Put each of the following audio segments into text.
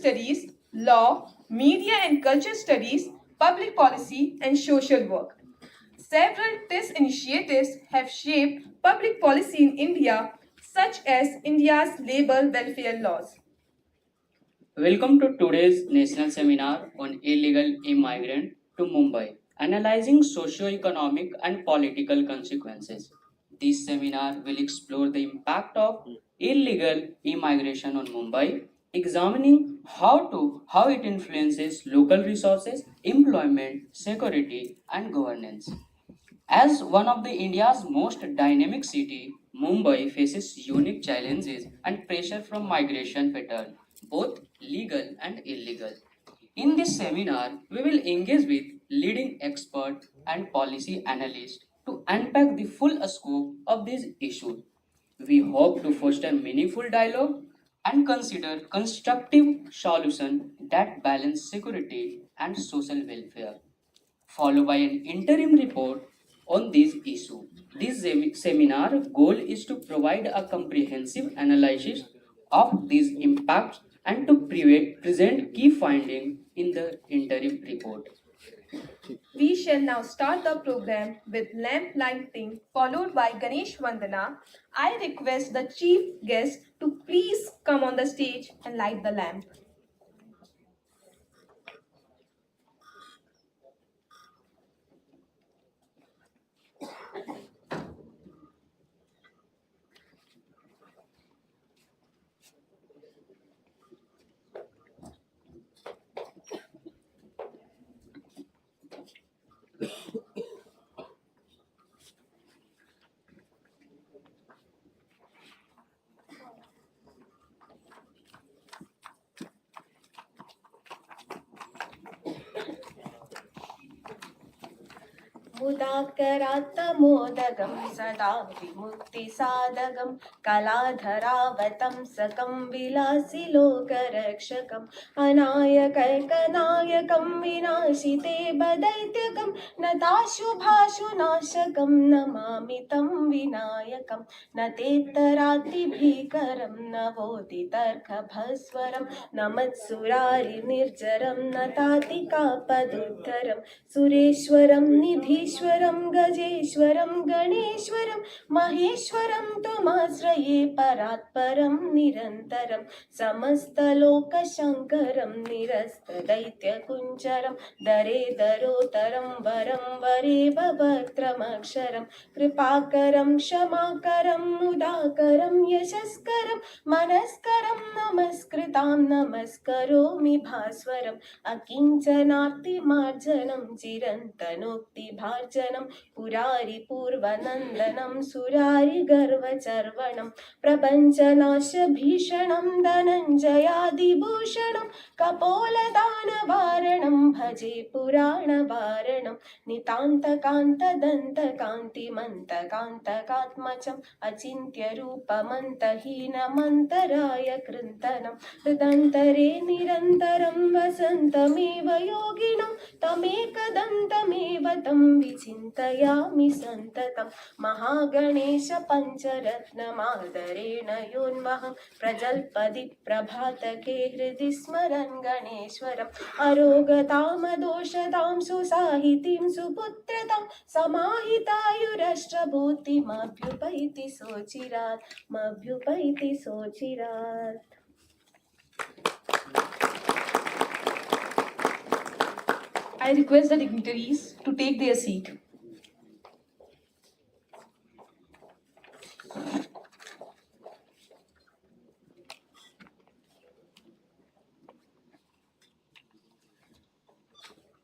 studies, law, media and culture studies, public policy, and social work. Several TIS initiatives have shaped public policy in India, such as India's labor welfare laws. Welcome to today's national seminar on illegal immigrant to Mumbai, analyzing socio-economic and political consequences. This seminar will explore the impact of illegal immigration on Mumbai, examining how it influences local resources, employment, security, and governance. As one of the India's most dynamic city, Mumbai faces unique challenges and pressure from migration pattern, both legal and illegal. In this seminar, we will engage with leading experts and policy analysts to unpack the full scope of these issues. We hope to foster meaningful dialogue and consider constructive solutions that balance security and social welfare, followed by an interim report on this issue. This seminar goal is to provide a comprehensive analysis of these impacts and to present key findings in the interim report. We shall now start the program with lamp lighting, followed by Ganesh Vandana. I request the chief guest to please come on the stage and light the lamp. मुदाकरात्तमोदगं सदा विमुक्तिसाधकं कलाधरावतंसकं विलासिलोकरक्षकम् अनायकैकनायकं विनाशिते बदैत्यकं नताशुभाशुनाशकं नमामि तं विनायकं न तेत्तरातिभीकरं नवोदितर्कभस्वरं नमत्सुरारिनिर्जरं नतातिकापदुद्धरं सुरेश्वरं निधीश्वरं गजेश्वरं गणेश्वरं महेश्वरं त्वमाश्रये परात्परं निरन्तरं समस्तलोकशङ्करं निरस्तदैत्यकुञ्जरं दरेदरोतरं वरं वरेव वक्त्रमक्षरं कृपाकरं क्षमाकरं मुदाकरं यशस्करं मनस्करं नमस्कृतां नमस्करोमि भास्वरम् अकिञ्चनार्तिमार्जनं चिरन्तनोक्तिभार्जनं पुरारिपूर्वनन्दनं सुरारिगर्वचर्वणं प्रपञ्चनाशभीषणं धनञ्जयादिभूषणं कपोलदानवारणं भजे पुराणवारणं नितान्तकान्तदन्तकान्तिमन्तकान्तकात्मजम् अचिन्त्यरूपमन्तहीनमन्तराय कृन्तनं हृदन्तरे निरन्तरं वसन्तमेव योगिनं तमेकदन्तमेव तं विचिन्तयामि सन्ततं महागणेश पञ्चरत्नमादरेण योन्महं प्रजल्पदि प्रभातके हृदि स्मरन् गणेश्वरम् अरोगतामदोषतां सुसाहितीं सुपुत्रतां समाहितायुरष्टभूतिमभ्युपैति सोचिरात् मभ्युपैति सोचिरात्. I request the dignitaries to take their seat.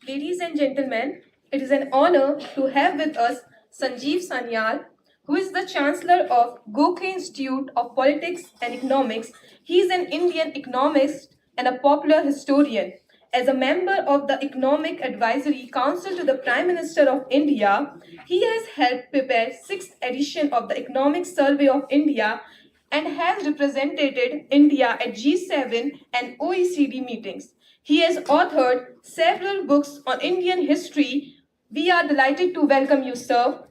Ladies and gentlemen, it is an honor to have with us Sanjeev Sanyal, who is the Chancellor of Gokhale Institute of Politics and Economics. He is an Indian economist and a popular historian. As a member of the Economic Advisory Council to the Prime Minister of India, he has helped prepare 6th edition of the Economic Survey of India and has represented India at G7 and OECD meetings. He has authored several books on Indian history. We are delighted to welcome you, sir.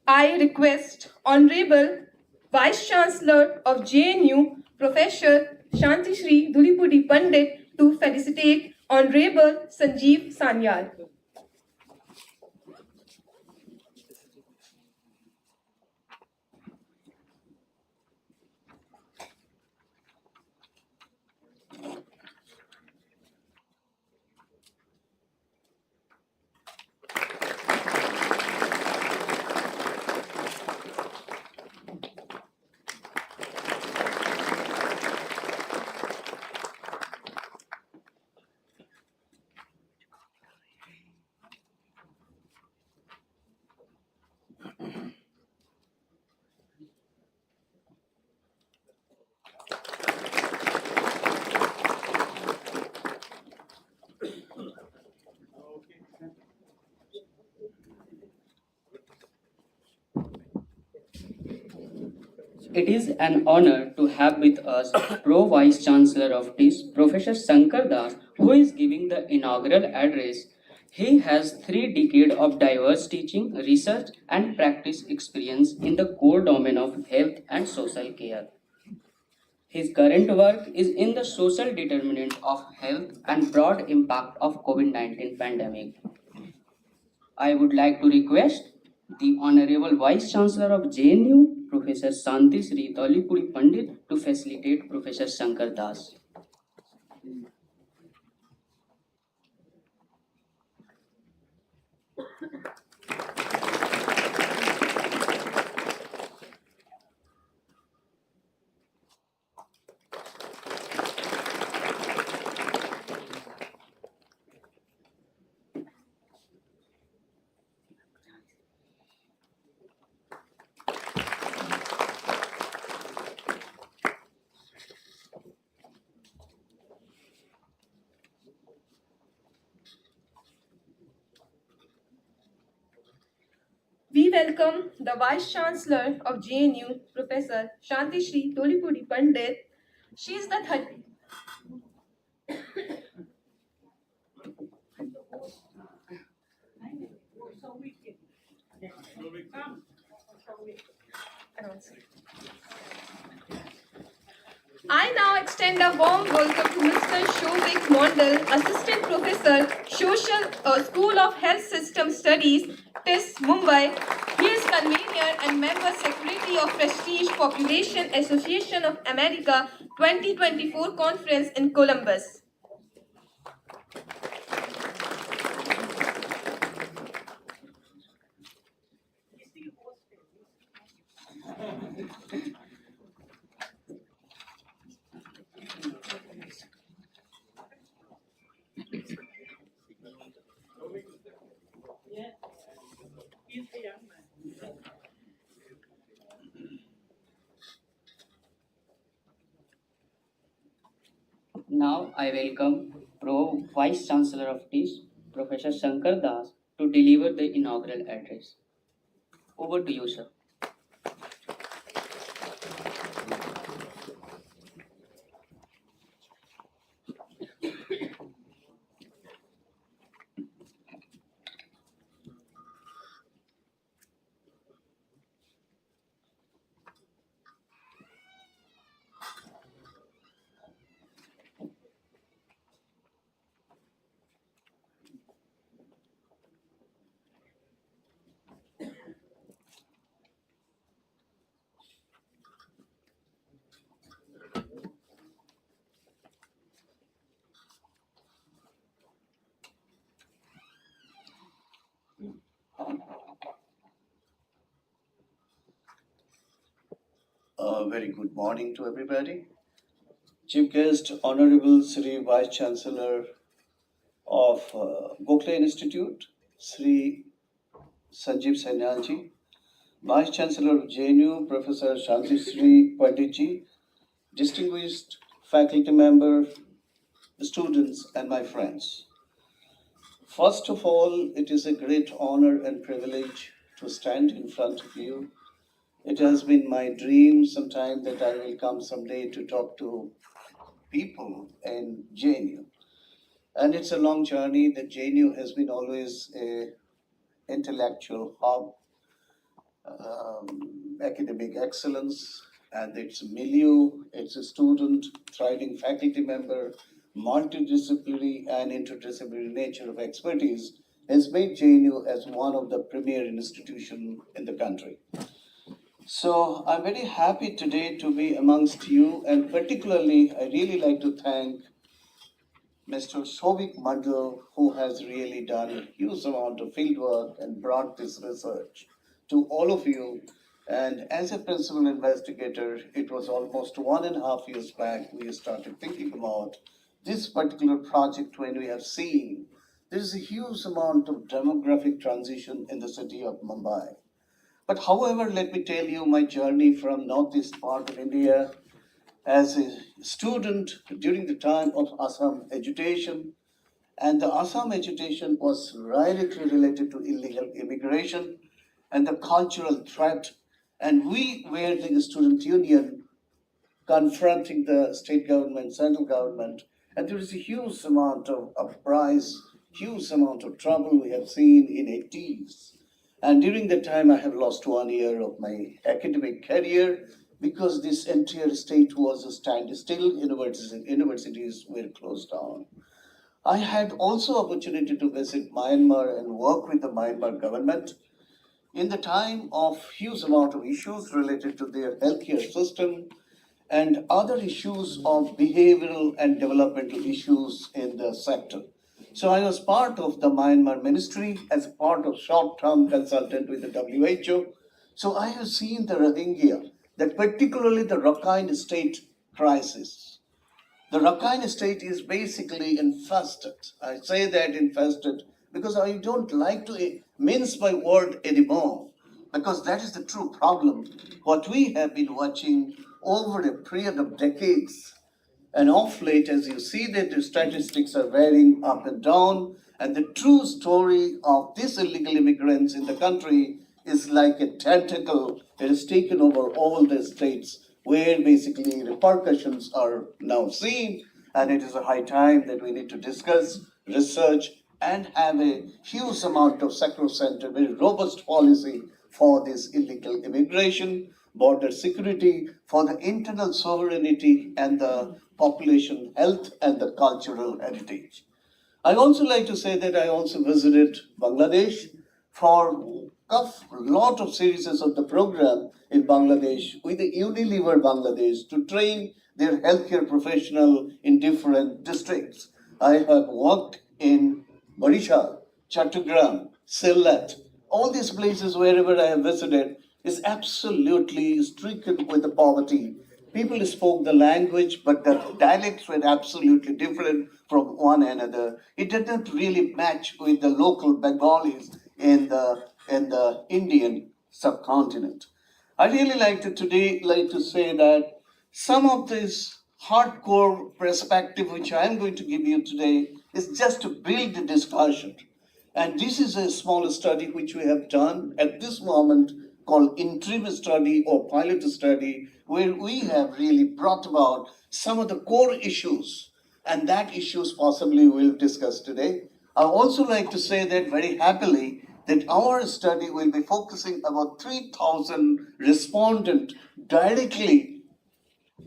I request Honorable Vice Chancellor of JNU, Professor Shanti Shri Dhulipudi Pandit to felicitate Honorable Sanjeev Sanyal. It is an honor to have with us Pro Vice Chancellor of TIS, Professor Shankar Das, who is giving the inaugural address. He has 3 decades of diverse teaching, research, and practice experience in the core domain of health and social care. His current work is in the social determinant of health and broad impact of COVID-19 pandemic. I would like to request the Honorable Vice Chancellor of JNU, Professor Santi Sri Tolipuri Pandit, to facilitate Professor Shankar Das. We welcome the Vice Chancellor of JNU, Professor Shanti Shri Dolipudi Pandit. She is the 30. I now extend a warm welcome to Mr. Shobik Mondal, Assistant Professor, Social School of Health System Studies, TIS, Mumbai. He is convener and member secretary of Prestige Population Association of America 2024 conference in Columbus. Now I welcome Pro Vice Chancellor of TIS, Professor Shankar Das, to deliver the inaugural address. Over to you, sir. A very good morning to everybody. Chief guest, Honorable Sri Vice Chancellor of Gokhale Institute, Sri Sanjeev Sanyalji, Vice Chancellor of JNU, Professor Shanti Sri Panditji, distinguished faculty member, students, and my friends. First of all, it is a great honor and privilege to stand in front of you. It has been my dream sometime that I will come someday to talk to people in JNU. And it's a long journey. The JNU has been always a intellectual hub, academic excellence, and its milieu, its a student, thriving faculty member, multidisciplinary and interdisciplinary nature of expertise has made JNU as one of the premier institutions in the country. So I'm very happy today to be amongst you, and particularly I really like to thank Mr. Sovik Mandal, who has really done a huge amount of fieldwork and brought this research to all of you. And as a principal investigator, it was almost 1.5 years back we started thinking about this particular project when we have seen there is a huge amount of demographic transition in the city of Mumbai. But however, let me tell you my journey from northeast part of India as a student during the time of Assam agitation, and the Assam agitation was directly related to illegal immigration and the cultural threat. And we were the student union confronting the state government, central government, and there is a huge amount of uprise, huge amount of trouble we have seen in 80s. And during that time, I have lost 1 year of my academic career because this entire state was a standstill. Universities were closed down. I had also opportunity to visit Myanmar and work with the Myanmar government in the time of huge amount of issues related to their healthcare system and other issues of behavioral and developmental issues in the sector. So I was part of the Myanmar ministry as part of short-term consultant with the WHO. So I have seen the Rohingya, that particularly the Rakhine state crisis. The Rakhine state is basically infested. I say that infested because I don't like to mince my word anymore, because that is the true problem. What we have been watching over a period of decades, and off late, as you see that the statistics are varying up and down, and the true story of these illegal immigrants in the country is like a tentacle that has taken over all the states where basically repercussions are now seen. And it is a high time that we need to discuss, research, and have a huge amount of sacrosanct, very robust policy for this illegal immigration, border security, for the internal sovereignty and the population health and the cultural heritage. I also like to say that I also visited Bangladesh for a lot of series of the program in Bangladesh with the Unilever Bangladesh to train their healthcare professional in different districts. I have worked in Barishal, Chattogram, Sylhet, all these places wherever I have visited is absolutely stricken with the poverty. People spoke the language, but the dialects were absolutely different from one another. It didn't really match with the local Bengalis in the Indian subcontinent. I really like to say that some of this hardcore perspective which I am going to give you today is just to build the discussion. And this is a small study which we have done at this moment called interim study or pilot study, where we have really brought about some of the core issues, and that issues possibly we'll discuss today. I also like to say that very happily that our study will be focusing about 3,000 respondents directly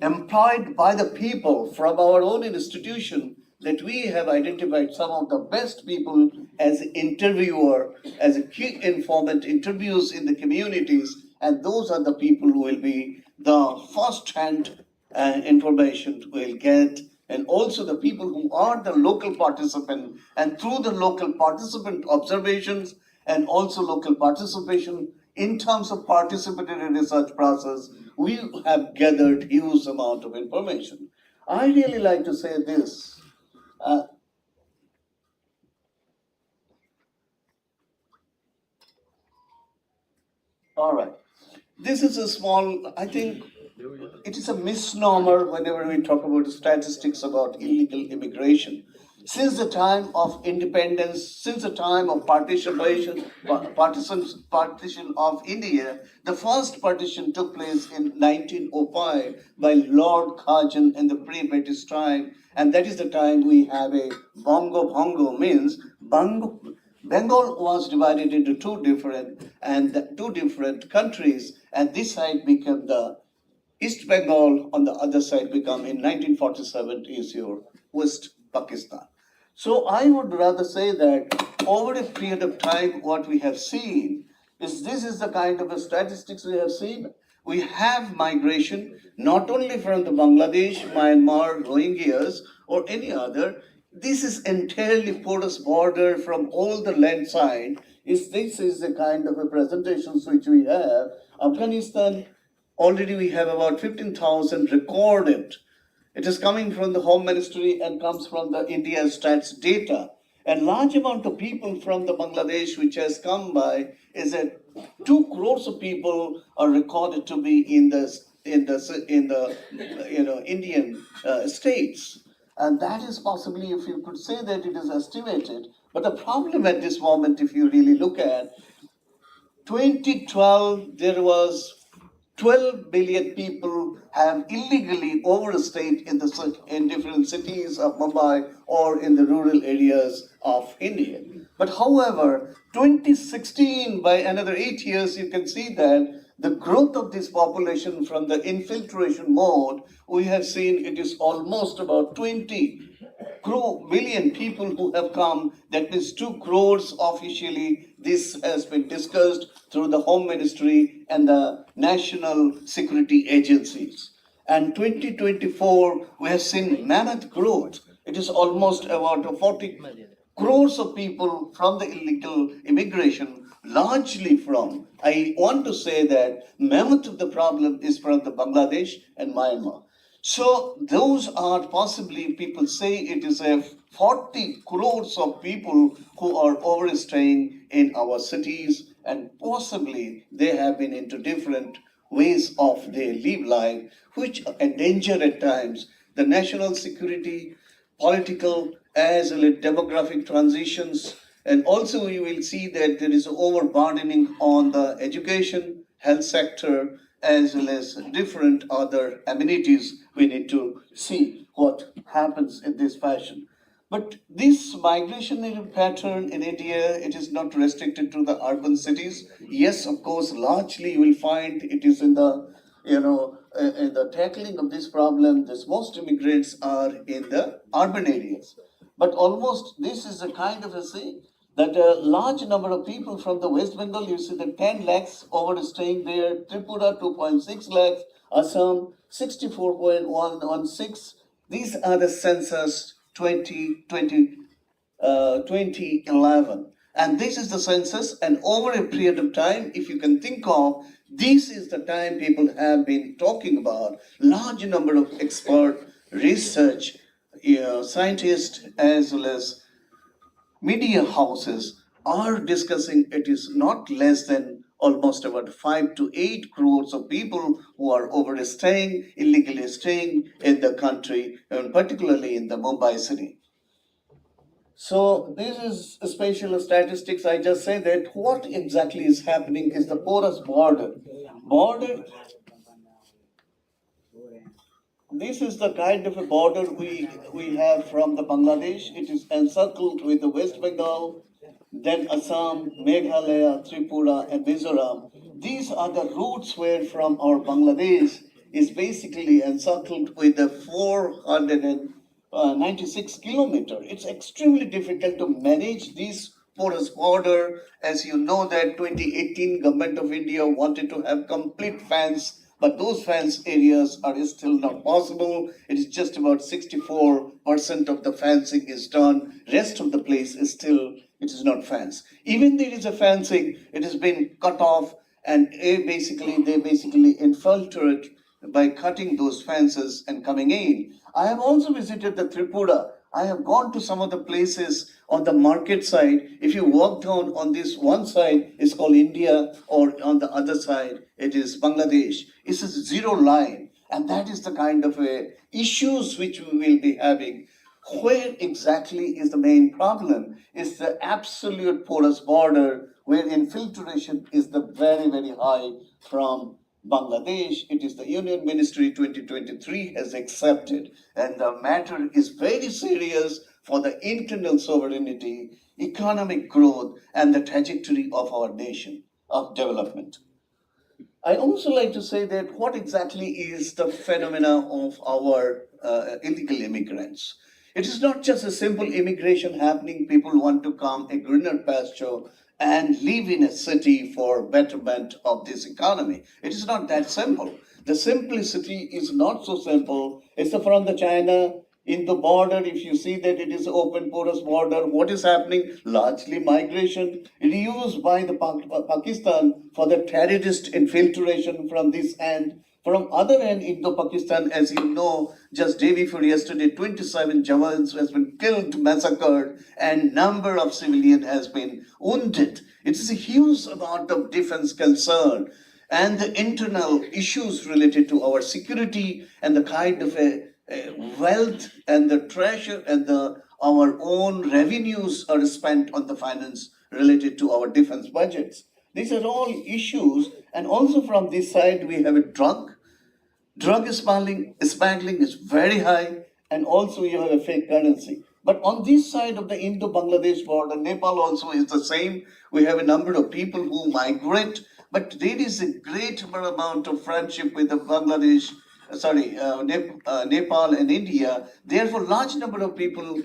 employed by the people from our own institution, that we have identified some of the best people as interviewer, as a key informant interviews in the communities, and those are the people who will be the first-hand information we'll get, and also the people who are the local participant, and through the local participant observations and also local participation in terms of participatory research process, we have gathered huge amount of information. I really like to say this. All right. This is a small, I think it is a misnomer whenever we talk about statistics about illegal immigration. Since the time of independence, since the time of partition of India, the first partition took place in 1905 by Lord Curzon in the pre-British time, and that is the time we have a bongo bongo means bongo. Bengal was divided into two different countries, and this side became the East Bengal on the other side become in 1947 is your West Pakistan. So I would rather say that over a period of time, what we have seen is this is the kind of a statistics we have seen. We have migration not only from the Bangladesh, Myanmar, Rohingyas, or any other. This is entirely porous border from all the land side. This is the kind of a presentations which we have. Afghanistan, already we have about 15,000 recorded. It is coming from the Home Ministry and comes from the India Stats data. A large amount of people from the Bangladesh which has come by is that 2 crores of people are recorded to be in the Indian states, and that is possibly, if you could say that it is estimated. But the problem at this moment, if you really look at 2012, there was 12 billion people have illegally overstayed in different cities of Mumbai or in the rural areas of India. But however, 2016, by another 8 years, you can see that the growth of this population from the infiltration mode, we have seen it is almost about 20 million people who have come. That means 2 crores officially. This has been discussed through the Home Ministry and the national security agencies. And 2024, we have seen mammoth growth. It is almost about 40 crores of people from the illegal immigration, largely from, I want to say that mammoth of the problem is from the Bangladesh and Myanmar. So those are possibly, people say it is a 40 crores of people who are overstaying in our cities, and possibly they have been into different ways of their live life, which endanger at times the national security, political as well as demographic transitions. And also you will see that there is overburdening on the education, health sector, as well as different other amenities. We need to see what happens in this fashion. But this migration pattern in India, it is not restricted to the urban cities. Yes, of course, largely you will find it is in the, in the tackling of this problem, this most immigrants are in the urban areas. But almost this is a kind of a say that a large number of people from the West Bengal, you see the 10 lakhs overstaying there, Tripura 2.6 lakhs, Assam 64.116. These are the census 2011. And this is the census, and over a period of time, if you can think of, this is the time people have been talking about, large number of expert research, scientists as well as media houses are discussing it is not less than almost about 5 to 8 crores of people who are overstaying, illegally staying in the country, and particularly in the Mumbai city. So this is spatial statistics. I just say that what exactly is happening is the porous border. Border. This is the kind of a border we have from the Bangladesh. It is encircled with the West Bengal, then Assam, Meghalaya, Tripura, and Mizoram. These are the routes where from our Bangladesh is basically encircled with the 496 kilometer. It's extremely difficult to manage this porous border. As you know that 2018 government of India wanted to have complete fence, but those fence areas are still not possible. It is just about 64% of the fencing is done. Rest of the place is still, it is not fenced. Even there is a fencing, it has been cut off, and they basically infiltrate by cutting those fences and coming in. I have also visited the Tripura. I have gone to some of the places on the market side. If you walk down on this one side, it's called India, or on the other side, it is Bangladesh. It's a zero line. And that is the kind of issues which we will be having. Where exactly is the main problem? Is the absolute porous border where infiltration is the very, very high from Bangladesh. It is the Union Ministry 2023 has accepted, and the matter is very serious for the internal sovereignty, economic growth, and the trajectory of our nation of development. I also like to say that what exactly is the phenomena of our illegal immigrants? It is not just a simple immigration happening. People want to come a greener pasture and live in a city for betterment of this economy. It is not that simple. The simplicity is not so simple. It's from the China in the border. If you see that it is open porous border, what is happening? Largely migration used by the Pakistan for the terrorist infiltration from this end. From other end, Indo-Pakistan, as you know, just day before yesterday, 27 Jawans has been killed, massacred, and number of civilian has been wounded. It is a huge amount of defense concern and the internal issues related to our security and the kind of a wealth and the treasure and the our own revenues are spent on the finance related to our defense budgets. These are all issues, and also from this side we have a drug smuggling is very high, and also you have a fake currency. But on this side of the Indo-Bangladesh border, Nepal also is the same. We have a number of people who migrate, but there is a great amount of friendship with the Bangladesh, Nepal and India. Therefore, large number of people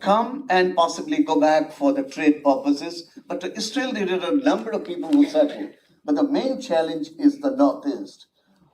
come and possibly go back for the trade purposes, but still there are a number of people who settle. But the main challenge is the northeast.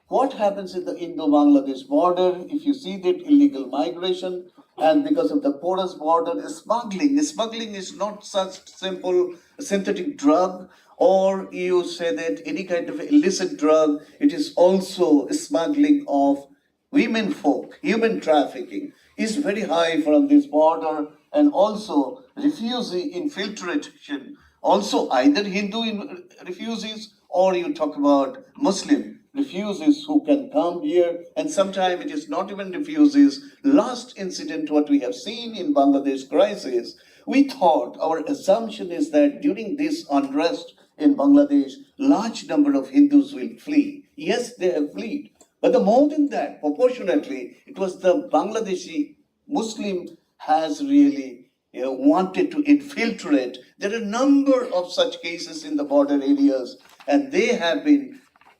What happens in the Indo-Bangladesh border? If you see that illegal migration and because of the porous border, smuggling is not such simple synthetic drug, or you say that any kind of illicit drug. It is also smuggling of women folk, human trafficking is very high from this border, and also refugee infiltration. Also, either refugees or you talk about Muslim refugees who can come here, and sometimes it is not even refugees. Last incident, what we have seen in Bangladesh crisis, we thought our assumption is that during this unrest in Bangladesh, large number of Hindus will flee. Yes, they have fled. But the more than that, proportionately, it was the Bangladeshi Muslim has really wanted to infiltrate. There are a number of such cases in the border areas, and they have been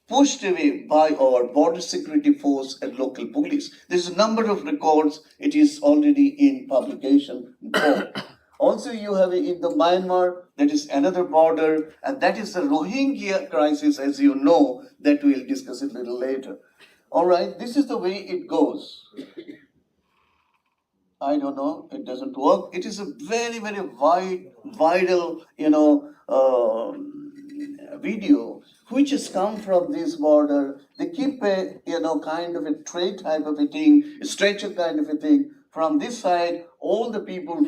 pushed away by our border security force and local police. There's a number of records. It is already in publication. Also, you have in the Myanmar, that is another border, and that is the Rohingya crisis, as you know, that we'll discuss it a little later. All right, this is the way it goes. I don't know, it doesn't work. It is a very, very vital, video which has come from this border. They keep a, kind of a tray type of a thing, a stretcher kind of a thing. From this side, all the people,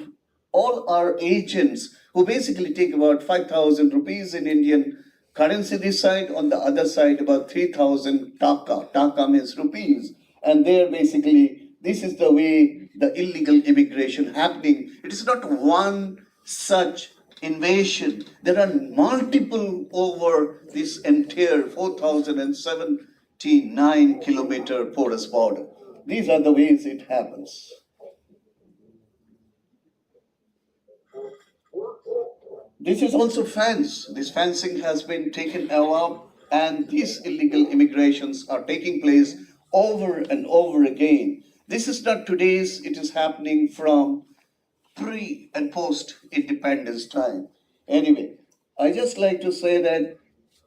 all our agents who basically take about 5,000 rupees in Indian currency this side, on the other side about 3,000 taka. Taka means rupees. And there basically, this is the way the illegal immigration happening. It is not one such invasion. There are multiple over this entire 4,079-kilometer porous border. These are the ways it happens. This is also fence. This fencing has been taken away, and these illegal immigrations are taking place over and over again. This is not today's, it is happening from pre and post independence time. Anyway, I just like to say that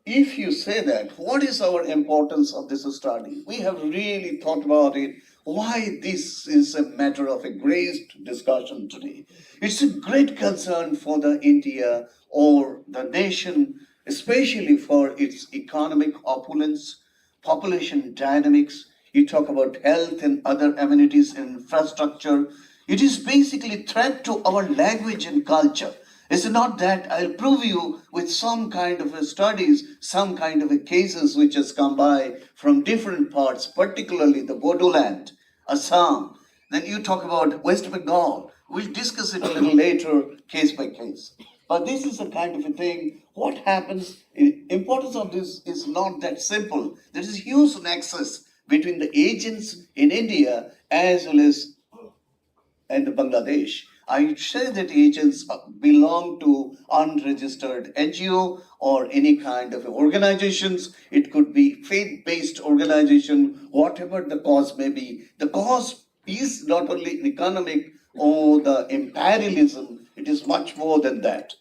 if you say that, what is our importance of this study? We have really thought about it, why this is a matter of a great discussion today. It's a great concern for the India or the nation, especially for its economic opulence, population dynamics. You talk about health and other amenities and infrastructure. It is basically threat to our language and culture. It's not that I'll prove you with some kind of a studies, some kind of a cases which has come by from different parts, particularly the Bodoland, Assam. Then you talk about West Bengal. We'll discuss it a little later, case by case. But this is a kind of a thing. What happens? Importance of this is not that simple. There is a huge nexus between the agents in India as well as and Bangladesh. I say that agents belong to unregistered NGO or any kind of organizations. It could be faith-based organization, whatever the cause may be. The cause is not only economic or the imperialism, it is much more than that.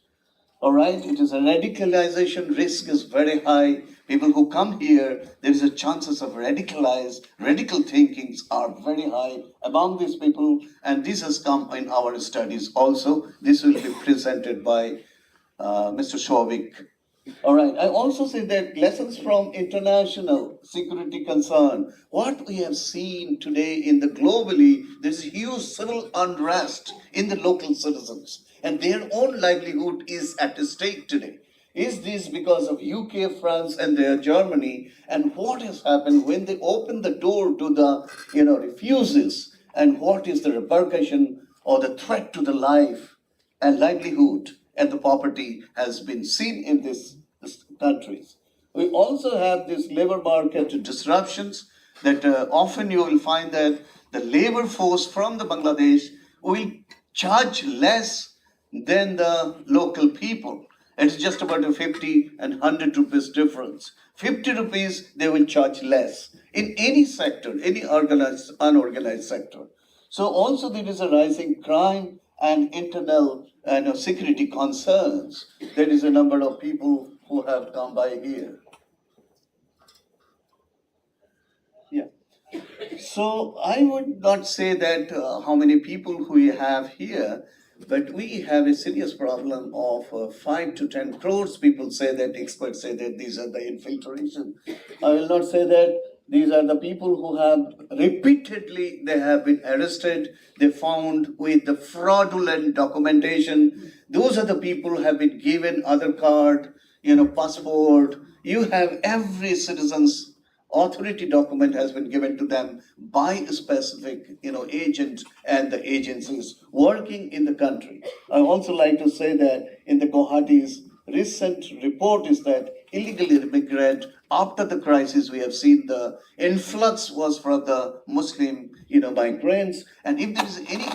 All right, it is a radicalization risk is very high. People who come here, there is a chances of radical thinkings are very high among these people, and this has come in our studies also. This will be presented by Mr. Shovik. All right. I also say that lessons from international security concern. What we have seen today in the globally, there's huge civil unrest in the local citizens, and their own livelihood is at stake today. Is this because of UK, France, and their Germany? And what has happened when they open the door to the refugees? And what is the repercussion or the threat to the life and livelihood and the poverty has been seen in these countries. We also have these labor market disruptions that often you will find that the labor force from the Bangladesh will charge less than the local people. It's just about a 50 and 100 rupees difference. 50 rupees they will charge less in any sector, any organized, unorganized sector. So also there is a rising crime and internal security concerns. There is a number of people who have come by here. Yeah. So I would not say that how many people we have here, but we have a serious problem of 5 to 10 crores. People say that, experts say that these are the infiltration. I will not say that these are the people who have repeatedly they have been arrested. They found with the fraudulent documentation. Those are the people who have been given other card, passport. You have every citizen's authority document has been given to them by a specific agent and the agencies working in the country. I also like to say that in the Guwahati's recent report is that illegal immigrant after the crisis we have seen the influx was from the Muslim migrants, and if there is any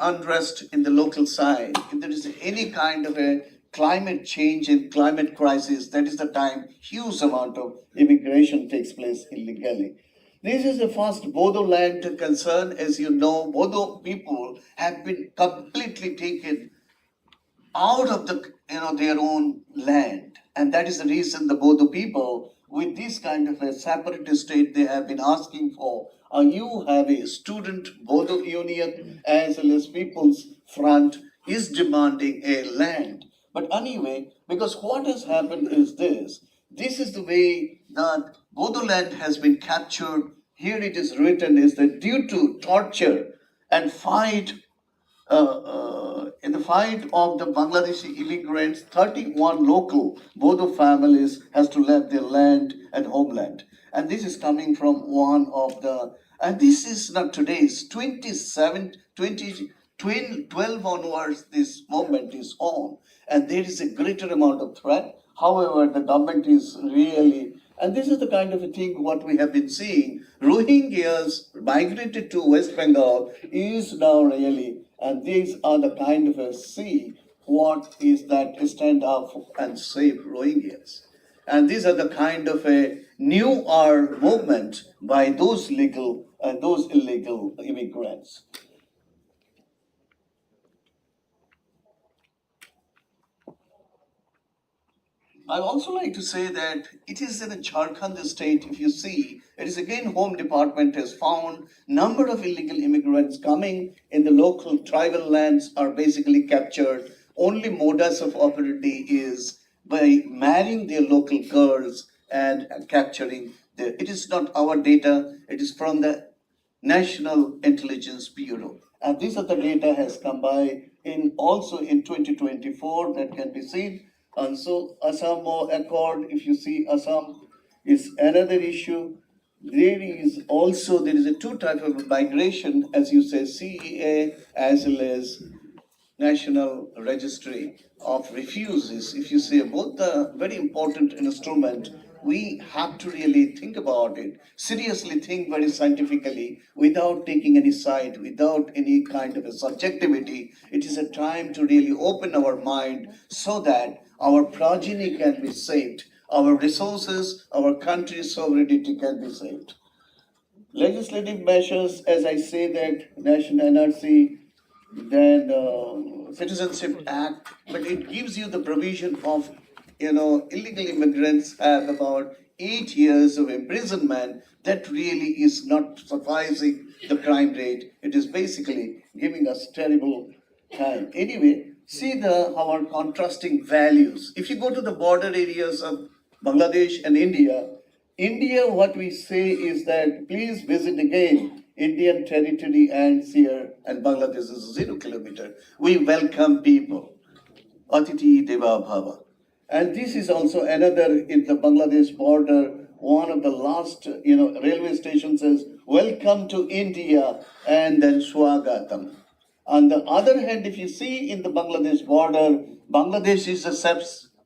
unrest in the local side, if there is any kind of a climate change and climate crisis, that is the time huge amount of immigration takes place illegally. This is the first Bodo land concern. As you know, Bodo people have been completely taken out of their own land, and that is the reason the Bodo people with this kind of a separate state they have been asking for. You have a student Bodo union as well as people's front is demanding a land. But anyway, because what has happened is this is the way that Bodo land has been captured. Here it is written is that due to torture and fight in the fight of the Bangladeshi immigrants, 31 local Bodo families has to leave their land and homeland. And this is coming from one of the, and this is not today's, 2012 onwards, this movement is on. And there is a greater amount of threat. However, the government is really, and this is the kind of a thing what we have been seeing. Rohingyas migrated to West Bengal is now really, and these are the kind of a see what is that stand up and save Rohingyas. And these are the kind of a new R movement by those legal and those illegal immigrants. I also like to say that it is in the Jharkhand state, if you see, it is again Home Department has found number of illegal immigrants coming in the local tribal lands are basically captured. Only modus of operandi is by marrying their local girls and capturing the, it is not our data, it is from the National Intelligence Bureau. And this other data has come by in also in 2024 that can be seen. And so Assam Accord, if you see Assam is another issue. There is also there is a two type of migration, as you say, CEA as well as National Registry of Refugees. If you see both the very important instrument we have to really think about it, seriously think very scientifically, without taking any side, without any kind of a subjectivity. It is a time to really open our mind so that our progeny can be saved, our resources, our country's sovereignty can be saved. Legislative measures, as I say, that National NRC, then Citizenship Act, but it gives you the provision of, illegal immigrants have about 8 years of imprisonment. That really is not sufficing the crime rate. It is basically giving us terrible time. Anyway, see our contrasting values. If you go to the border areas of Bangladesh and India, what we say is that please visit again. Indian territory ends here, and Bangladesh is 0 kilometer. We welcome people. Atiti Deva Bhava. And this is also another in the Bangladesh border. One of the last, railway stations says, "Welcome to India," and then Swagatam. On the other hand, if you see in the Bangladesh border, Bangladesh is the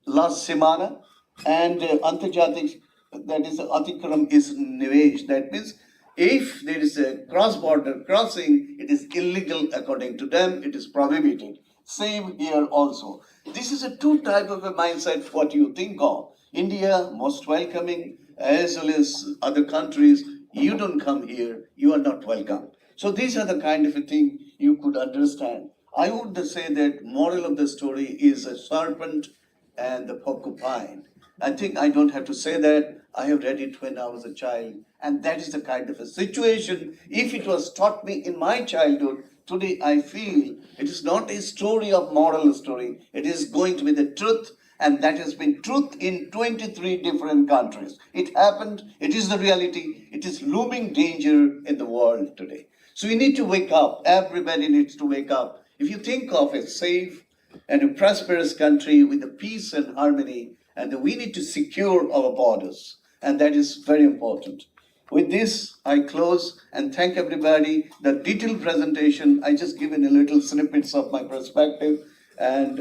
last Simana, and Antarjatik, that is Atikram, is Nivesh. That means if there is a cross-border crossing, it is illegal according to them, it is prohibited. Same here also. This is a two type of a mindset what you think of. India, most welcoming, as well as other countries, you don't come here, you are not welcome. So these are the kind of a thing you could understand. I would say that moral of the story is a serpent and the porcupine. I think I don't have to say that. I have read it when I was a child, and that is the kind of a situation. If it was taught me in my childhood, today I feel it is not a story of moral story. It is going to be the truth, and that has been truth in 23 different countries. It happened. It is the reality. It is looming danger in the world today. So we need to wake up. Everybody needs to wake up. If you think of a safe and a prosperous country with the peace and harmony, and we need to secure our borders, and that is very important. With this, I close and thank everybody. The detailed presentation, I just given a little snippets of my perspective, and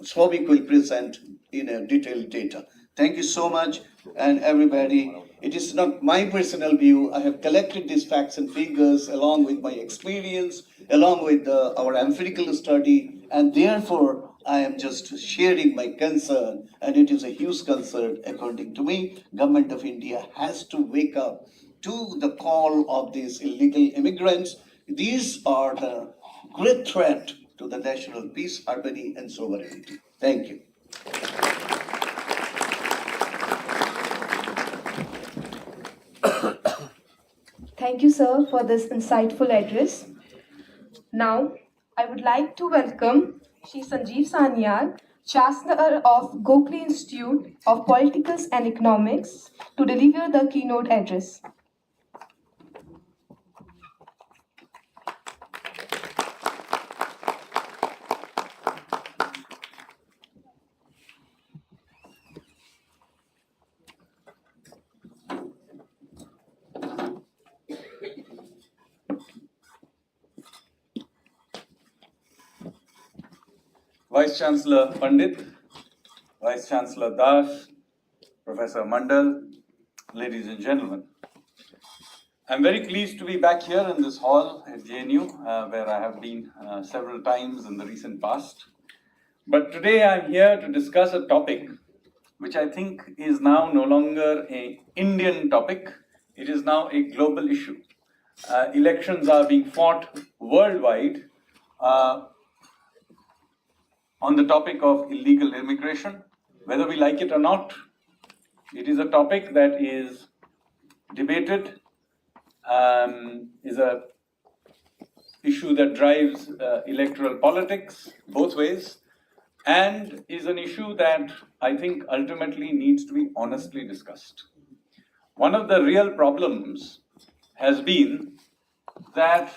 Souvik will present in a detailed data. Thank you so much, and everybody. It is not my personal view. I have collected these facts and figures along with my experience, along with our empirical study, and therefore I am just sharing my concern, and it is a huge concern according to me. Government of India has to wake up to the call of these illegal immigrants. These are the great threat to the national peace, harmony, and sovereignty. Thank you. Thank you, sir, for this insightful address. Now, I would like to welcome Shri Sanjeev Sanyal, Chancellor of Gokhale Institute of Politics and Economics, to deliver the keynote address. Vice Chancellor Pandit, Vice Chancellor Das, Professor Mandal, ladies and gentlemen. I'm very pleased to be back here in this hall at JNU, where I have been several times in the recent past. But today I'm here to discuss a topic which I think is now no longer an Indian topic, it is now a global issue. Elections are being fought worldwide on the topic of illegal immigration. Whether we like it or not, it is a topic that is debated, is a issue that drives electoral politics both ways, and is an issue that I think ultimately needs to be honestly discussed. One of the real problems has been that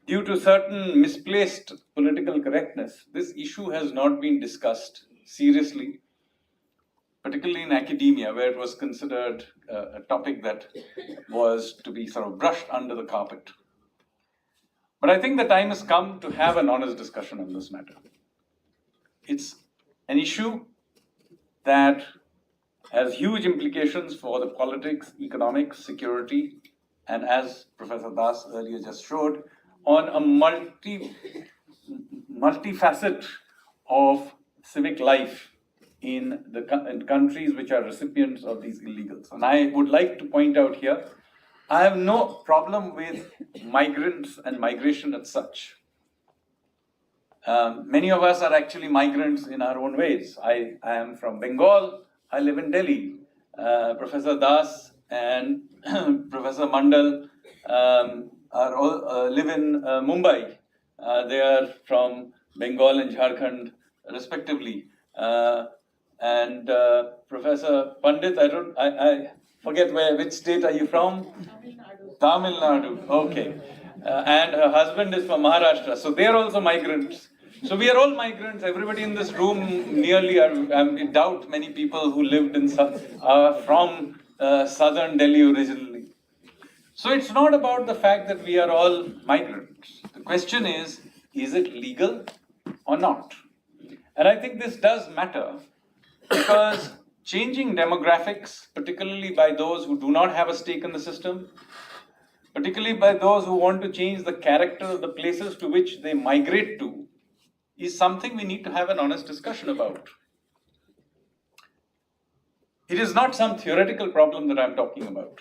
due to certain misplaced political correctness, this issue has not been discussed seriously, particularly in academia, where it was considered a topic that was to be sort of brushed under the carpet. But I think the time has come to have an honest discussion on this matter. It's an issue that has huge implications for the politics, economics, security, and as Professor Das earlier just showed, on a multifacet of civic life in in countries which are recipients of these illegals. And I would like to point out here, I have no problem with migrants and migration as such. Many of us are actually migrants in our own ways. I am from Bengal. I live in Delhi. Professor Das and Professor Mandal are all, live in Mumbai. They are from Bengal and Jharkhand, respectively. And Professor Pandit, I forget which state are you from? Tamil Nadu. Okay. And her husband is from Maharashtra. So they are also migrants. So we are all migrants. Everybody in this room nearly I doubt many people who lived in from southern Delhi originally. So it's not about the fact that we are all migrants. The question is it legal or not? And I think this does matter because changing demographics, particularly by those who do not have a stake in the system, particularly by those who want to change the character of the places to which they migrate to, is something we need to have an honest discussion about. It is not some theoretical problem that I'm talking about.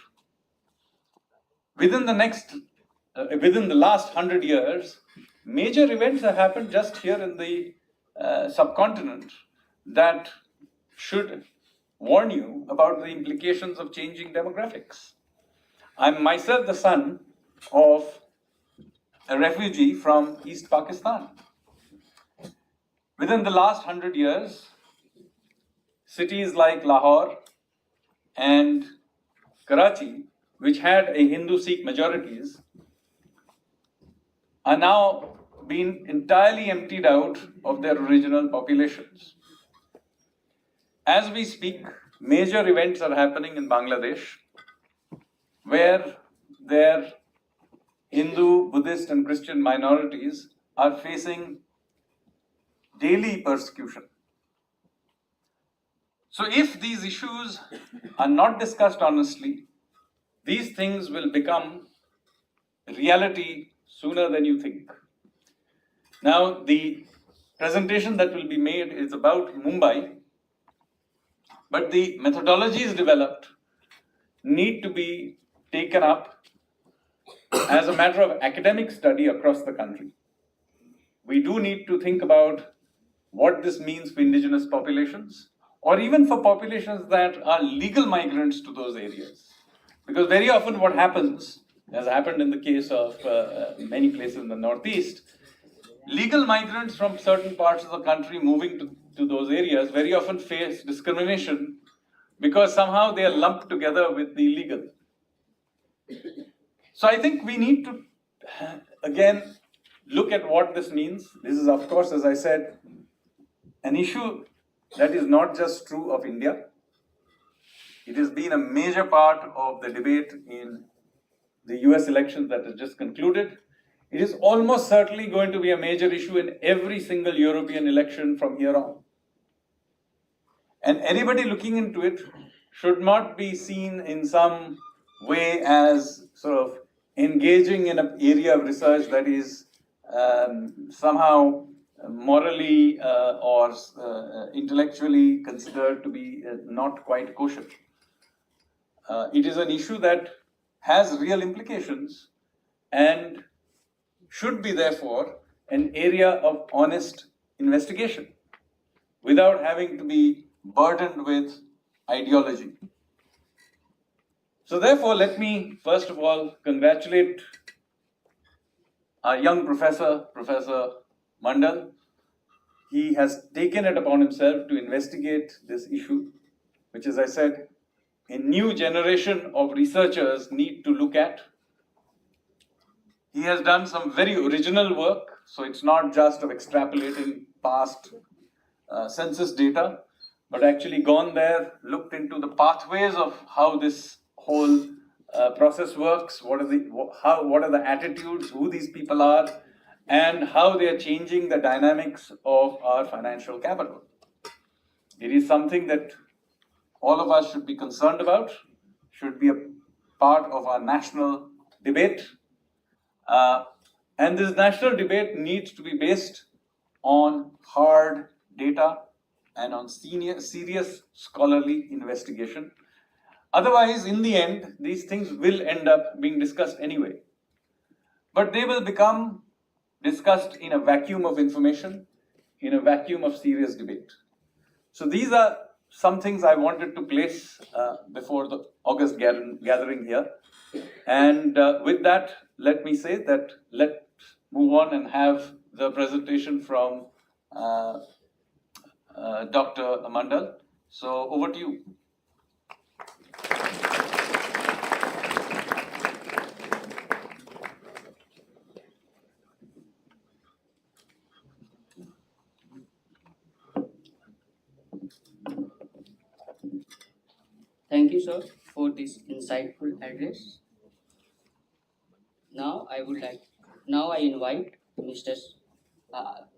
Within the last 100 years, major events have happened just here in the subcontinent that should warn you about the implications of changing demographics. I'm myself the son of a refugee from East Pakistan. Within the last 100 years, cities like Lahore and Karachi, which had a Hindu-Sikh majorities, are now being entirely emptied out of their original populations. As we speak, major events are happening in Bangladesh, where their Hindu, Buddhist, and Christian minorities are facing daily persecution. So if these issues are not discussed honestly, these things will become reality sooner than you think. Now, the presentation that will be made is about Mumbai, but the methodologies developed need to be taken up as a matter of academic study across the country. We do need to think about what this means for indigenous populations, or even for populations that are legal migrants to those areas. Because very often what happens, as happened in the case of many places in the Northeast, legal migrants from certain parts of the country moving to those areas very often face discrimination because somehow they are lumped together with the illegal. So I think we need to, again, look at what this means. This is, of course, as I said, an issue that is not just true of India. It has been a major part of the debate in the US elections that has just concluded. It is almost certainly going to be a major issue in every single European election from here on. And anybody looking into it should not be seen in some way as sort of engaging in an area of research that is somehow morally or intellectually considered to be not quite kosher. It is an issue that has real implications and should be therefore an area of honest investigation without having to be burdened with ideology. So therefore, let me first of all congratulate our young professor, Professor Mandal. He has taken it upon himself to investigate this issue, which, as I said, a new generation of researchers need to look at. He has done some very original work, so it's not just of extrapolating past census data, but actually gone there, looked into the pathways of how this whole process works, what are the attitudes, who these people are, and how they are changing the dynamics of our financial capital. It is something that all of us should be concerned about, should be a part of our national debate. And this national debate needs to be based on hard data and on serious scholarly investigation. Otherwise, in the end, these things will end up being discussed anyway. But they will become discussed in a vacuum of information, in a vacuum of serious debate. So these are some things I wanted to place before the August gathering here. And with that, let me say that let's move on and have the presentation from Dr. Mandal. So over to you. Thank you, sir, for this insightful address. Now I would like, now I invite Mr. S-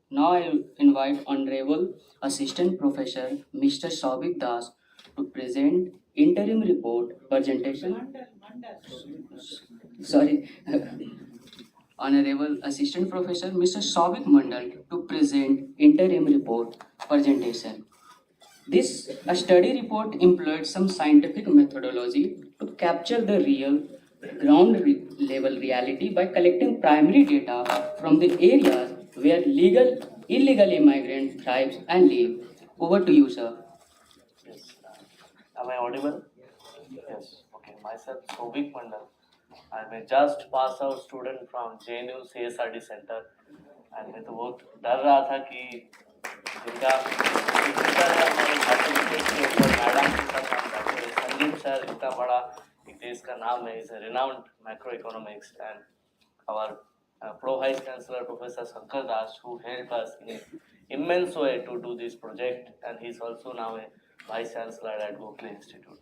now I invite Honorable Assistant Professor Mr. Saubik Das to present interim report presentation. Sorry, Honorable Assistant Professor Mr. Saubik Mandal to present interim report presentation. This study report employed some scientific methodology to capture the real level reality by collecting primary data from the areas where illegal immigrants thrive and live. Over to you, sir. Yes. Am I audible? Yes. Okay. Myself, Sobik Mandal. I'm a just pass out student from JNU CSRD Center. And मैं तो बहुत डर रहा था कि जिनका certificate के ऊपर मैडम के साथ काम करते हैं संजीव सर इतना बड़ा एक देश का नाम है is renowned macroeconomics and our pro vice chancellor Professor Shankar Das who helped us in immense way to do this project and he's also now a vice chancellor at Gokhale Institute.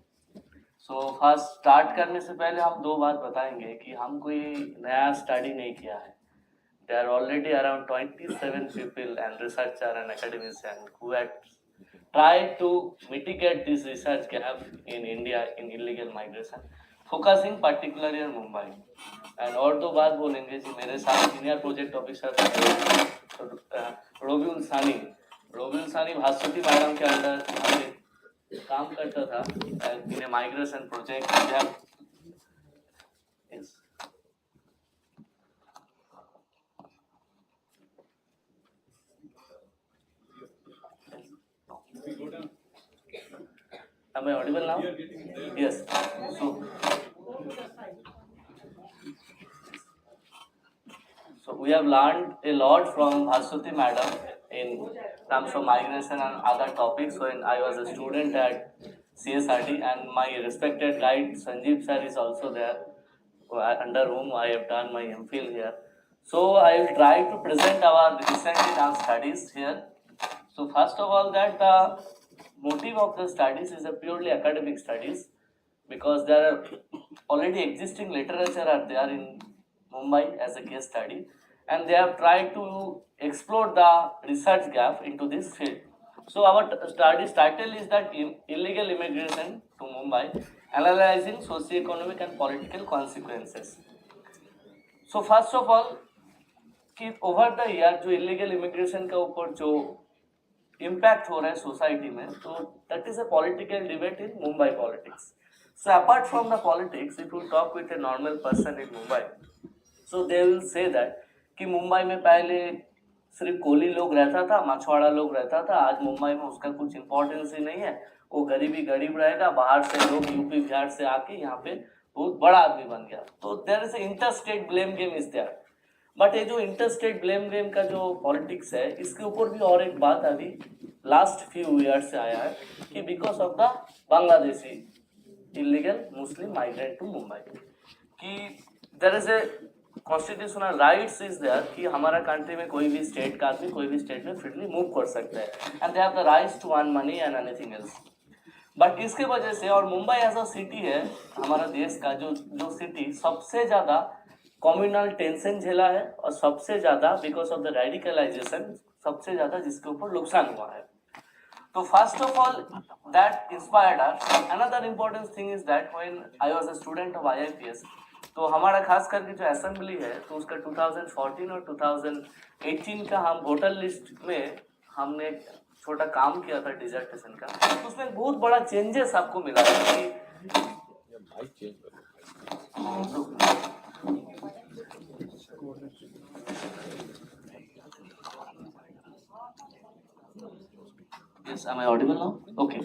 So first start करने से पहले हम दो बात बताएंगे कि हम कोई नया स्टडी नहीं किया है. There are already around 27 people and researcher and academician who had tried to mitigate this research gap in India in illegal migration, focusing particularly on Mumbai. And और दो बात बोलेंगे जी मेरे साथ सीनियर प्रोजेक्ट ऑफिसर रोबिन सानी Bhaswati madam के under काम करता था in a migration project. Am I audible now? Yes. So we have learned a lot from Bhaswati madam in terms of migration and other topics when I was a student at CSRD, and my respected guide Sanjeev sir is also there, under whom I have done my MPhil here. So I will try to present our recently done studies here. So first of all, that the motive of the studies is a purely academic studies because there are already existing literature are there in Mumbai as a case study, and they have tried to explore the research gap into this field. So our study's title is that illegal immigration to Mumbai, analyzing socio-economic and political consequences. So first of all, कि over the year जो illegal immigration के ऊपर जो impact हो रहा है society में, तो that is a political debate in Mumbai politics. So apart from the politics, if you talk with a normal person in Mumbai, so they will say that कि मुंबई में पहले सिर्फ कोली लोग रहता था, मछुआरा लोग रहता था, आज मुंबई में उसका कुछ इंपॉर्टेंस ही नहीं है, वो गरीबी गरीब रहेगा, बाहर से लोग यूपी बिहार से आके यहाँ पे बहुत बड़ा आदमी बन गया. तो there is inter state blame game is there. But ये जो इंटर स्टेट ब्लेम गेम का जो पॉलिटिक्स है, इसके ऊपर भी और एक बात अभी लास्ट फ्यू ईयर्स से आया है कि because of the Bangladeshi illegal Muslim migrant to Mumbai, कि there is a constitutional rights is there कि हमारा कंट्री में कोई भी स्टेट का आदमी कोई भी स्टेट में फ्रीली मूव कर सकता है, and they have the rights to earn money and anything else. But इसके वजह से, और मुंबई एज अ सिटी है हमारा देश का जो सिटी सबसे ज़्यादा कम्युनल टेंशन झेला है, और सबसे ज़्यादा बिकॉज ऑफ द रेडिकलाइजेशन सबसे ज़्यादा जिसके ऊपर नुकसान हुआ है. So first of all, that inspired us. Another important thing is that when I was a student of IIPS, तो हमारा खास करके जो असेंबली है तो उसका 2014 और 2018 का हम वोटर लिस्ट में हमने एक छोटा काम किया था डिजर्टेशन का, तो उसमें बहुत बड़ा चेंजेस आपको मिला कि Yes, am I audible now? Okay.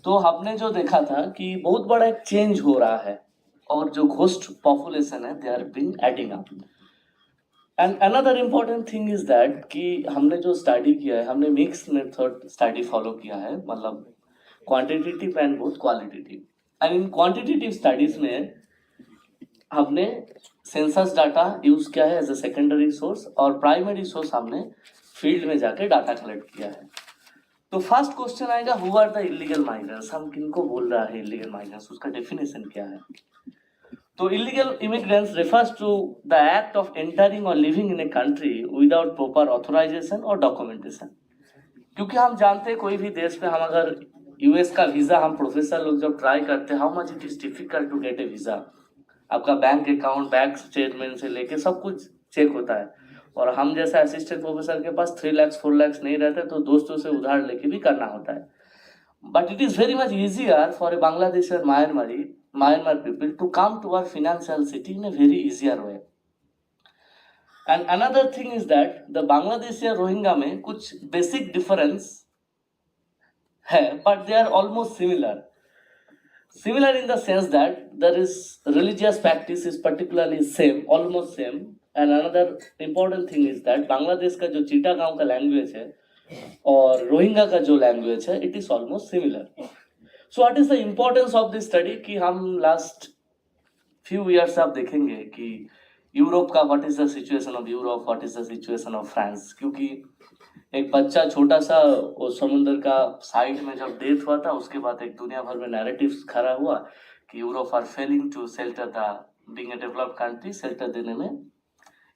तो हमने जो देखा था कि बहुत बड़ा एक चेंज हो रहा है और जो घोस्ट पॉपुलेशन है they are being adding up. And another important thing is that कि हमने जो स्टडी किया है हमने मिक्स मेथड स्टडी फॉलो किया है, मतलब क्वांटिटेटिव एंड बहुत qualitative. And in quantitative studies में हमने सेंसस डाटा यूज किया है एज अ सेकेंडरी सोर्स और प्राइमरी सोर्स हमने फील्ड में जाके डाटा कलेक्ट किया है. तो फर्स्ट क्वेश्चन आएगा who are the illegal migrants. हम किनको बोल रहा है इलीगल माइग्रेंट्स, उसका डेफिनेशन क्या है. तो illegal immigrants refers to the act of entering और living in a country without proper authorisation और डॉक्यूमेंटेशन. क्योंकि हम जानते हैं कोई भी देश में हम अगर यूएस का वीजा हम प्रोफेसर लोग जब ट्राई करते हैं, how much it is difficult to get a visa. आपका बैंक अकाउंट, बैंक स्टेटमेंट से लेके सब कुछ चेक होता है, और हम जैसा असिस्टेंट प्रोफेसर के पास 3 लाख 4 लाख नहीं रहते तो दोस्तों से उधार लेके भी करना होता है. But it is very much easier for a Bangladesh और Myanmar people to come to our financial city in a very easier way. And another thing is that the Bangladeshi और रोहिंग्या में कुछ basic difference है, but they are almost similar. Similar in the sense that there is religious practice is particularly same, almost same. And another important thing is that Bangladesh का जो चिटागांव का language है और Rohingya का जो लैंग्वेज है it is almost similar. So what is the importance of this study कि हम लास्ट फ्यू ईयर्स आप देखेंगे कि यूरोप का what is the situation of Europe, what is the situation of France. क्योंकि एक बच्चा छोटा सा वो समुद्र का साइड में जब डेथ हुआ था उसके बाद एक दुनिया भर में नैरेटिव्स खड़ा हुआ कि Europe are failing to shelter the being a developed country. Shelter देने में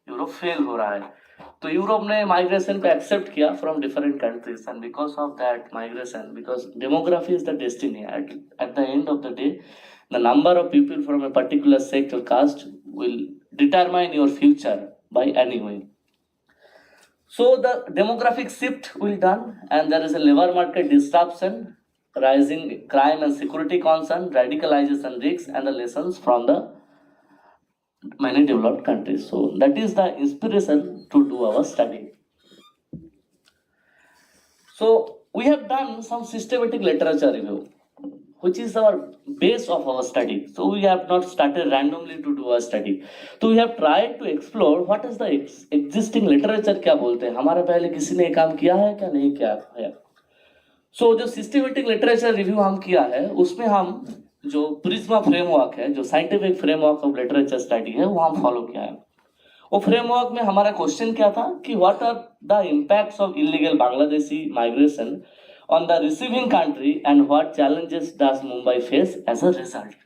यूरोप फेल हो रहा है. तो यूरोप ने माइग्रेशन को एक्सेप्ट किया from different countries, and because of that migration, because demography is the destiny, at the end of the day the number of people from a particular sect और caste will determine your future by any way. So the demographic shift will done, and there is a labor market disruption, rising crime and security concern, radicalization risks, and the lessons from the many developed countries. So that is the inspiration to do our study. So we have done some systematic literature review, which is our base of our study. So we have not started randomly to do our study. So we have tried to explore what is the existing literature क्या बोलते हैं, हमारा पहले किसी ने काम किया है क्या नहीं किया है. So जो systematic literature review हम किया है उसमें हम जो प्रिज्मा फ्रेमवर्क है, जो scientific framework of literature study है, वो हम फॉलो किया है. वो फ्रेमवर्क में हमारा क्वेश्चन क्या था कि what are the impacts of illegal Bangladeshi migration on the receiving country and what challenges does Mumbai face as a result.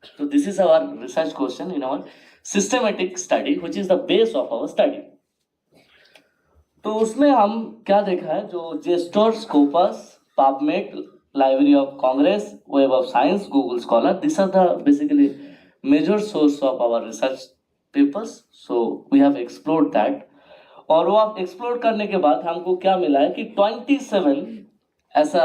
So this is our research question in our systematic study, which is the base of our study. तो उसमें हम क्या देखा है, जो JSTOR, Scopus, PubMed, Library of Congress, Web of Science, Google Scholar, this are the basically major source of our research papers. So we have explored that. और वो आप एक्सप्लोर करने के बाद हमको क्या मिला है कि 27 ऐसा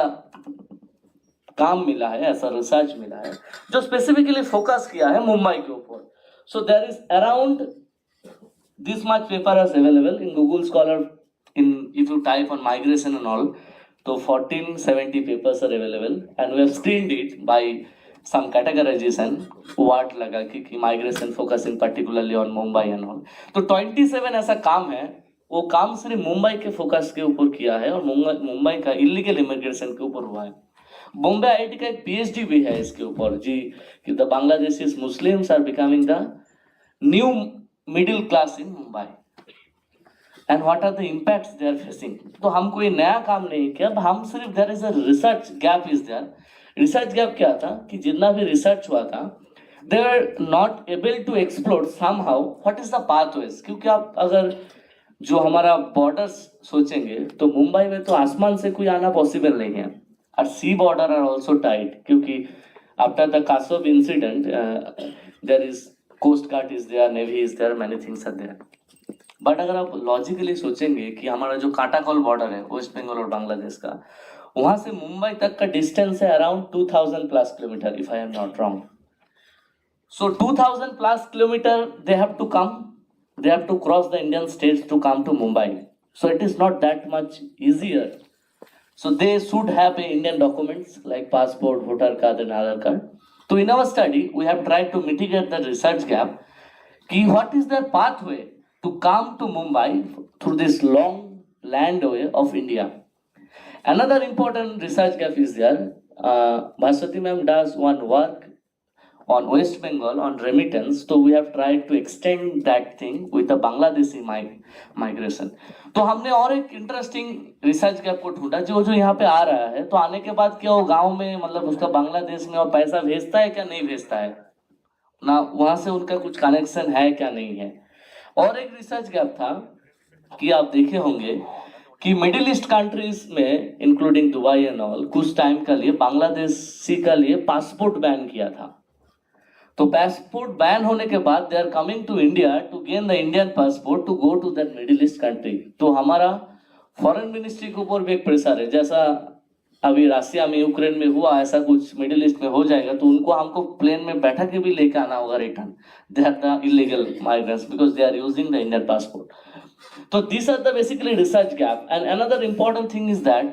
काम मिला है, ऐसा रिसर्च मिला है जो स्पेसिफिकली फोकस किया है मुंबई के ऊपर. So there is around this much paper is available in Google Scholar. In if you type on migration and all, तो 1470 papers are available, and we have screened it by some categorization. What लगा कि migration focusing particularly on Mumbai and all. तो 27 ऐसा काम है, वो काम सिर्फ मुंबई के फोकस के ऊपर किया है और मुंबई का इलीगल इमिग्रेशन के ऊपर हुआ है. बॉम्बे आईआईटी का एक पीएचडी भी है इसके ऊपर जी, कि the Bangladeshis Muslims are becoming the new middle class in Mumbai and what are the impacts they are facing. तो हम कोई नया काम नहीं किया, हम सिर्फ there is a research gap is there. Research gap क्या था कि जितना भी रिसर्च हुआ था they were not able to explore somehow what is the pathways. क्योंकि आप अगर जो हमारा बॉर्डर्स सोचेंगे तो मुंबई में तो आसमान से कोई आना पॉसिबल नहीं है, और sea border are also tight, क्योंकि after the Kasab incident there is coast guard is there, navy is there, many things are there. But अगर आप लॉजिकली सोचेंगे कि हमारा जो काटाकॉल बॉर्डर है वेस्ट बंगाल और बांग्लादेश का, वहां से मुंबई तक का डिस्टेंस है around 2000 plus kilometre, if I am not wrong. So 2000 plus kilometer they have to come, they have to cross the Indian states to come to Mumbai. So it is not that much easier. So they should have a Indian documents like passport, voter card and Aadhaar card. So in our study, we have tried to mitigate the research gap. Ki what is their pathway to come to Mumbai through this long landway of India? Another important research gap is there. Bhaswati ma'am does one work on West Bengal on remittance, so we have tried to extend that thing with the Bangladeshi migration. तो हमने और एक interesting research gap को ढूंढा, जो यहाँ पे आ रहा है, तो आने के बाद क्या वो गांव में मतलब उसका बांग्लादेश में और पैसा भेजता है क्या नहीं भेजता है ना, वहां से उनका कुछ कनेक्शन है क्या नहीं है. और एक रिसर्च गैप था कि आप देखे होंगे कि मिडिल ईस्ट कंट्रीज में इंक्लूडिंग दुबई एंड ऑल कुछ टाइम के लिए बांग्लादेशी का लिए पासपोर्ट बैन किया था. तो पासपोर्ट बैन होने के बाद they are coming to India to gain the Indian passport to go to that Middle East country. तो हमारा फॉरेन मिनिस्ट्री के ऊपर भी एक प्रेशर है, जैसा अभी रसिया में यूक्रेन में हुआ ऐसा कुछ मिडिल ईस्ट में हो जाएगा, तो उनको हमको प्लेन में बैठा के भी लेके आना होगा return. They are the illegal migrants because they are using the Indian passport. So these are the basically research gap. And another important thing is that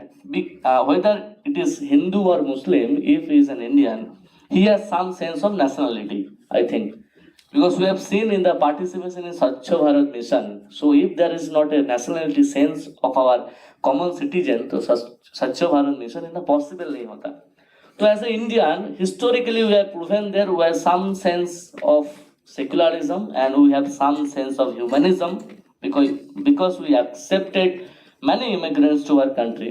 whether it is Hindu or Muslim, if he is an Indian, he has some sense of nationality, I think. Because we have seen in the participation in Swachh Bharat mission, so if there is not a nationality sense of our common citizen, तो Swachh Bharat mission is possible नहीं होता. So as an Indian, historically we have proven there was some sense of secularism and we have some sense of humanism, because we accepted many immigrants to our country.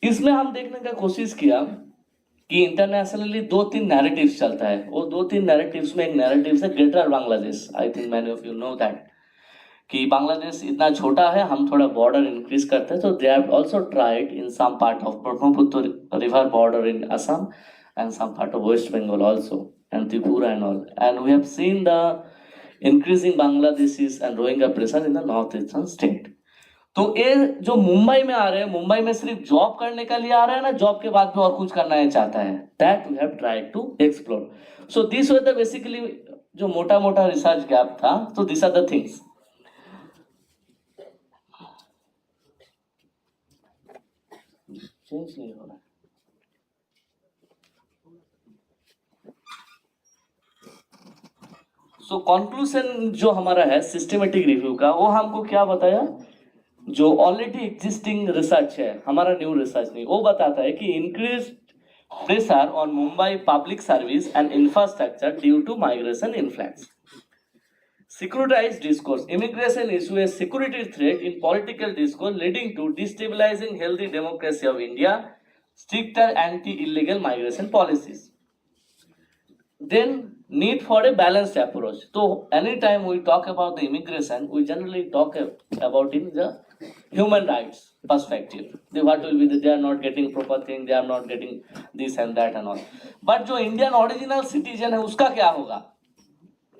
इसमें हम देखने का कोशिश किया कि internationally 2-3 narratives चलता है. वो 2-3 नैरेटिव्स में एक नैरेटिव है greater Bangladesh. I think many of you know that कि बांग्लादेश इतना छोटा है, हम थोड़ा बॉर्डर इंक्रीज करते हैं. तो they have also tried in some part of Brahmaputra river border in Assam and some part of West Bengal also and Tripura and all. And we have seen the increasing Bangladeshis and Rohingya pressure in the northeastern state. तो ये जो मुंबई में आ रहे हैं, मुंबई में सिर्फ job करने के लिए आ रहे हैं ना, जॉब के बाद भी और कुछ करना है चाहता है, that we have tried to explore. So these were the basically जो मोटा मोटा रिसर्च गैप था. तो these are the things. Change नहीं हो रहा. सो कंक्लूजन जो हमारा है सिस्टमेटिक रिव्यू का, वो हमको क्या बताया, जो ऑलरेडी एग्जिस्टिंग रिसर्च है, हमारा न्यू रिसर्च नहीं, वो बताता है कि increase pressure on Mumbai public service and infrastructure due to migration influx. Securitized discourse. Immigration issue a security threat in political discourse leading to destabilizing healthy democracy of India, stricter anti-illegal migration policies. Then need for a balanced approach. So anytime we talk about the immigration, we generally talk about in the human rights perspective. What will be they are not getting proper thing, they are not getting this and that and all. But जो Indian original citizen है उसका क्या होगा?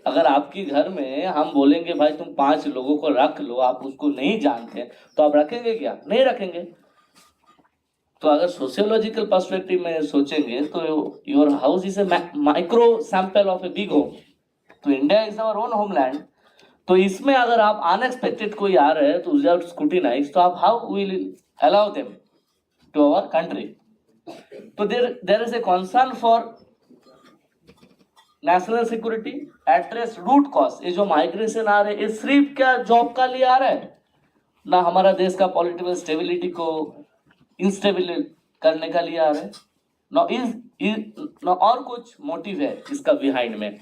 अगर आपकी घर में हम बोलेंगे भाई तुम 5 लोगों को रख लो, आप उसको नहीं जानते, तो आप रखेंगे क्या? नहीं रखेंगे. तो अगर सोशियोलॉजिकल पर्सपेक्टिव में सोचेंगे तो your house is a micro sample of a big home. तो India is our own homeland. तो इसमें अगर आप अनएक्सपेक्टेड कोई आ रहे हैं तो विदाउट स्क्रूटिनाइज, तो आप how will allow them to our country. तो there is a concern for national security, address root cause. ये जो माइग्रेशन आ रहे हैं, ये सिर्फ क्या जॉब का लिए आ रहा है ना, हमारा देश का पॉलिटिकल स्टेबिलिटी को इंस्टेबल करने का लिए आ रहे हैं ना, और कुछ मोटिव है इसका बिहाइंड में.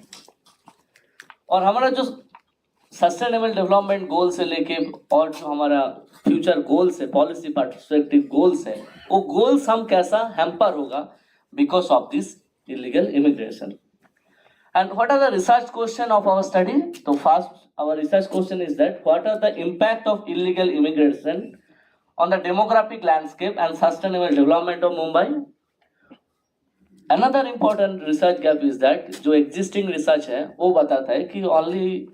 और हमारा जो सस्टेनेबल डेवलपमेंट गोल से लेके और जो हमारा फ्यूचर गोल्स है, पॉलिसी पर्सपेक्टिव गोल्स है, वो गोल्स हम कैसा हैम्पर होगा because of this illegal immigration. And what are the research question of our study? So first, our research question is that what are the impact of illegal immigration on the demographic landscape and sustainable development of Mumbai? Another important research gap is that जो existing research है वो बताता है कि only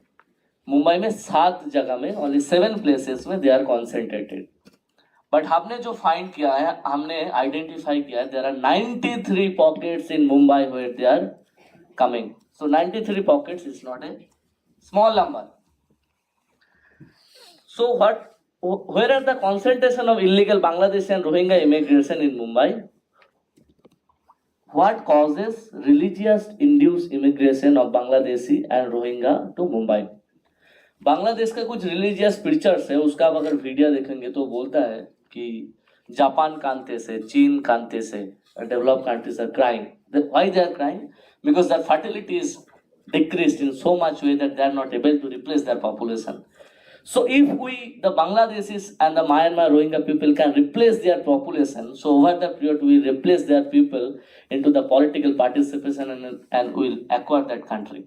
Mumbai में 7 जगह में only 7 places में they are concentrated. But हमने जो find किया है, हमने identify किया है, there are 93 pockets in Mumbai where they are coming. So 93 pockets is not a small number. So where are the concentration of illegal Bangladeshi and Rohingya immigration in Mumbai? What causes religious induced immigration of Bangladeshi and Rohingya to Mumbai? Bangladesh का कुछ religious pictures है, उसका आप अगर video देखेंगे तो बोलता है कि जापान कांटे से, चीन कांटे से, develop countries are crying. Why they are crying? Because their fertility is decreased in so much way that they are not able to replace their population. So if we, the Bangladeshis and the Myanmar Rohingya people can replace their population, so over the period we replace their people into the political participation and we'll acquire that country.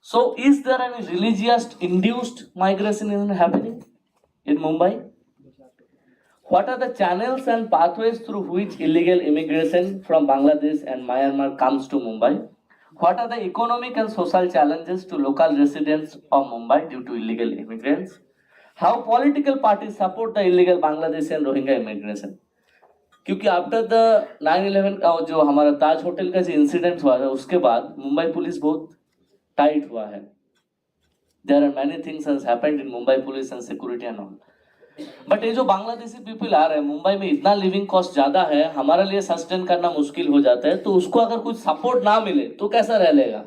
So is there any religious induced migration happening in Mumbai? What are the channels and pathways through which illegal immigration from Bangladesh and Myanmar comes to Mumbai? What are the economic and social challenges to local residents of Mumbai due to illegal immigrants? How political parties support the illegal Bangladeshi and Rohingya immigration? क्योंकि after the 9/11 का जो हमारा ताज hotel का जो incident हुआ है उसके बाद मुंबई पुलिस बहुत टाइट हुआ है. There are many things has happened in Mumbai police and security and all. But ये जो बांग्लादेशी पीपल आ रहे हैं, मुंबई में इतना लिविंग कॉस्ट ज्यादा है, हमारे लिए सस्टेन करना मुश्किल हो जाता है. तो उसको अगर कुछ सपोर्ट ना मिले तो कैसा रह लेगा,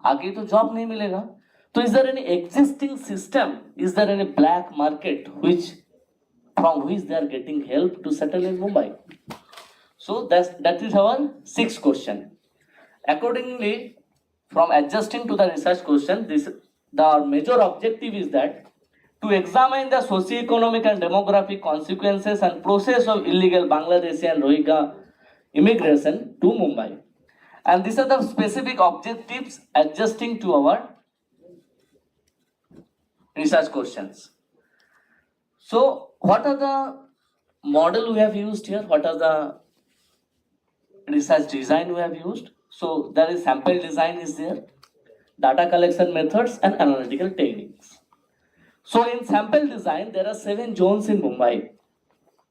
आगे तो जॉब नहीं मिलेगा. तो is there any existing system, is there any black market which from which they are getting help to settle in Mumbai? So that is our sixth question. Accordingly, from adjusting to the research question, the major objective is that to examine the socio-economic and demographic consequences and process of illegal Bangladeshi and Rohingya immigration to Mumbai. And these are the specific objectives adjusting to our research questions. So what are the model we have used here? What are the research design we have used? So there is sample design is there, data collection methods and analytical techniques. So in sample design, there are 7 zones in Mumbai.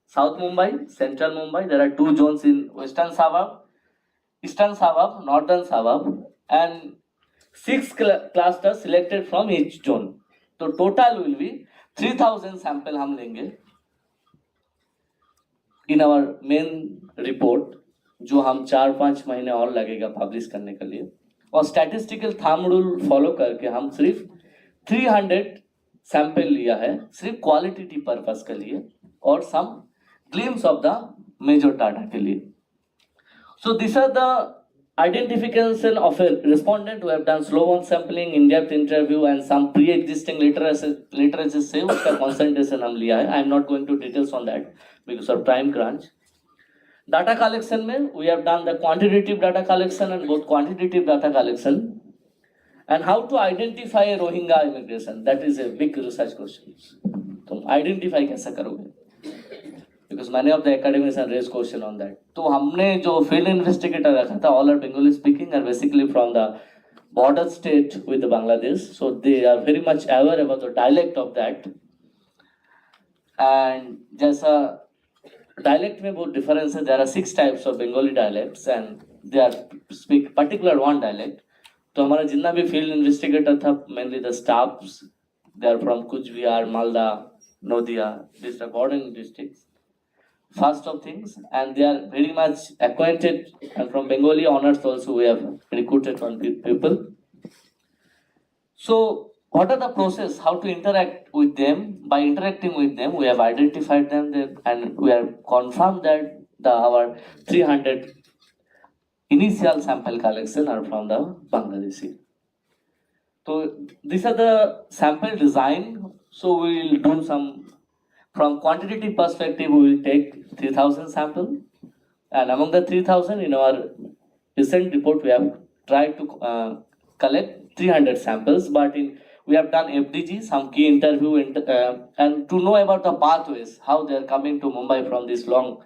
South Mumbai, Central Mumbai, there are 2 zones in Western Suburb, Eastern Suburb, Northern Suburb, and 6 clusters selected from each zone. So total will be 3000 sample हम लेंगे in our main report, जो हम 4-5 महीने और लगेगा publish करने के लिए. और स्टैटिस्टिकल थंब रूल फॉलो करके हम सिर्फ 300 सैंपल लिया है सिर्फ क्वालिटेटिव पर्पस के लिए और some glimpse of the major data के लिए. So this are the identification of a respondent who have done slow on sampling, in-depth interview and some pre-existing literature से उसका concentration हम लिया है. I am not going to details on that because of time crunch. Data collection में we have done the quantitative data collection and both quantitative data collection and how to identify a Rohingya immigration. That is a big research question. तुम identify कैसे करोगे? Because many of the academics have raised question on that. तो हमने जो field investigator रखा था, all are Bengali speaking and basically from the border state with the Bangladesh, so they are very much aware about the dialect of that. And जैसा dialect में बहुत difference है, there are 6 types of Bengali dialects and they are speak particular one dialect. तो हमारा जितना भी field investigator था, mainly the staffs, they are from Kujbihar, Malda, Nodia, these are bordering districts. First of things, and they are very much acquainted, and from Bengali honors also we have recruited one people. So what are the process, how to interact with them? By interacting with them, we have identified them and we have confirmed that our 300 initial sample collection are from the Bangladeshi. So these are the sample design. So we will do some. From quantitative perspective, we will take 3000 sample, and among the 3000 in our recent report we have tried to collect 300 samples, but we have done FDG, some key interview, and to know about the pathways, how they are coming to Mumbai from this long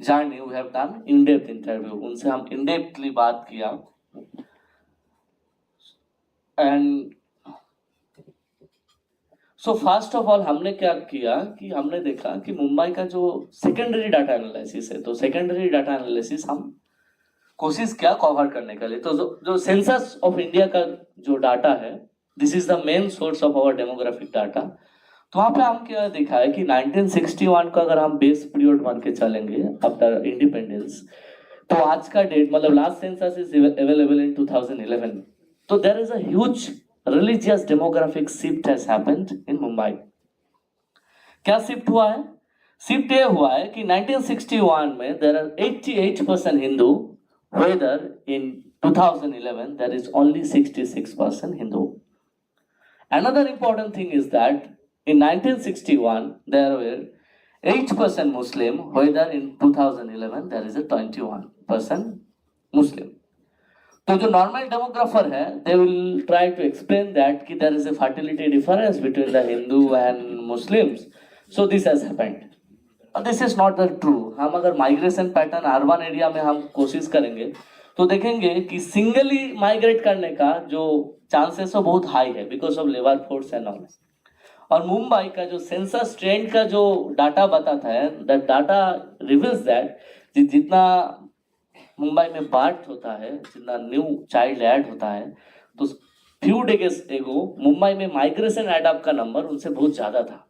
journey, we have done in-depth interview. उनसे हम in-depthly बात किया, and so first of all हमने क्या किया कि हमने देखा कि मुंबई का जो सेकेंडरी डाटा एनालिसिस है, तो सेकेंडरी डाटा एनालिसिस हम कोशिश किया कवर करने के लिए। तो जो सेंसस ऑफ इंडिया का जो डाटा है, this is the main source of our demographic data. तो वहाँ पे हम क्या देखा है कि 1961 का अगर हम बेस पीरियड मान के चलेंगे आफ्टर इंडिपेंडेंस, तो आज का डेट मतलब last census is available in 2011। तो there is a huge religious demographic shift has happened in Mumbai. क्या शिफ्ट हुआ है? शिफ्ट ये हुआ है कि 1961 में there are 88% Hindu, whether in 2011 there is only 66% Hindu. Another important thing is that in 1961 there were 8% Muslim, whether in 2011 there is a 21% Muslim. तो जो नॉर्मल डेमोग्राफर है, they will try to explain that कि there is a fertility difference between the Hindu and Muslims, so this has happened. और this is not the true. हम अगर migration pattern urban area में हम कोशिश करेंगे तो देखेंगे कि सिंगली माइग्रेट करने का जो चांसेस है बहुत हाई है because of labour force and all. और मुंबई का जो सेंसस ट्रेंड का जो डाटा बताता है, दैट डाटा रिवील्स दैट जितना मुंबई में बर्थ होता है, जितना न्यू चाइल्ड ऐड होता है, तो फ्यू डेज एगो मुंबई में माइग्रेशन एडअप का नंबर उनसे बहुत ज्यादा था।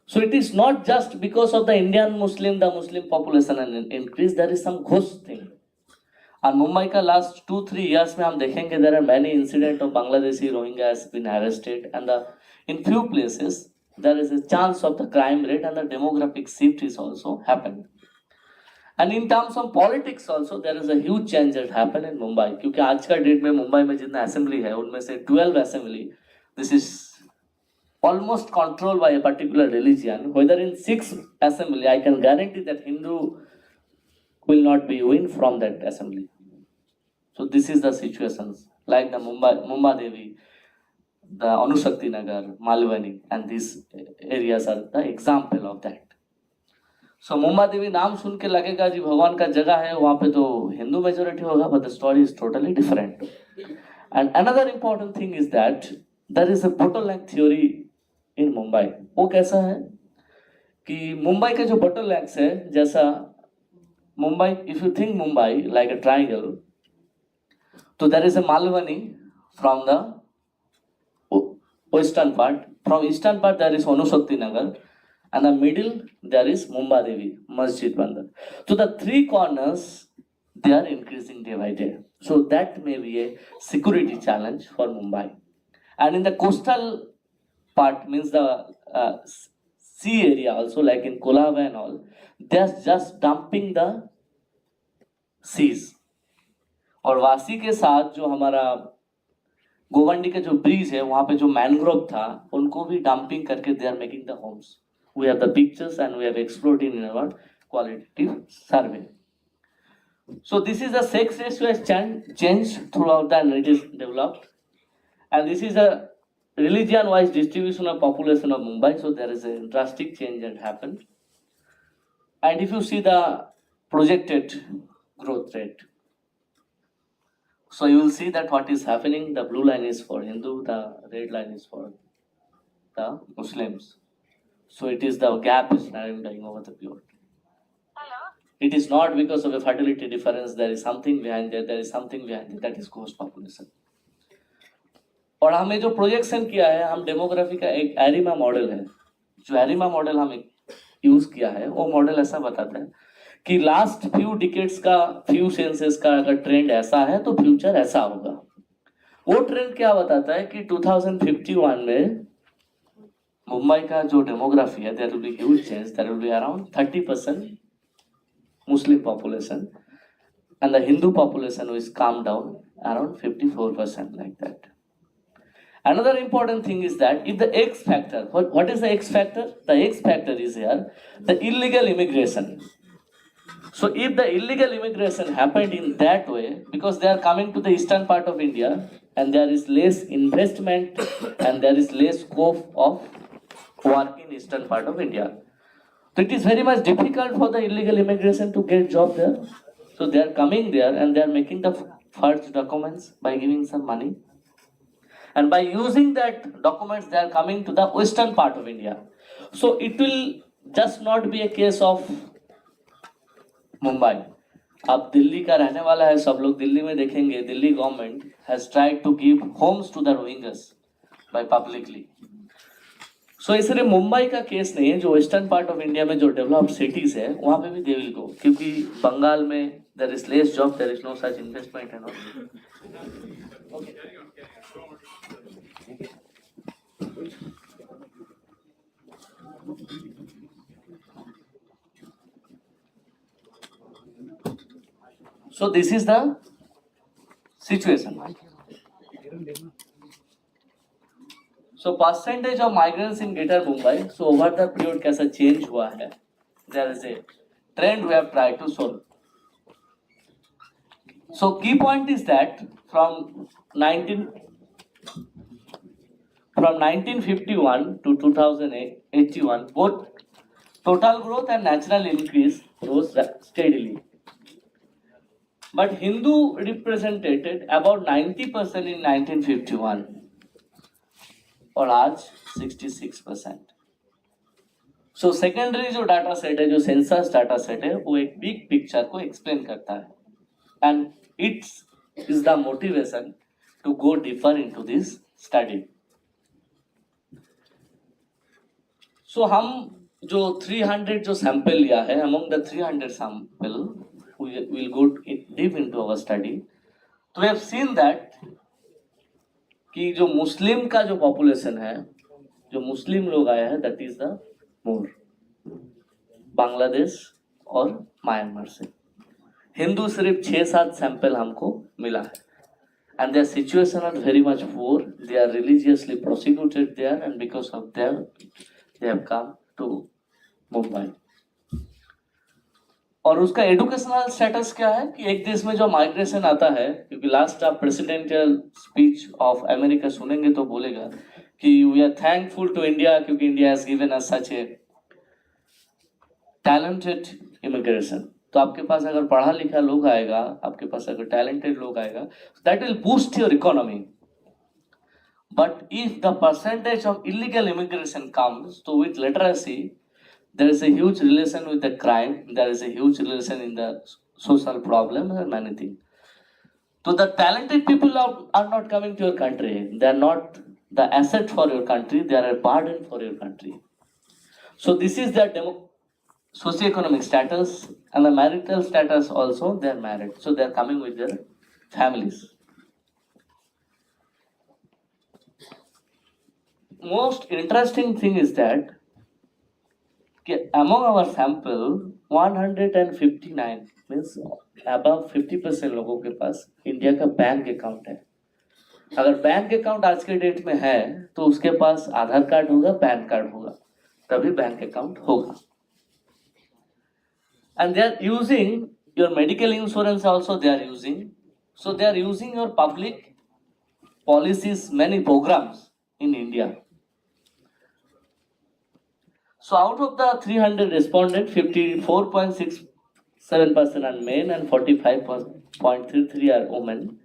So it is not just because of the Indian Muslim, the Muslim population increase, there is some ghost thing. और मुंबई का लास्ट 2-3 years में हम देखेंगे there are many incident of Bangladeshi Rohingya has been arrested and in few places there is a chance of the crime rate and the demographic shift is also happened. And in terms of politics also there is a huge change that happened in Mumbai, क्योंकि आज का date में मुंबई में जितना assembly है उनमें से 12 assembly this is almost control by a particular religion, whether in 6 assembly I can guarantee that Hindu will not be win from that assembly. So this is the situations like the Mumbai Devi, the Anusakti Nagar, Malwani, and these areas are the example of that. सो मुंबा देवी नाम सुन के लगेगा जी भगवान का जगह है, वहाँ पे तो हिंदू मेजोरिटी होगा, but the story is totally different. And another important thing is that there is a bottleneck theory in Mumbai. वो कैसा है कि मुंबई के जो बोटलनेक्स है, जैसा Mumbai, if you think Mumbai like a triangle, तो there is a Malvani from the western part, from eastern part there is Anushakti Nagar, and the middle there is Mumbai Devi Masjid Bandar. So the 3 corners they are increasing day by day. So that may be a security challenge for Mumbai. And in the coastal part, means the sea area also, like in Kolaba and all, they are just dumping the seas. और वासी के साथ जो हमारा गोवंडी का जो bridge है, वहाँ पे जो मैनग्रोव था, उनको भी डंपिंग करके they are making the homes. We have the pictures and we have explored in our qualitative survey. So this is the sex ratio has changed throughout the and it is developed. And this is a religion-wise distribution of population of Mumbai. So there is a drastic change that happened. And if you see the projected growth rate, so you will see that what is happening. The blue line is for Hindu, the red line is for the Muslims. So it is the gap is narrowing over the period. It is not because of a fertility difference. There is something behind there. There is something behind it. That is ghost population. और हमें जो projection किया है, हम demography का एक एरिमा model है, जो एरिमा मॉडल हम यूज किया है, वो मॉडल ऐसा बताता है कि लास्ट फ्यू डिकेड्स का, फ्यू सेंसेस का अगर ट्रेंड ऐसा है तो फ्यूचर ऐसा होगा। वो ट्रेंड क्या बताता है कि 2051 में मुंबई का जो डेमोग्राफी है, there will be huge change, there will be around 30% Muslim population and the Hindu population will come down around 54% like that. Another important thing is that if the X factor, what is the X factor? The X factor is here, the illegal immigration. So if the illegal immigration happened in that way, because they are coming to the eastern part of India and there is less investment and there is less scope of work in eastern part of India. So it is very much difficult for the illegal immigration to get job there. So they are coming there and they are making the forged documents by giving some money. And by using that documents, they are coming to the western part of India. So it will just not be a case of Mumbai. अब दिल्ली का रहने वाला है, सब लोग दिल्ली में देखेंगे, Delhi government has tried to give homes to the Rohingyas by publicly. So इसलिए मुंबई का केस नहीं है, जो वेस्टर्न पार्ट ऑफ इंडिया में जो डेवलप्ड सिटीज है वहां पे भी दे विल गो, क्योंकि बंगाल में there is less job, there is no such investment and all. So this is the situation. So percentage of migrants in Greater Mumbai. So over the period कैसा change हुआ है? There is a trend we have tried to solve. So key point is that from 1951 to 2081, both total growth and natural increase rose steadily. But Hindu represented about 90% in 1951 और आज 66%. So secondary जो data set है, जो census data set है, वो एक big picture को explain करता है. And it is the motivation to go deeper into this study. So हम जो 300 जो सैंपल लिया है, among the 300 sample we will go deep into our study. तो we have seen that कि जो मुस्लिम का जो पॉपुलेशन है, जो मुस्लिम लोग आया है, that is the more Bangladesh और म्यांमार से. हिंदू सिर्फ 6-7 सैंपल हमको मिला है. And their situation are very much poor. They are religiously persecuted there, and because of that, they have come to Mumbai. और उसका एजुकेशनल स्टेटस क्या है कि एक देश में जो माइग्रेशन आता है, क्योंकि लास्ट आप प्रेसिडेंशियल स्पीच ऑफ अमेरिका सुनेंगे तो बोलेगा कि we are thankful to India क्योंकि India has given us such a talented immigration. तो आपके पास अगर पढ़ा लिखा लोग आएगा, आपके पास अगर टैलेंटेड लोग आएगा, that will boost your economy. But if the percentage of illegal immigration comes, तो with literacy there is a huge relation with the crime, there is a huge relation in the social problem and many things. So the talented people are not coming to your country. They are not the asset for your country, they are a burden for your country. So this is their socio-economic status, and the marital status also, they are married. So they are coming with their families. Most interesting thing is that among our sample 159 means above 50% लोगों के पास India का bank account है. अगर bank account आज के date में है तो उसके पास आधार कार्ड होगा, पैन कार्ड होगा, तभी बैंक अकाउंट होगा. And they are using your medical insurance also, they are using. So they are using your public policies, many programs in India. So out of the 300 respondents, 54.67% are men and 45.33 are women,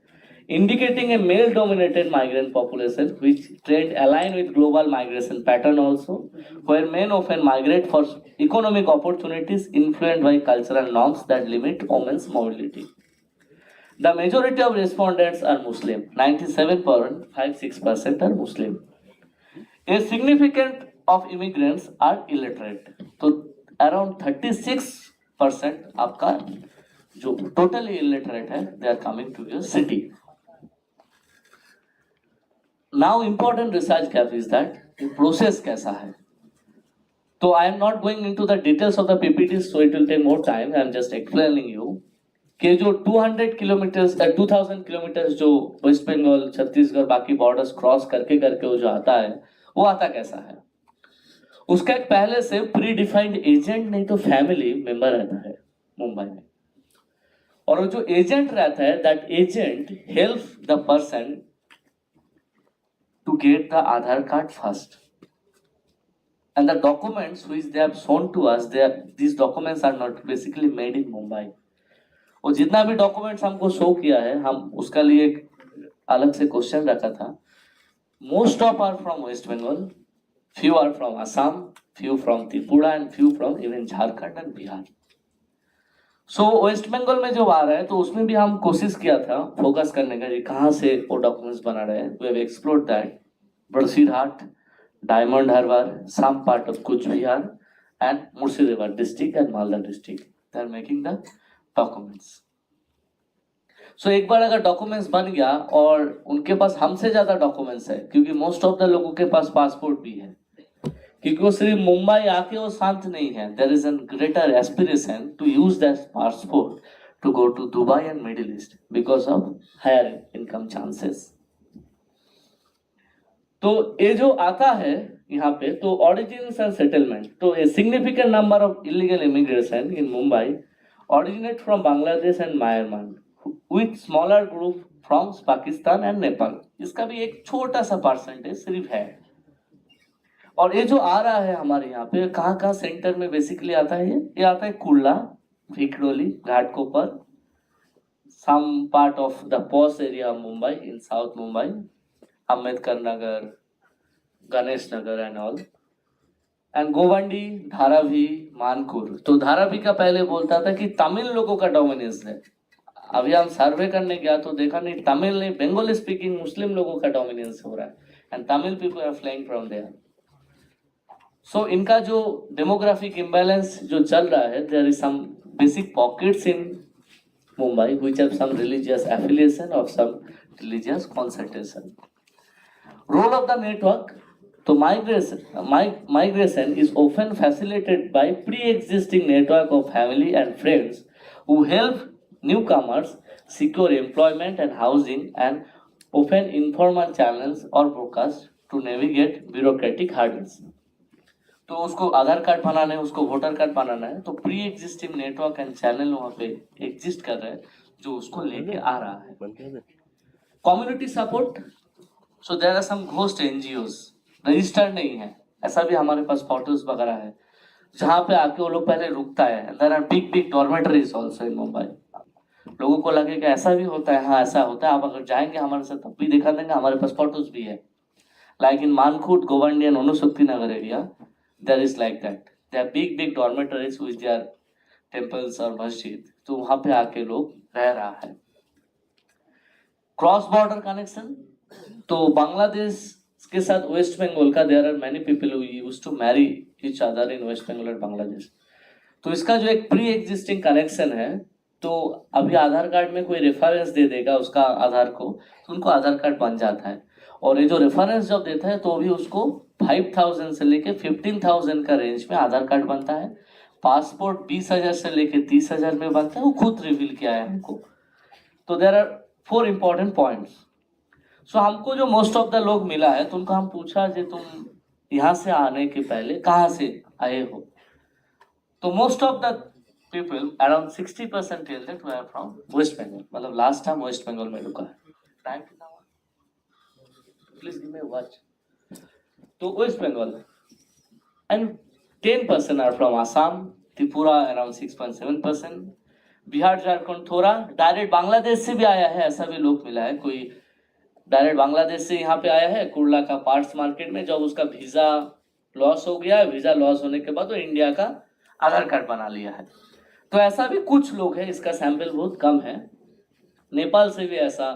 indicating a male-dominated migrant population, which trend align with global migration pattern also, where men often migrate for economic opportunities influenced by cultural norms that limit women's mobility. The majority of respondents are Muslim, 97.56% are Muslim. A significant of immigrants are illiterate. तो around 36% आपका जो totally illiterate है, they are coming to your city. Now important research gap is that process कैसा है. So I am not going into the details of the PPTs, so it will take more time. I am just explaining you कि जो 200 kilometres 2000 kilometres जो waste Bengal, Chhattisgarh, बाकी borders cross करके करके वो जो आता है, वो आता कैसा है. उसका एक पहले से प्री डिफाइंड एजेंट नहीं तो फैमिली मेंबर रहता है मुंबई में. और वो जो एजेंट रहता है, that agent help the person to get the Aadhaar card first. And the documents which they have shown to us, these documents are not basically made in Mumbai. और जितना भी डॉक्यूमेंट्स हमको शो किया है, हम उसका लिए एक अलग से क्वेश्चन रखा था. Most of are from West Bengal, few are from Assam, few from Tripura and few from even Jharkhand and Bihar. So West Bengal में जो आ रहा है तो उसमें भी हम कोशिश किया था फोकस करने का, कहाँ से वो डॉक्यूमेंट्स बना रहे हैं. We have explored that Basirhat, Diamond Harbour, some part of Cooch Behar and Murshidabad district and Malda district, they are making the documents. So एक बार अगर डॉक्यूमेंट्स बन गया और उनके पास हमसे ज्यादा डॉक्यूमेंट्स है, क्योंकि मोस्ट ऑफ द लोगों के पास पासपोर्ट भी है, क्योंकि वो सिर्फ मुंबई आके वो शांत नहीं है. There is an greater aspiration to use that passport to go to Dubai and Middle East because of higher income chances. तो ये जो आता है यहाँ पे, तो ऑरिजिन्स एंड सेटलमेंट, तो a significant number of illegal immigration in Mumbai originate from Bangladesh and Myanmar with smaller group from Pakistan and Nepal. इसका भी एक छोटा सा परसेंटेज सिर्फ है. और ये जो आ रहा है हमारे यहाँ पे, कहाँ कहाँ सेंटर में बेसिकली आता है, ये आता है Kurla, Vikhroli, Ghatkopar, some part of the posh area of Mumbai in South Mumbai, Ambedkar Nagar, Ganesh Nagar and all, and Govandi, Dharavi, Mankhurd. तो धारावी का पहले बोलता था कि तमिल लोगों का डोमिनेंस है. अभी हम सर्वे करने गया तो देखा नहीं, तमिल नहीं, बंगाली स्पीकिंग मुस्लिम लोगों का डोमिनेंस हो रहा है, and Tamil people are flying from there. So इनका जो डेमोग्राफिक इम्बैलेंस जो चल रहा है, there is some basic pockets in Mumbai which have some religious affiliation और some religious concentration. Role of the network, तो migration is often facilitated by pre-existing network of family and friends who help newcomers secure employment and housing and open informal channels or brokers to navigate bureaucratic hurdles. तो उसको आधार card बनाना है, उसको voter card बनाना है, तो pre existing network and channel वहाँ पे exist कर रहे हैं जो उसको लेके आ रहा है. Community support, so there are some ghost NGOs, registered नहीं है, ऐसा भी हमारे पास फोटोज वगैरह है जहाँ पे आके वो लोग पहले रुकता है. There are big big dormitories also in Mumbai. लोगों को लगे कि ऐसा भी होता है, हाँ ऐसा होता है, आप अगर जाएंगे हमारे साथ तब भी दिखा देंगे, हमारे पास फोटोज भी है. Like in Mankhurd, Govandi and Anushakti Nagar area, there is like that, they are big big dormitories with their temples और मस्जिद. तो वहाँ पे आके लोग रह रहा है. क्रॉस बॉर्डर कनेक्शन, तो बांग्लादेश के साथ वेस्ट बंगाल का, there are many people who used to marry each other in West Bengal और बांग्लादेश. तो इसका जो एक प्री एग्जिस्टिंग कनेक्शन है, तो अभी आधार कार्ड में कोई रेफरेंस दे देगा उसका आधार को, तो उनको आधार कार्ड बन जाता है. और ये जो रेफरेंस जब देता है तो भी उसको 5,000 से लेके 15,000 का रेंज में आधार कार्ड बनता है. पासपोर्ट 20,000 से लेके 30,000 में बनता है, वो खुद रिवील किया है हमको. तो देयर आर 4 इंपॉर्टेंट पॉइंट्स. सो हमको जो मोस्ट ऑफ द लोग मिला है, तो उनको हम पूछा कि तुम यहाँ से आने के पहले कहाँ से आए हो. तो most of the people, around 60% tell that we are from West Bengal. मतलब लास्ट टाइम वेस्ट बंगाल में रुका है. टाइम कितना हुआ? Please give me watch. तो West Bengal and 10% are from Assam, Tripura around 6.7%, Bihar Jharkhand थोड़ा, डायरेक्ट बांग्लादेश से भी आया है, ऐसा भी लोग मिला है. कोई डायरेक्ट बांग्लादेश से यहाँ पे आया है कुर्ला का पार्ट्स मार्केट में, जब उसका वीजा लॉस हो गया, वीजा लॉस होने के बाद तो इंडिया का आधार कार्ड बना लिया है. तो ऐसा भी कुछ लोग हैं, इसका सैंपल बहुत कम है. नेपाल से भी ऐसा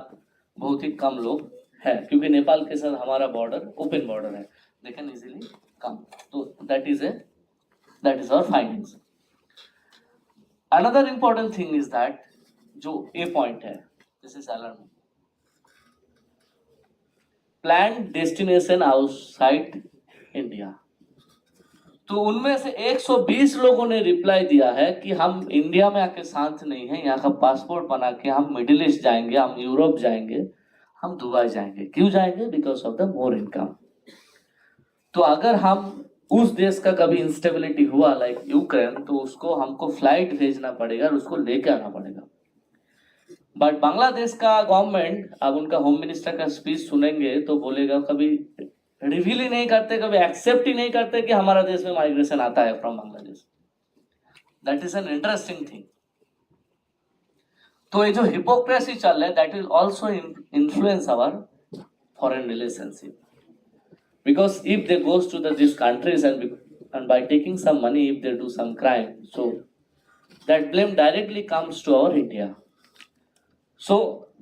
बहुत ही कम लोग है, क्योंकि नेपाल के साथ हमारा बॉर्डर ओपन बॉर्डर है, दे कैन इजीली कम. तो that is our findings. Another important thing is that, जो ए पॉइंट है, this is alarming, plan destination outside India. तो उनमें से 120 लोगों ने रिप्लाई दिया है कि हम इंडिया में आके शांत नहीं है, यहाँ का पासपोर्ट बना के हम मिडिल ईस्ट जाएंगे, हम यूरोप जाएंगे, हम दुबई जाएंगे. क्यों जाएंगे? Because of the more income. तो अगर हम उस देश का कभी इंस्टेबिलिटी हुआ लाइक यूक्रेन, तो उसको हमको फ्लाइट भेजना पड़ेगा और उसको लेके आना पड़ेगा. बट बांग्लादेश का गवर्नमेंट, अब उनका होम मिनिस्टर का स्पीच सुनेंगे तो बोलेगा कभी रिवील ही नहीं करते, कभी एक्सेप्ट ही नहीं करते कि हमारा देश में माइग्रेशन आता है from Bangladesh. That is an interesting thing. तो ये जो हिपोक्रेसी चल रहा है, that will also influence our foreign relationship, because if they goes to these countries and by taking some money, if they do some crime, so that blame directly comes to our India. So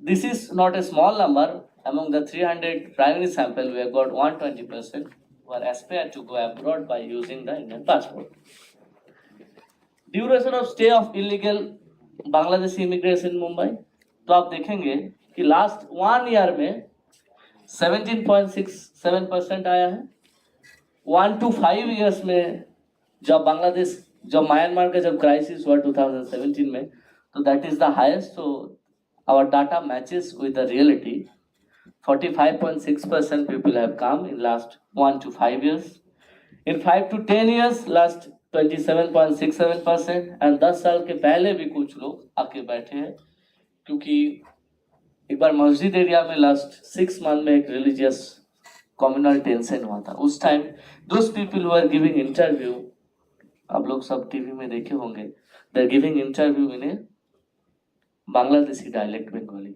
this is not a small number. Among the 300 primary sample, we have got 120% who are aspire to go abroad by using the Indian passport. Duration of stay of illegal Bangladeshi immigrants in Mumbai, तो आप देखेंगे कि last 1 year में 17.67% आया है। 1 to 5 years में जब बांग्लादेश, जब म्यांमार का जब क्राइसिस हुआ 2017 में, तो दैट इज द हाईएस्ट। तो our data matches with the reality. 45.6% people have come in last 1 to 5 years. In 5 to 10 years, last 27.67%, and 10 साल के पहले भी कुछ लोग आके बैठे हैं, क्योंकि एक बार मस्जिद एरिया में लास्ट 6 मंथ में एक रिलीजियस कम्युनल टेंशन हुआ था। उस time those people who are giving interview, आप लोग सब टीवी में देखे होंगे, they are giving interview in a Bangladeshi dialect Bengali.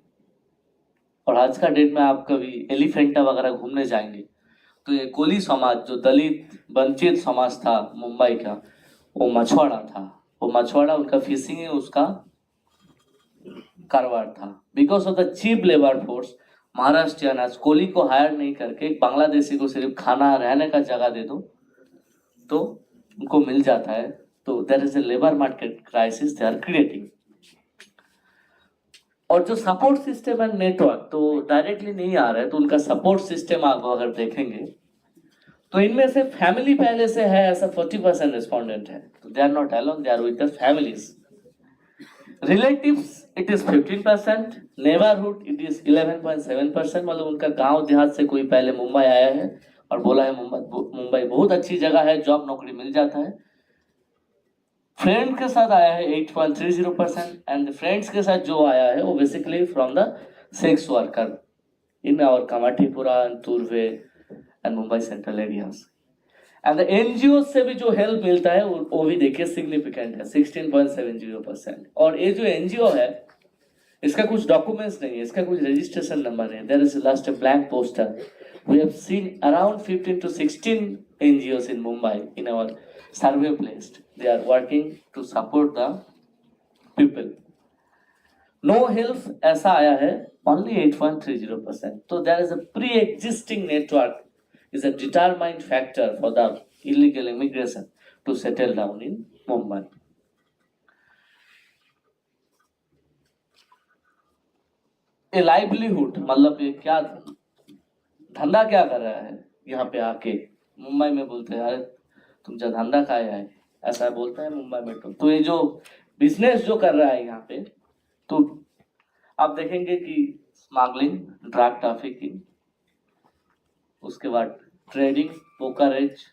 और आज का डेट में आप कभी एलिफेंटा वगैरह घूमने जाएंगे तो ये कोली समाज, जो दलित वंचित समाज था मुंबई का, वो मछुआरा था। वो मछुआरा, उनका फिशिंग है, उसका कारोबार था। Because of the cheap labour force, Maharashtrian आज कोली को हायर नहीं करके एक बांग्लादेशी को सिर्फ खाना रहने का जगह दे दो तो उनको मिल जाता है। तो there is a labour market crisis they are creating. और जो सपोर्ट सिस्टम एंड नेटवर्क तो डायरेक्टली नहीं आ रहा है, तो उनका सपोर्ट सिस्टम आप अगर देखेंगे तो इनमें से फैमिली पहले से है ऐसा 40% रिस्पोंडेंट है। तो they are not alone, they are with the families. Relatives it is 15%, neighbourhood it is 11.7%, मतलब उनका गांव देहात से कोई पहले मुंबई आया है और बोला है मुंबई बहुत अच्छी जगह है, जॉब नौकरी मिल जाता है। फ्रेंड के साथ आया है 8.30%, एंड फ्रेंड्स के साथ जो आया है वो basically from the sex worker in our Kamathipura and Turbhe and Mumbai Central areas. And the NGO से भी जो हेल्प मिलता है वो भी देखिए सिग्निफिकेंट है, 16.70%। और ये जो एनजीओ है इसका कुछ डॉक्यूमेंट्स नहीं है, इसका कुछ रजिस्ट्रेशन नंबर है। There is last a blank poster. We have seen around 15 to 16 NGOs in Mumbai in our survey placed. They are working to support the people. No help ऐसा आया है only 8.30%. तो there is a pre-existing network is a determined factor for the illegal immigration to settle down in Mumbai. A livelihood, मतलब ये क्या धंधा क्या कर रहा है यहाँ पे आके मुंबई में, बोलते हैं अरे तुमचा धंधा काय है, ऐसा बोलता है मुंबई में। तो ये जो बिजनेस जो कर रहा है यहाँ पे, तो आप देखेंगे कि स्मगलिंग, ड्रग ट्रैफिकिंग, उसके बाद trading, brokerage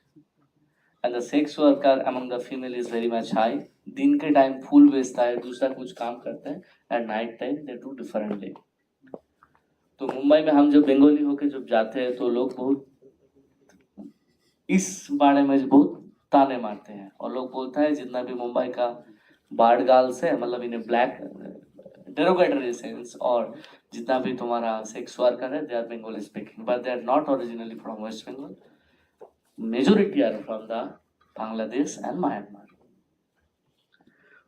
and the sex worker among the female is very much high. दिन के टाइम फूल बेचता है, दूसरा कुछ काम करता है, at night time they do differently. तो मुंबई में हम जब बंगाली होके जब जाते हैं तो लोग बहुत इस बारे में बहुत ताने मारते हैं, और लोग बोलता है जितना भी मुंबई का बार्ड गर्ल्स है, मतलब इन ब्लैक डेरोगेटरी सेंस, और जितना भी तुम्हारा सेक्स वर्कर है, they are Bengali speaking, but they are not originally from West Bengal. Majority are from the Bangladesh and Myanmar.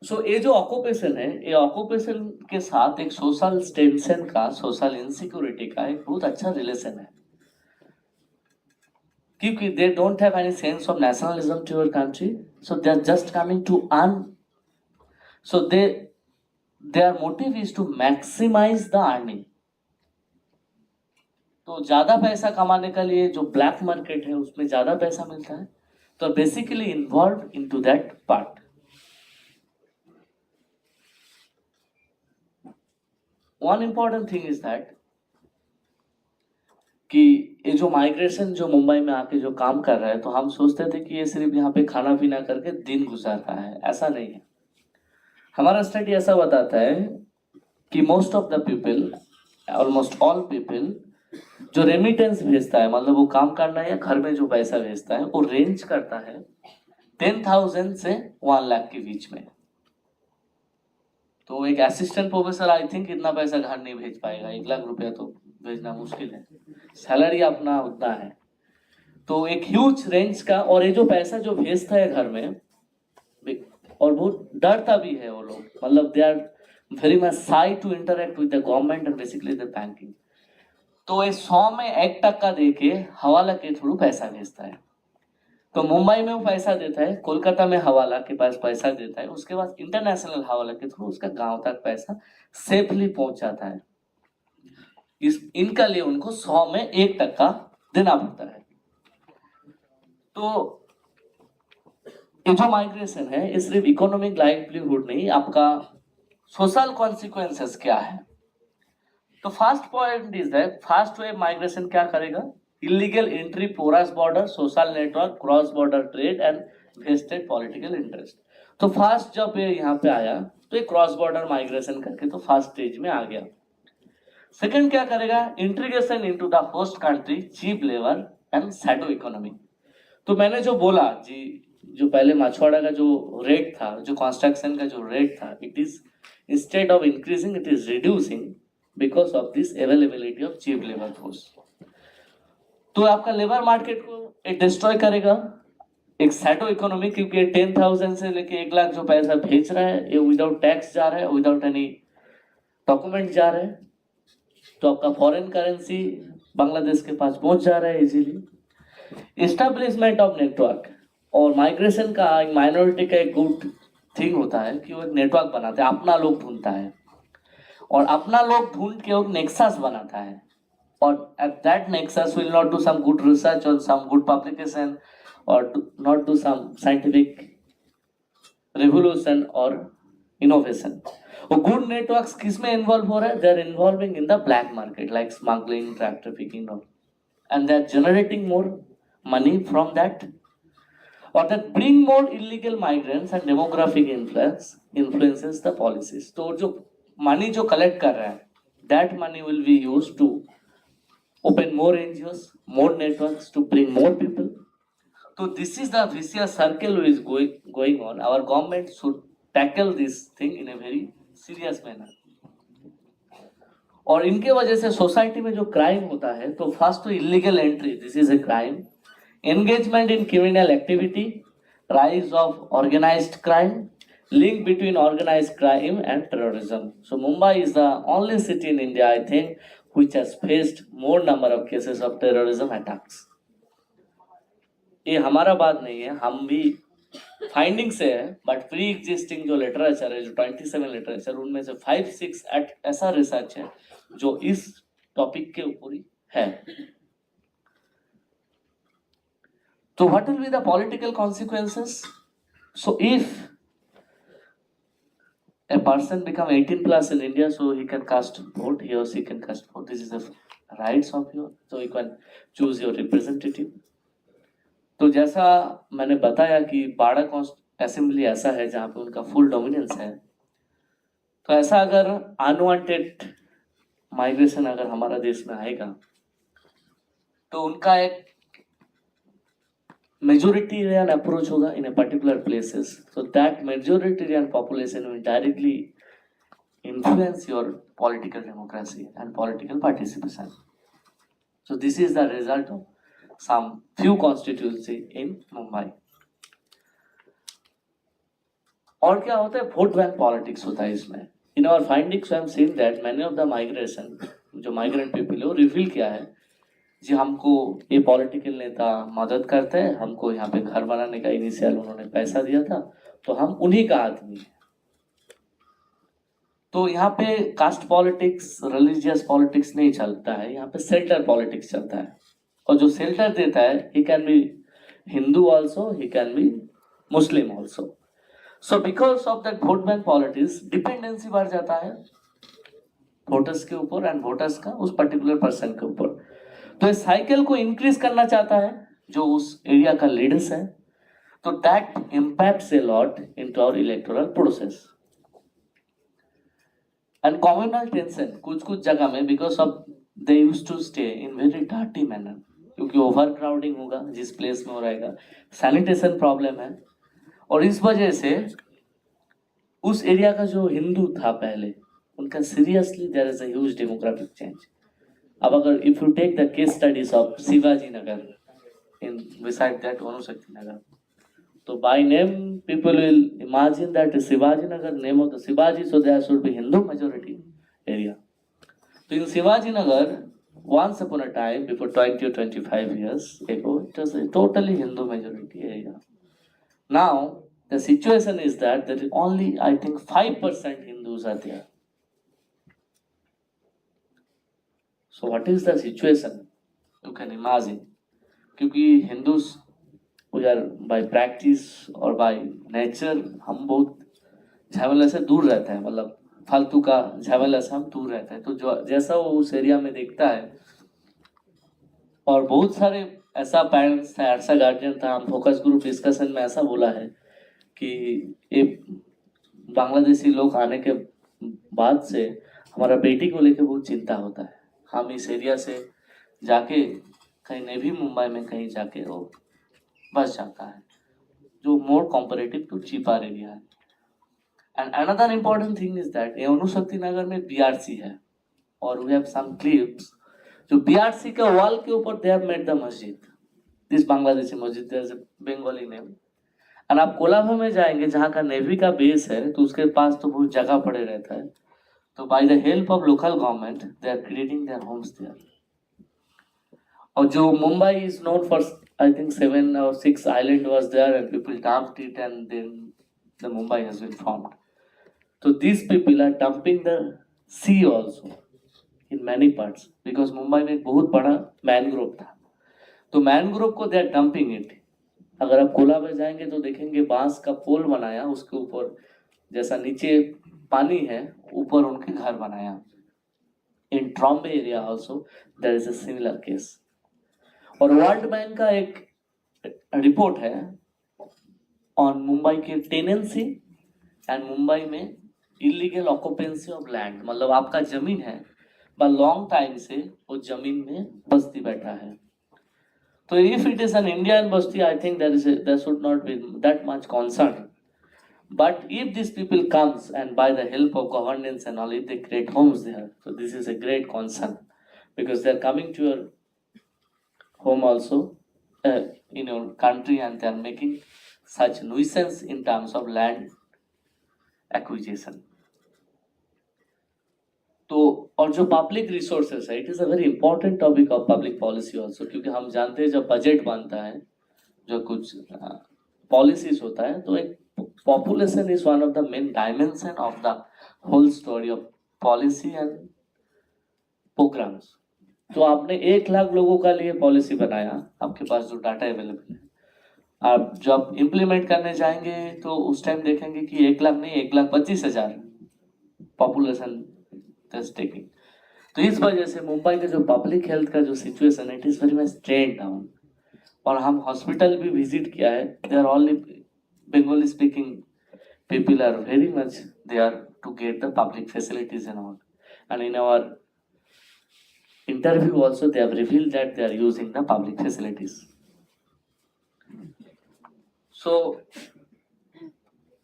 So ये जो ऑक्यूपेशन है, ये ऑक्यूपेशन के साथ एक सोशल टेंशन का, सोशल इनसिक्योरिटी का एक बहुत अच्छा रिलेशन है, क्योंकि they don't have any sense of nationalism to your country, so they are just coming to earn, so their motive is to maximize the earning. तो ज्यादा पैसा कमाने के लिए जो ब्लैक मार्केट है उसमें ज्यादा पैसा मिलता है, तो basically involve into that part. One important thing is that कि ये जो माइग्रेशन जो मुंबई में आके जो काम कर रहा है, तो हम सोचते थे कि ये सिर्फ यहाँ पे खाना पीना करके दिन गुजार रहा है, ऐसा नहीं है। हमारा स्टडी ऐसा बताता है कि most of the people, almost all people, जो रेमिटेंस भेजता है, मतलब वो काम करना है या घर में जो पैसा भेजता है, वो रेंज करता है 10,000 से 1 लाख के बीच में। तो एक असिस्टेंट प्रोफेसर आई थिंक इतना पैसा घर नहीं भेज पाएगा, 1 लाख रुपया तो भेजना मुश्किल है, सैलरी अपना उतना है। तो एक ह्यूज रेंज का, और ये जो पैसा जो भेजता है घर में, और वो डरता भी है वो लोग, मतलब they are very much shy to interact with the government and basically the banking. तो ये 100 में 1% दे के हवाला के थ्रू पैसा भेजता है। तो मुंबई में वो पैसा देता है, कोलकाता में हवाला के पास पैसा देता है, उसके बाद इंटरनेशनल हवाला के थ्रू उसका गांव तक पैसा सेफली पहुंच जाता है। इनका लिए उनको 100 में 1% देना पड़ता है। तो ये जो माइग्रेशन है, ये सिर्फ इकोनॉमिक लाइवलीहुड नहीं, आपका सोशल कॉन्सिक्वेंसेस क्या है। तो first point is that fast wave migration क्या करेगा, illegal entry, porous border, social network, cross border trade and vested political interest. तो फर्स्ट जब ये यहाँ पे आया तो ये क्रॉस बॉर्डर माइग्रेशन करके तो फर्स्ट स्टेज में आ गया। सेकंड क्या करेगा, integration into the host country, cheap labour and shadow economy. तो मैंने जो बोला जी, जो पहले मछुआरा का जो रेट था, जो कंस्ट्रक्शन का जो रेट था, it is instead of increasing it is reducing because of this availability of cheap labour force. तो आपका लेबर मार्केट को डिस्ट्रॉय करेगा, एक शैडो इकोनॉमी, क्योंकि 10,000 से लेके 1 लाख जो पैसा भेज रहा है, ये विदाउट टैक्स जा रहा है, विदाउट एनी डॉक्यूमेंट जा रहा है। तो आपका फॉरेन करेंसी बांग्लादेश के पास पहुंच जा रहा है इजीली। एस्टेब्लिशमेंट ऑफ नेटवर्क, और माइग्रेशन का माइनॉरिटी का एक गुड थिंग होता है कि वो एक नेटवर्क बनाते हैं, अपना लोग ढूंढता है, और अपना लोग ढूंढ के वो नेक्सस बनाता है, और at that nexus will not do some good research or some good publication or not do some scientific revolution or innovation. वो good networks किस में involve हो रहा है, they are involving in the black market like smuggling, drug trafficking, and they are generating more money from that, or that bring more illegal migrants and demographic influences the policies. तो जो money जो collect कर रहा है, that money will be used to open more NGOs, more networks to bring more people. So this is the vicious circle which is going on. Our government should tackle this thing in a very serious manner. और इनके वजह से society में जो crime होता है, तो first तो illegal entry, this is a crime, engagement in criminal activity, rise of organised crime, link between organized crime and terrorism. So Mumbai is the only city in India, I think, which has faced more number of cases of terrorism attacks. ये हमारा बात नहीं है, हम भी finding से है, but pre existing जो लिटरेचर है, जो 27 लिटरेचर, उनमें से 5-6 ऐसा रिसर्च है जो इस टॉपिक के ऊपर ही है। तो what will be the political consequences? So if a person become 18 plus in India, so he can cast vote, he or she can cast vote. This is the rights of you, so you can choose your representative. तो जैसा मैंने बताया कि बाड़ा assembly ऐसा है जहाँ पे उनका फुल डोमिनेंस है, तो ऐसा अगर अनवांटेड माइग्रेशन अगर हमारा देश में आएगा, तो उनका एक majoritarian approach होगा in a particular places, so that majoritarian population will directly influence your political democracy and political participation. So this is the result of some few constituency in Mumbai. और क्या होता है, वोट बैंक पॉलिटिक्स होता है इसमें। In our findings we have seen that many of the migration, जो migrant people है, वो रिवील किया है जी, हमको ये पॉलिटिकल नेता मदद करते हैं, हमको यहाँ पे घर बनाने का इनिशियल उन्होंने पैसा दिया था, तो हम उन्हीं का आदमी है। तो यहाँ पे कास्ट पॉलिटिक्स, रिलीजियस पॉलिटिक्स नहीं चलता है, यहाँ पे सेल्टर पॉलिटिक्स चलता है, और जो सेल्टर देता है, he can be Hindu also, he can be Muslim also. So because of that vote bank politics, dependency बढ़ जाता है वोटर्स के ऊपर एंड वोटर्स का उस पर्टिकुलर पर्सन के ऊपर। तो इस साइकिल को इंक्रीज करना चाहता है जो उस एरिया का लीडर्स है, तो that impacts a lot into our electoral process. and communal tension कुछ कुछ जगह में because of they used to stay in very dirty manner, क्योंकि overcrowding होगा जिस place में हो रहेगा, sanitation problem है, और इस वजह से उस एरिया का जो हिंदू था पहले उनका seriously there is a huge demographic change. अब अगर if you take the case studies of Shivaji Nagar in beside that Anushakti Nagar, तो by name people will imagine that Shivaji Nagar name of the Shivaji, so there should be Hindu majority area. तो in Shivaji Nagar once upon a time before 20 or 25 years ago it was a totally Hindu majority area. Now the situation is that there is only, I think, 5% Hindus are there. So what is the situation? You can imagine. क्योंकि Hindus we are by practice और by nature हम बहुत झमेले से दूर रहते हैं, मतलब फालतू का झमेला से हम दूर रहते हैं. तो जो जैसा वो उस एरिया में देखता है, और बहुत सारे ऐसा पेरेंट्स था, ऐसा गार्जियन था, हम फोकस ग्रुप डिस्कशन में ऐसा बोला है कि ये बांग्लादेशी लोग आने के बाद से हमारा बेटी को लेकर बहुत चिंता होता है. हम इस एरिया से जाके कहीं नहीं भी मुंबई में कहीं जाके वो बस जाता है, जो more comparative to cheaper area है. And another important thing is that ये अनुशक्ति नगर में बीआरसी है, और वी हैव सम क्लिप्स जो बीआरसी के वॉल के ऊपर they have made the masjid, this Bangladeshi masjid, there is a Bengali name. और आप कोलाबा में जाएंगे जहाँ का नेवी का बेस है, तो उसके पास तो बहुत जगह पड़े रहता है. तो by the help of local government they are creating their homes there. और जो Mumbai is known for I think 7 or 6 island was there and people dumped it and then the Mumbai has been formed. So these people are dumping the sea also in many parts because Mumbai में एक बहुत बड़ा mangrove था, तो mangrove को they are dumping it. अगर आप कोलाबा जाएंगे तो देखेंगे बांस का पोल बनाया, उसके ऊपर जैसा नीचे पानी है ऊपर उनके घर बनाया. In Trombay area also there is a similar case. और वर्ल्ड बैंक का एक रिपोर्ट है ऑन मुंबई के टेनेंसी एंड मुंबई में इलीगल ऑक्यूपेंसी ऑफ लैंड, मतलब आपका जमीन है पर लॉन्ग टाइम से वो जमीन में बस्ती बैठा है. So if it is an Indian basti, I think there should not be that much concern. But if these people comes and by the help of governance and all, if they create homes there, so this is a great concern because they are coming to your home also in your country and they are making such nuisance in terms of land acquisition. तो और जो public resources है, it is a very important topic of public policy also, क्योंकि हम जानते हैं जब budget बनता है, जो कुछ पॉलिसीज होता है, तो एक population is one of the main dimension of the whole story of policy and programmes. तो आपने 1 लाख लोगों का लिए पॉलिसी बनाया, आपके पास जो डाटा अवेलेबल है, आप जब इम्प्लीमेंट करने जाएंगे तो उस टाइम देखेंगे कि 1 लाख नहीं 1,25,000 पॉपुलेशन टेकिंग. तो इस वजह से मुंबई का जो पब्लिक हेल्थ का जो सिचुएशन है, it is very much trend down. और हम हॉस्पिटल भी विजिट किया है, they are only Bengali speaking people are very much they are to get the public facilities and all. And in our interview also they have revealed that they are using the public facilities. So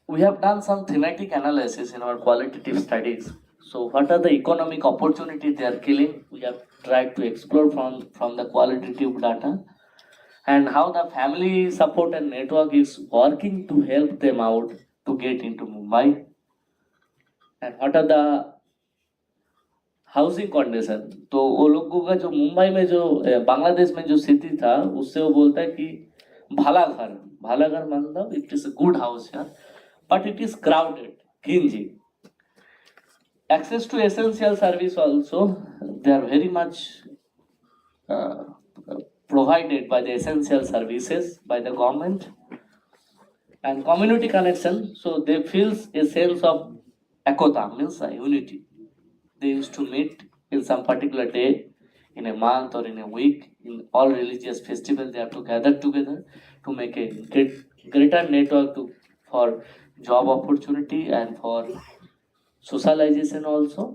we have done some thematic analysis in our qualitative studies. So what are the economic opportunities they are killing? We have tried to explore from the qualitative data, and how the family support and network is working to help them out to get into Mumbai, and what are the housing condition. तो वो लोगों का जो मुंबई में जो बांग्लादेश में जो स्थिति था, उससे वो बोलता है कि भाला घर मतलब it is a good house यार, बट इट इज क्राउडेड, घिंजी. Access to essential service also they are very much provided by the essential services by the government, and community connection, so they feels a sense of ekota, means a unity. They used to meet in some particular day, in a month or in a week, in all religious festivals they have to gather together to make a greater network for job opportunity and for socialization also,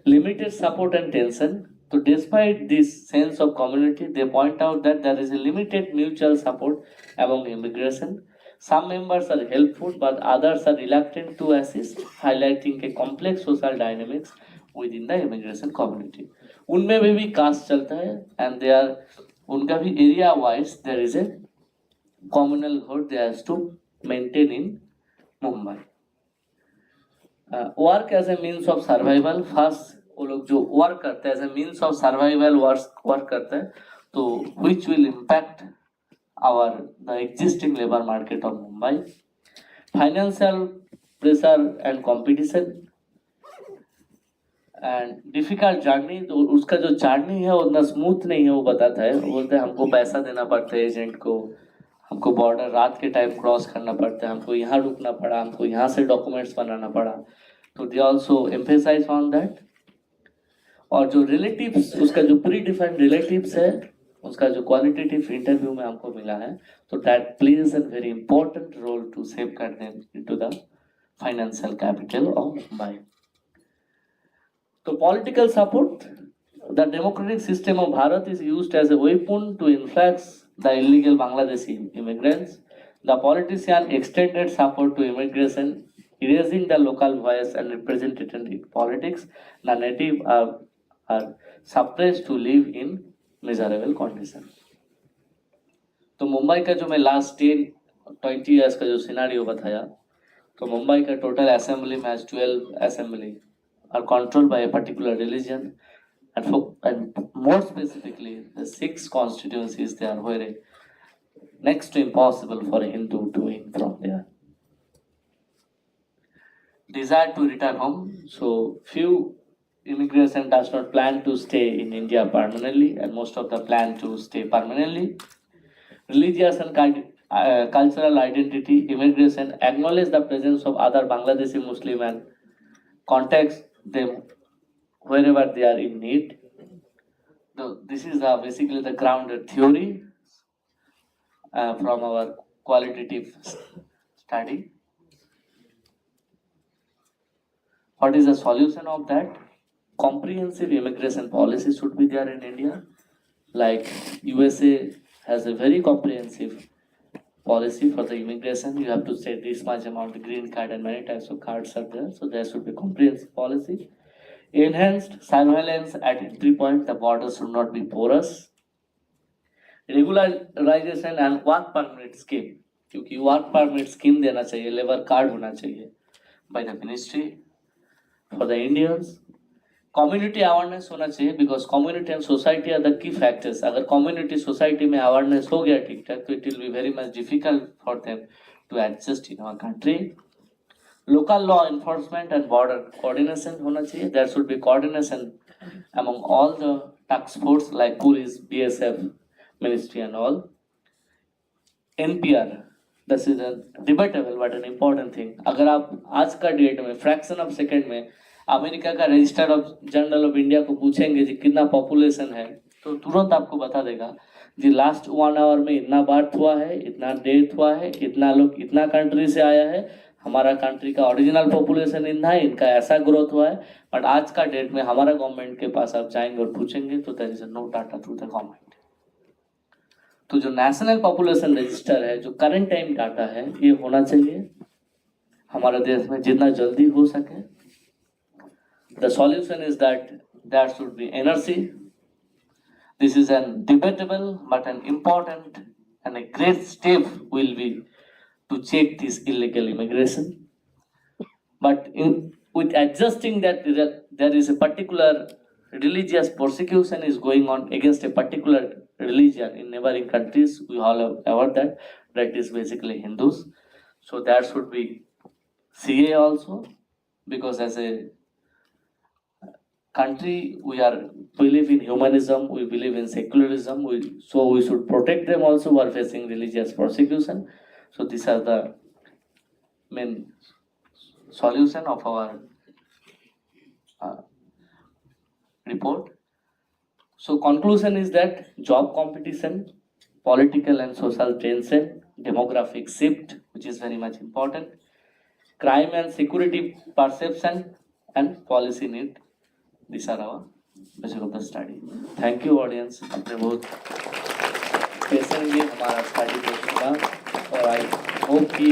limited support and tension. So despite this sense of community, they point out that there is a limited mutual support among immigration. Some members are helpful, but others are reluctant to assist, highlighting a complex social dynamics within the immigration community. उनमें भी cast चलता है and they are उनका भी area wise there is a communal vote they has to maintain in Mumbai. Work as a means of survival. First वो लोग जो work करते हैं as a means of survival work करते हैं तो which will impact our the existing labor market of Mumbai. Financial pressure and competition and difficult journey. तो उसका जो जर्नी है उतना स्मूथ नहीं है वो बताता है. वो बोलते हैं हमको पैसा देना पड़ता है एजेंट को, हमको बॉर्डर रात के टाइम क्रॉस करना पड़ता है, हमको यहाँ रुकना पड़ा, हमको यहाँ से डॉक्यूमेंट्स बनाना पड़ा. तो they also emphasise on that. और जो रिलेटिव्स उसका जो प्री डिफाइंड रिलेटिव्स है उसका जो क्वालिटेटिव इंटरव्यू में हमको मिला है तो that plays a very important role to safeguard them into the financial capital of Mumbai. तो political support. The democratic system of Bharat is used as a weapon to influence the illegal Bangladeshi immigrants. The politician extended support to immigration, erasing the local voice and representation in politics. The native are suppressed to live in miserable condition. तो मुंबई का जो मैं last 10-20 years का जो scenario बताया तो मुंबई का total assembly में आज 12 assembly are controlled by a particular religion and more specifically the 6 constituencies they are where next to impossible for a Hindu to win from there. Desire to return home. So few immigration does not plan to stay in India permanently and most of the plan to stay permanently. Religious and cultural identity. Immigration acknowledge the presence of other Bangladeshi Muslim and contacts them wherever they are in need. So this is basically the grounded theory from our qualitative study. What is the solution of that? Comprehensive immigration policy should be there in India. Like USA has a very comprehensive policy for the immigration. You have to say this much amount of green card and many types of cards are there. So there should be comprehensive policy. Enhanced surveillance at entry point. The borders should not be porous. Regularization and work permit scheme. क्योंकि work permit scheme देना चाहिए, labor card होना चाहिए by the ministry. For the Indians, community awareness होना चाहिए because community and society are the key factors. अगर community society में awareness हो गया ठीक ठाक तो it will be very much difficult for them to adjust in our country. Local law enforcement and border coordination होना चाहिए. There should be coordination among all the task force like police, BSF, ministry and all. NPR. This is a debatable but an important thing. अगर आप आज का date में fraction of second में America का register of general of India को पूछेंगे जी कितना पॉपुलेशन है तो तुरंत आपको बता देगा जी लास्ट 1 आवर में इतना बर्थ हुआ है, इतना डेथ हुआ है, इतना लोग इतना कंट्री से आया है, हमारा कंट्री का ओरिजिनल पॉपुलेशन इतना है, इनका ऐसा ग्रोथ हुआ है. बट आज का डेट में हमारा गवर्नमेंट के पास आप जाएंगे और पूछेंगे तो there is no data through the government. तो जो नेशनल पॉपुलेशन रजिस्टर है जो करंट टाइम डाटा है ये होना चाहिए हमारे देश में जितना जल्दी हो सके. The solution is that there should be NRC. This is an debatable but an important and a great step will be to check this illegal immigration. But with adjusting that there is a particular religious persecution is going on against a particular religion in neighboring countries. We all have heard that is basically Hindus. So there should be CA also because as a country we believe in humanism, we believe in secularism. So we should protect them also who are facing religious persecution. So these are the main solution of our report. So conclusion is that job competition, political and social tension, demographic shift, which is very much important, crime and security perception, and policy need. These are our basic of the study. Thank you audience. आपने बहुत patiently हमारा study को सुना और I hope कि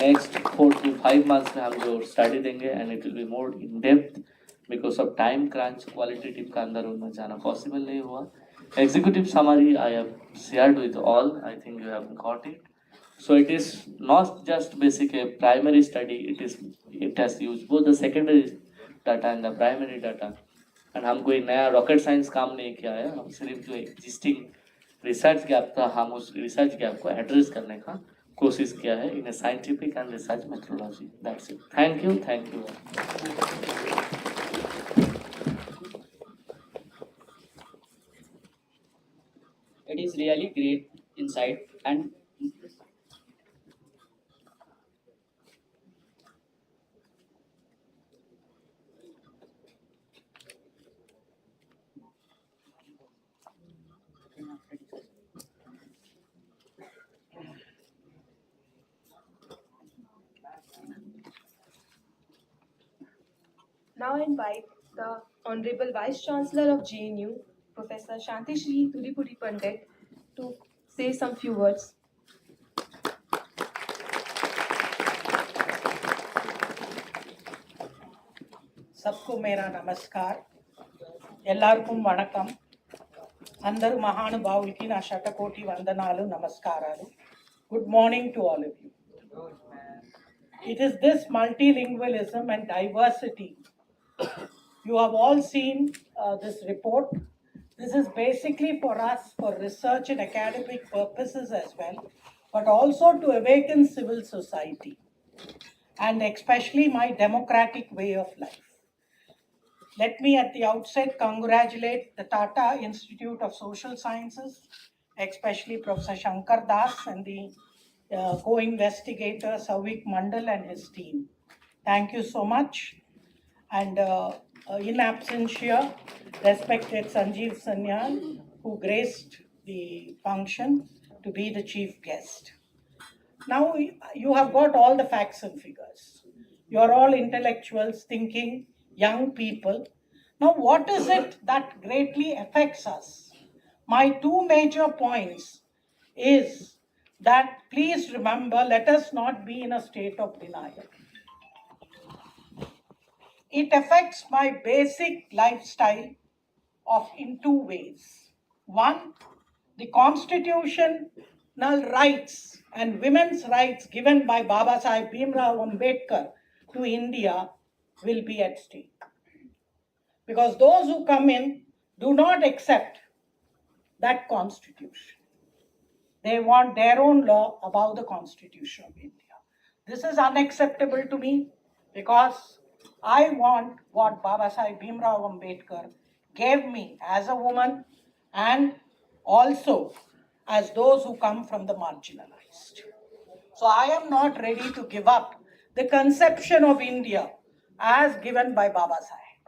next 4 to 5 months में हम जो स्टडी देंगे and it will be more in depth because of time crunch qualitative का अंदर उनमें जाना पॉसिबल नहीं हुआ. Executive summary I have shared with all. I think you have got it. So it is not just basic a primary study. It has used both the secondary data and the primary data. And हम कोई नया rocket science काम नहीं किया है. हम सिर्फ जो एग्जिस्टिंग रिसर्च गैप था हम उस रिसर्च गैप को एड्रेस करने का कोशिश किया है in a scientific and research methodology. That's it. Thank you. It is really great insight and Now I invite the Honorable Vice Chancellor of JNU, Professor Shantishri Turipudi Pandit, to say some few words. सबको मेरा నమస్కార్ ఎల్లరికూ వణకం అందరూ మహానుభావులకి నా శతకోటి వందనాలు నమస్కారాలు. Good morning to all of you. It is this multilingualism and diversity. You have all seen this report. This is basically for us for research and academic purposes as well, but also to awaken civil society and especially my democratic way of life. Let me at the outset congratulate the Tata Institute of Social Sciences, especially Professor Shankar Das and the co-investigator Savik Mandal and his team. Thank you so much. And in absentia, respected Sanjeev Sanyal, who graced the function to be the chief guest. Now you have got all the facts and figures. You are all intellectuals, thinking, young people. Now what is it that greatly affects us? My two major points is that please remember, let us not be in a state of denial. It affects my basic lifestyle in two ways. One, the constitutional rights and women's rights given by Baba Sahib Bhimrao Ambedkar to India will be at stake. Because those who come in do not accept that constitution. They want their own law above the Constitution of India. This is unacceptable to me because I want what Baba Sahib Bhimrao Ambedkar gave me as a woman and also as those who come from the marginalized. So I am not ready to give up the conception of India as given by Baba Sahib.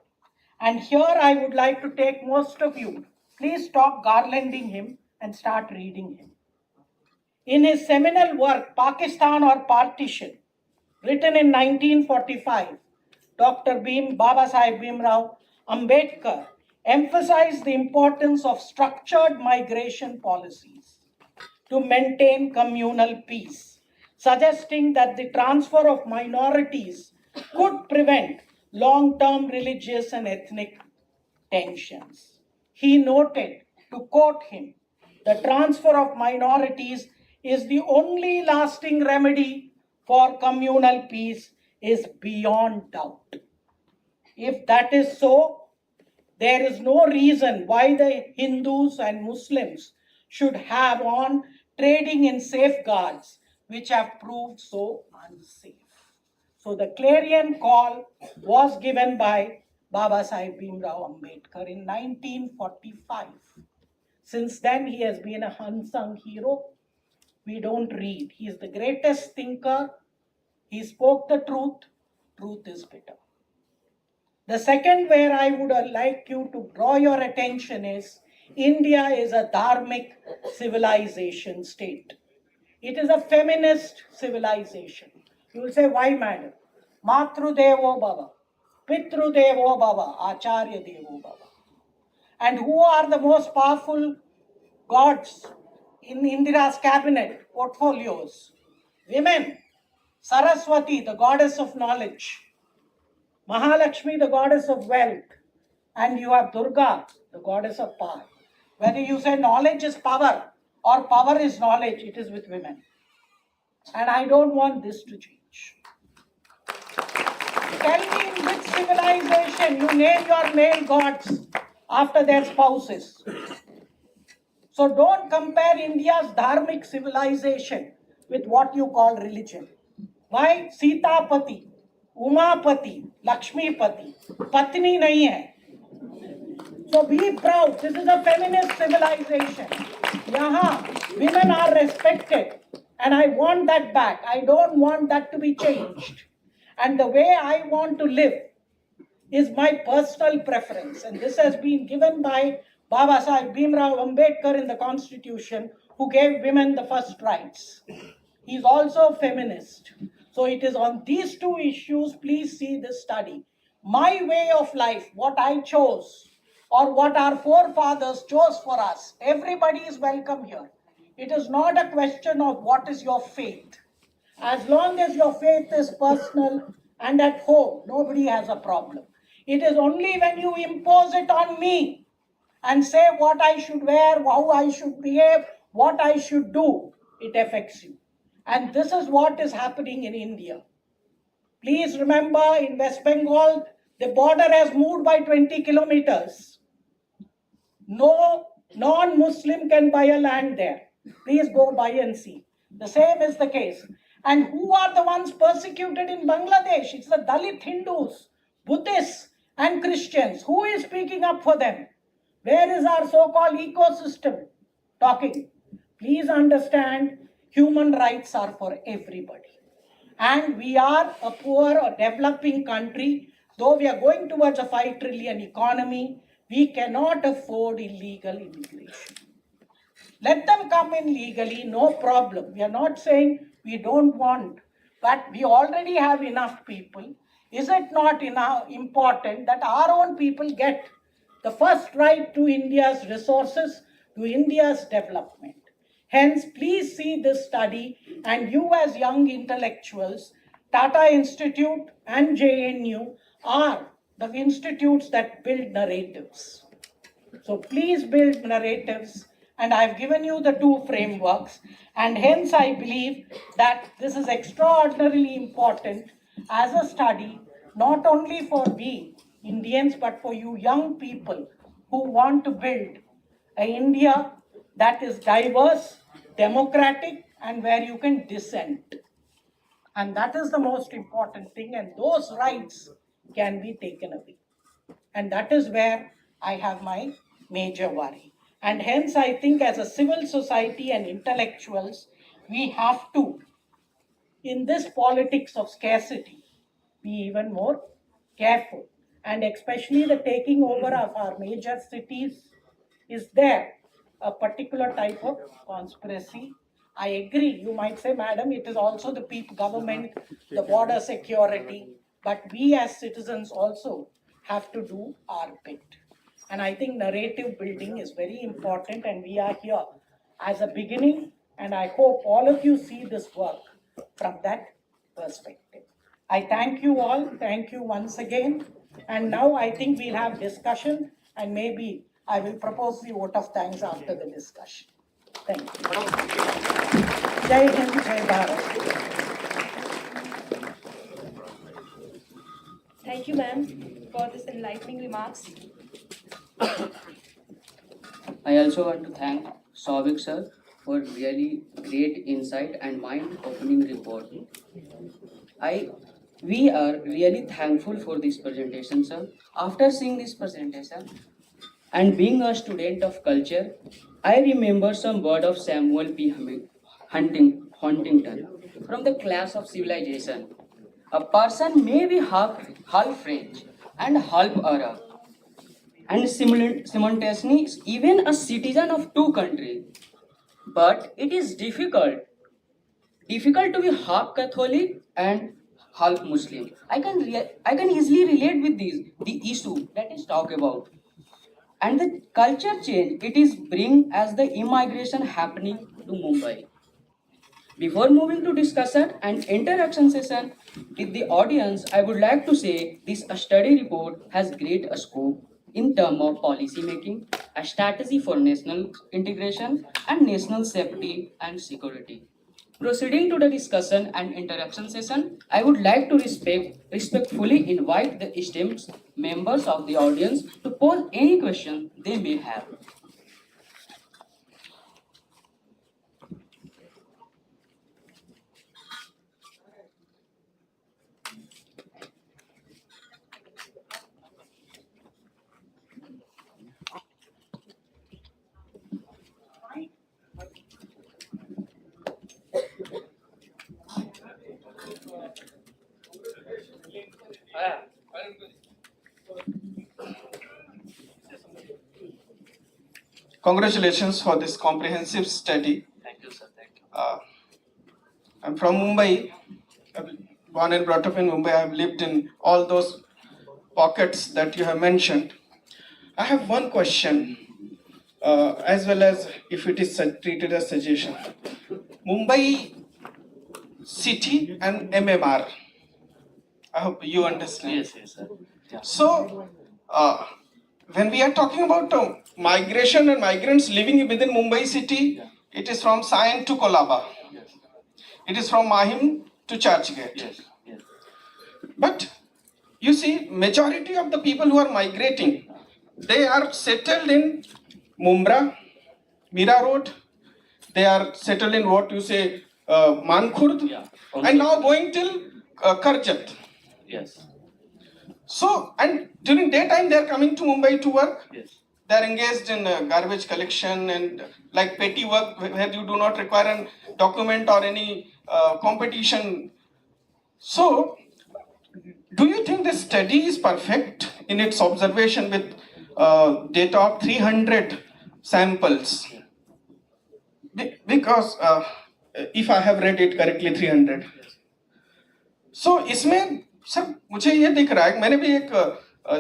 And here I would like to take most of you, please stop garlanding him and start reading him. In his seminal work, Pakistan or Partition, written in 1945, Dr. Baba Sahib Bhimrao Ambedkar emphasized the importance of structured migration policies to maintain communal peace, suggesting that the transfer of minorities could prevent long-term religious and ethnic tensions. He noted, to quote him, the transfer of minorities is the only lasting remedy for communal peace is beyond doubt. If that is so, there is no reason why the Hindus and Muslims should have on trading in safeguards which have proved so unsafe. So the clarion call was given by Baba Sahib Bhimrao Ambedkar in 1945. Since then, he has been a unsung hero. We don't read. He is the greatest thinker. He spoke the truth. Truth is bitter. The second where I would like you to draw your attention is India is a dharmic civilization state. It is a feminist civilization. You will say, why, madam? Matru Devo Bhava. Pitru Devo Bhava, Acharya Devo Bhava. And who are the most powerful gods in Indira's cabinet portfolios? Women. Saraswati, the goddess of knowledge. Mahalakshmi, the goddess of wealth. And you have Durga, the goddess of power. Whether you say knowledge is power or power is knowledge, it is with women. And I don't want this to change. Tell me in which civilization you name your male gods after their spouses. So don't compare India's dharmic civilization with what you call religion. Why? Sita Pati, Umapati, Lakshmi Pati, Patni nahi hai. So be proud. This is a feminist civilization. Yahan women are respected, and I want that back. I don't want that to be changed. And the way I want to live is my personal preference, and this has been given by Baba Sahib Bhimrao Ambedkar in the Constitution, who gave women the first rights. He is also a feminist. So it is on these two issues, please see this study. My way of life, what I chose, or what our forefathers chose for us, everybody is welcome here. It is not a question of what is your faith. As long as your faith is personal and at home, nobody has a problem. It is only when you impose it on me and say what I should wear, how I should behave, what I should do, it affects you. And this is what is happening in India. Please remember, in West Bengal, the border has moved by 20 kilometers. No non-Muslim can buy a land there. Please go by and see. The same is the case. And who are the ones persecuted in Bangladesh? It's the Dalit Hindus, Buddhists, and Christians. Who is speaking up for them? Where is our so-called ecosystem talking? Please understand, human rights are for everybody. And we are a poor or developing country. Though we are going towards a 5 trillion economy, we cannot afford illegal immigration. Let them come in legally, no problem. We are not saying we don't want, but we already have enough people. Is it not enough important that our own people get the first right to India's resources, to India's development? Hence, please see this study, and you as young intellectuals, Tata Institute and JNU are the institutes that build narratives. So please build narratives, and I've given you the two frameworks, and hence I believe that this is extraordinarily important as a study, not only for we Indians, but for you young people who want to build an India that is diverse, democratic, and where you can dissent. And that is the most important thing, and those rights can be taken away. And that is where I have my major worry. And hence, I think as a civil society and intellectuals, we have to, in this politics of scarcity, be even more careful. And especially the taking over of our major cities, is there a particular type of conspiracy? I agree. You might say, madam, it is also the people, government, the border security, but we as citizens also have to do our bit. And I think narrative building is very important, and we are here as a beginning, and I hope all of you see this work from that perspective. I thank you all. Thank you once again. And now I think we'll have discussion, and maybe I will propose the vote of thanks after the discussion. Thank you. Jai Hind, Jai Bharat. Thank you, ma'am, for this enlightening remarks. I also want to thank Souvik sir for really great insight and mind-opening report. We are really thankful for this presentation, sir. After seeing this presentation and being a student of culture, I remember some word of Samuel P. Huntington from the class of civilization. A person may be half French and half Arab, and simultaneously even a citizen of two countries. But it is difficult to be half Catholic and half Muslim. I can easily relate with the issue that is talked about. And the culture change it is bring as the immigration happening to Mumbai. Before moving to discussion and interaction session with the audience, I would like to say this study report has great scope in terms of policy making, a strategy for national integration and national safety and security. Proceeding to the discussion and interaction session, I would like to respectfully invite the esteemed members of the audience to pose any question they may have. Congratulations for this comprehensive study. Thank you, sir. Thank you. I'm from Mumbai. I'm born and brought up in Mumbai. I've lived in all those pockets that you have mentioned. I have one question, as well as if it is treated as suggestion. Mumbai city and MMR. I hope you understand. Yes, sir. Yeah. So, when we are talking about migration and migrants living within Mumbai city, it is from Sion to Kolaba. Yes. It is from Mahim to Churchgate. Yes. Yes. But you see, majority of the people who are migrating, they are settled in Mumbra, Mira Road. They are settled in what you say, Mankhurd, Yeah. and now going till Karjat. Yes. So, and during daytime they are coming to Mumbai to work. Yes. They are engaged in garbage collection and like petty work where you do not require a document or any competition. So, do you think this study is perfect in its observation with data of 300 samples? Because if I have read it correctly, 300. So, इसमें sir मुझे ये दिख रहा है मैंने भी एक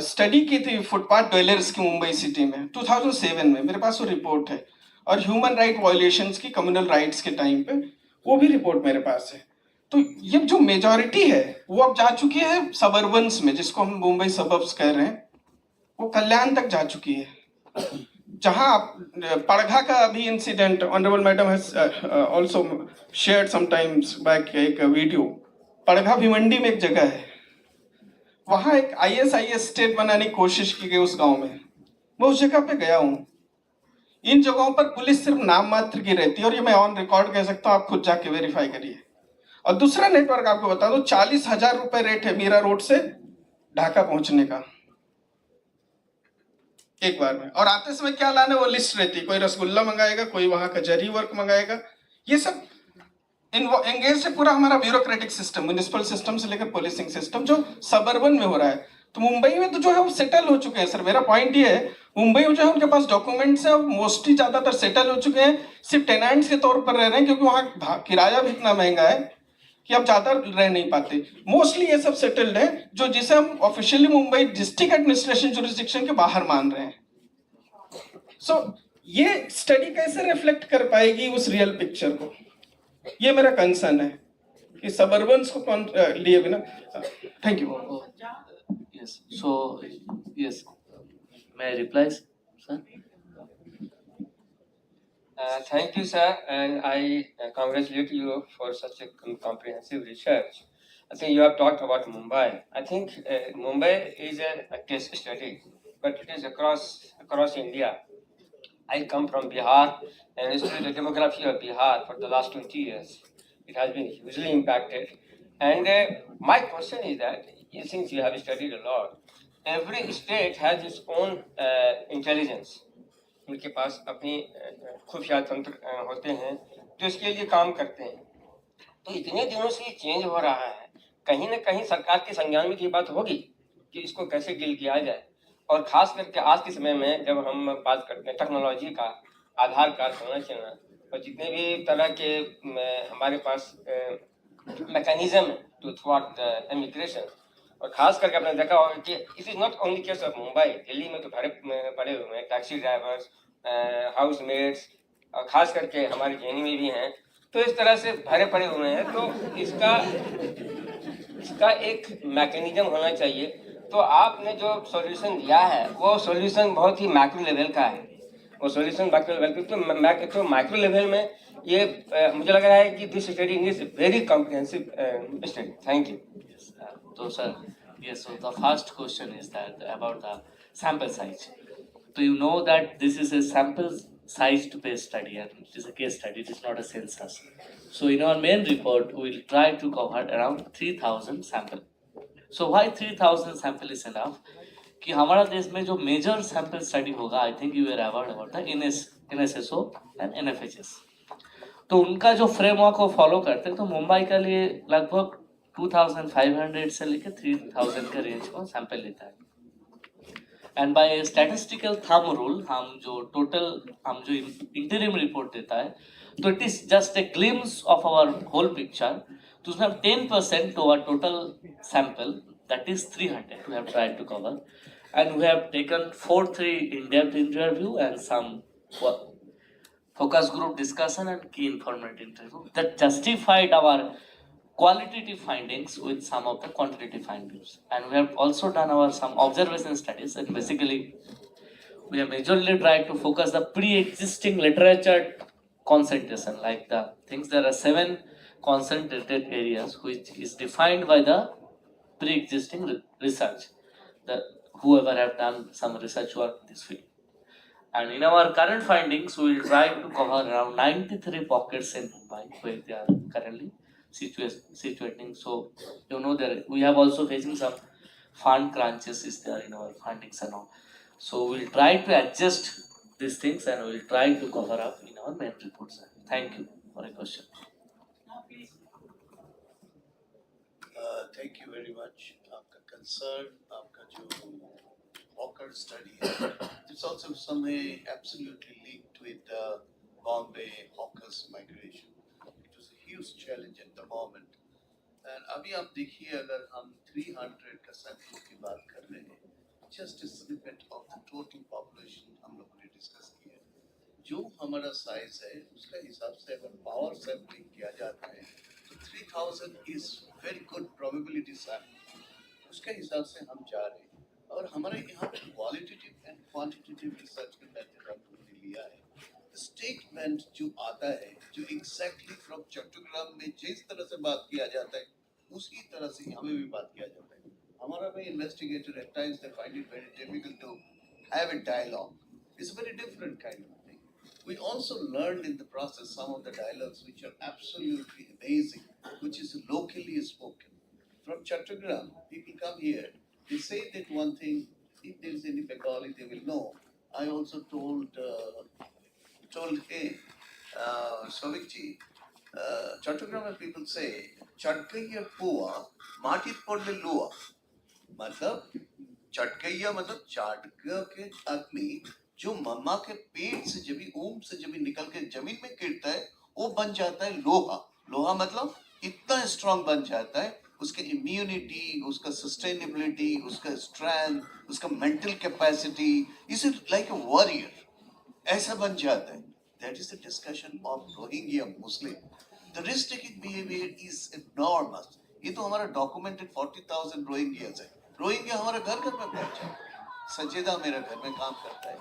study की थी फुटपाथ ड्वेलर्स की मुंबई सिटी में 2007 में मेरे पास वो रिपोर्ट है और ह्यूमन राइट वायलेशंस की कम्युनल राइट्स के टाइम पे वो भी रिपोर्ट मेरे पास है तो ये जो मेजॉरिटी है वो अब जा चुकी है सबर्बन्स में जिसको हम मुंबई सबर्ब्स कह रहे हैं वो कल्याण तक जा चुकी है जहां पड़घा का अभी incident honourable madam has also shared sometimes back एक वीडियो पड़घा भिवंडी में एक जगह है वहां एक आईएसआईएस स्टेट बनाने की कोशिश की गई उस गांव में मैं उस जगह पे गया हूं इन जगहों पर पुलिस सिर्फ नाम मात्र की रहती है और ये मैं ऑन रिकॉर्ड कह सकता हूं आप खुद जाके वेरीफाई करिए और दूसरा नेटवर्क आपको बता दो 40,000 रुपए रेट है मीरा रोड से ढाका पहुंचने का एक बार में और आते समय क्या लाने वो लिस्ट रहती कोई रसगुल्ला मंगाएगा कोई वहां का जरी वर्क मंगाएगा ये सब एंगेज है पूरा हमारा ब्यूरोक्रेटिक सिस्टम म्युनिसिपल सिस्टम से लेकर पुलिसिंग सिस्टम जो सबर्बन में हो रहा है तो मुंबई में तो जो है वो सेटल हो चुके हैं सर मेरा पॉइंट ये है मुंबई में जो है उनके पास डॉक्यूमेंट्स है मोस्टली ज्यादातर सेटल हो चुके हैं सिर्फ टेनेंट्स के तौर पर रह रहे हैं क्योंकि वहाँ किराया भी इतना महंगा है कि अब ज्यादा रह नहीं पाते मोस्टली ये सब सेटल्ड है जो जिसे हम officially Mumbai district administration jurisdiction के बाहर मान रहे हैं सो ये स्टडी कैसे रिफ्लेक्ट कर पाएगी उस रियल पिक्चर को ये मेरा कंसर्न है कि सबर्बन्स को कौन लिए बिना thank you Yes. So, yes. May I reply, sir? Thank you, sir, and I congratulate you for such a comprehensive research. I think you have talked about Mumbai. I think Mumbai is a case study, but it is across India. I come from Bihar and studied the demography of Bihar for the last 20 years. It has been hugely impacted. And my question is that, since you have studied a lot, every state has its own intelligence. उनके पास अपनी खुफिया तंत्र होते हैं जो इसके लिए काम करते हैं तो इतने दिनों से ये चेंज हो रहा है कहीं ना कहीं सरकार के संज्ञान में ये बात होगी कि इसको कैसे डील किया जाए और खास करके आज के समय में जब हम बात करते हैं टेक्नोलॉजी का आधार कार्ड होना चाहिए और जितने भी तरह के हमारे पास mechanism to thwart the immigration. और खास करके आपने देखा होगा कि it is not only case of Mumbai, Delhi में तो भरे पड़े हुए हैं टैक्सी ड्राइवर्स, हाउस मेड्स, और खास करके हमारे जेएनयू में भी हैं। तो इस तरह से भरे पड़े हुए हैं, तो इसका इसका एक मैकेनिज्म होना चाहिए। तो आपने जो सॉल्यूशन दिया है वो सॉल्यूशन बहुत ही मैक्रो लेवल का है, वो सॉल्यूशन मैक्रो लेवल तो माइक्रो लेवल में ये मुझे लग रहा है कि this study is very comprehensive study. Thank you. So, sir, yes, so the first question is that about the sample size. So, you know that this is a sample sized based study and it is a case study, it is not a census. So, in our main report, we will try to cover around 3000 sample. So, why 3000 sample is enough? कि हमारा देश में जो major sample study होगा, I think you are aware about the NSSO and NFHS, तो उनका जो framework को फॉलो करते हैं, तो मुंबई के लिए लगभग 2500 से लेकर 3000 के रेंज को सैंपल लेता है। And by statistical thumb rule हम जो इंटरिम रिपोर्ट देता है, तो it is just a glimpse of our whole picture. तो उसमें 10% to our total sample, that is 300 we have tried to cover, and we have taken 4-3 in-depth interview and some focus group discussion and key informative interview that justified our qualitative findings with some of the quantitative findings. And we have also done our some observation studies, and basically we have majorly tried to focus the pre-existing literature concentration, like the things. There are 7 concentrated areas which is defined by the pre-existing research, the whoever have done some research work in this field. And in our current findings, we will try to cover around 93 pockets in Mumbai where they are currently situating. So, you know, there we have also facing some fund crunches is there in our fundings and all. So, we will try to adjust these things and we will try to cover up in our main reports. Thank you for a question. Thank you very much. आपका concern, आपका जो Walker study है, it's also some way absolutely linked with the Bombay hawkers migration. It was a huge challenge at the moment. And अभी आप देखिए, अगर हम 300 का सैंपल की बात कर रहे हैं, just a snippet of the total population हम लोगों ने डिस्कस किया। जो हमारा साइज है उसका हिसाब से अगर पावर सैंपलिंग किया जाता है तो 3000 is very good probability sample, उसके हिसाब से हम जा रहे हैं। और हमारे यहाँ पे क्वालिटेटिव एंड क्वांटिटेटिव रिसर्च के मेथड हमने लिया है। स्टेटमेंट जो आता है, जो एग्जैक्टली फ्रॉम चट्टग्राम में जिस तरह से बात किया जाता है उसी तरह से हमें भी बात किया जाता है। हमारा भी investigator at times they find it very difficult to have a dialogue. It's a very different kind of thing. We also learned in the process some of the dialogues which are absolutely amazing, which is locally spoken. From Chattogram, people come here, they say that one thing, if there is any Bengali, they will know. I also told hey, Sovikji, Chattogram people say, Chatkaiya Pua, Matit Podle Lua. मतलब चटकैया मतलब चाटका के आदमी जो मम्मा के पेट से जब ऊम से जब निकल के जमीन में गिरता है वो बन जाता है लोहा। लोहा मतलब इतना स्ट्रांग बन जाता है, उसके इम्यूनिटी, उसका सस्टेनेबिलिटी, उसका स्ट्रेंथ, उसका mental capacity, is like a warrior, ऐसा बन जाता है। That is the discussion of Rohingya Muslim. The risk taking behaviour is enormous. ये तो हमारा डॉक्यूमेंटेड 40,000 रोहिंग्यास है। रोहिंग्या हमारा घर घर में पहुंचा। सजेदा मेरा घर में काम करता है,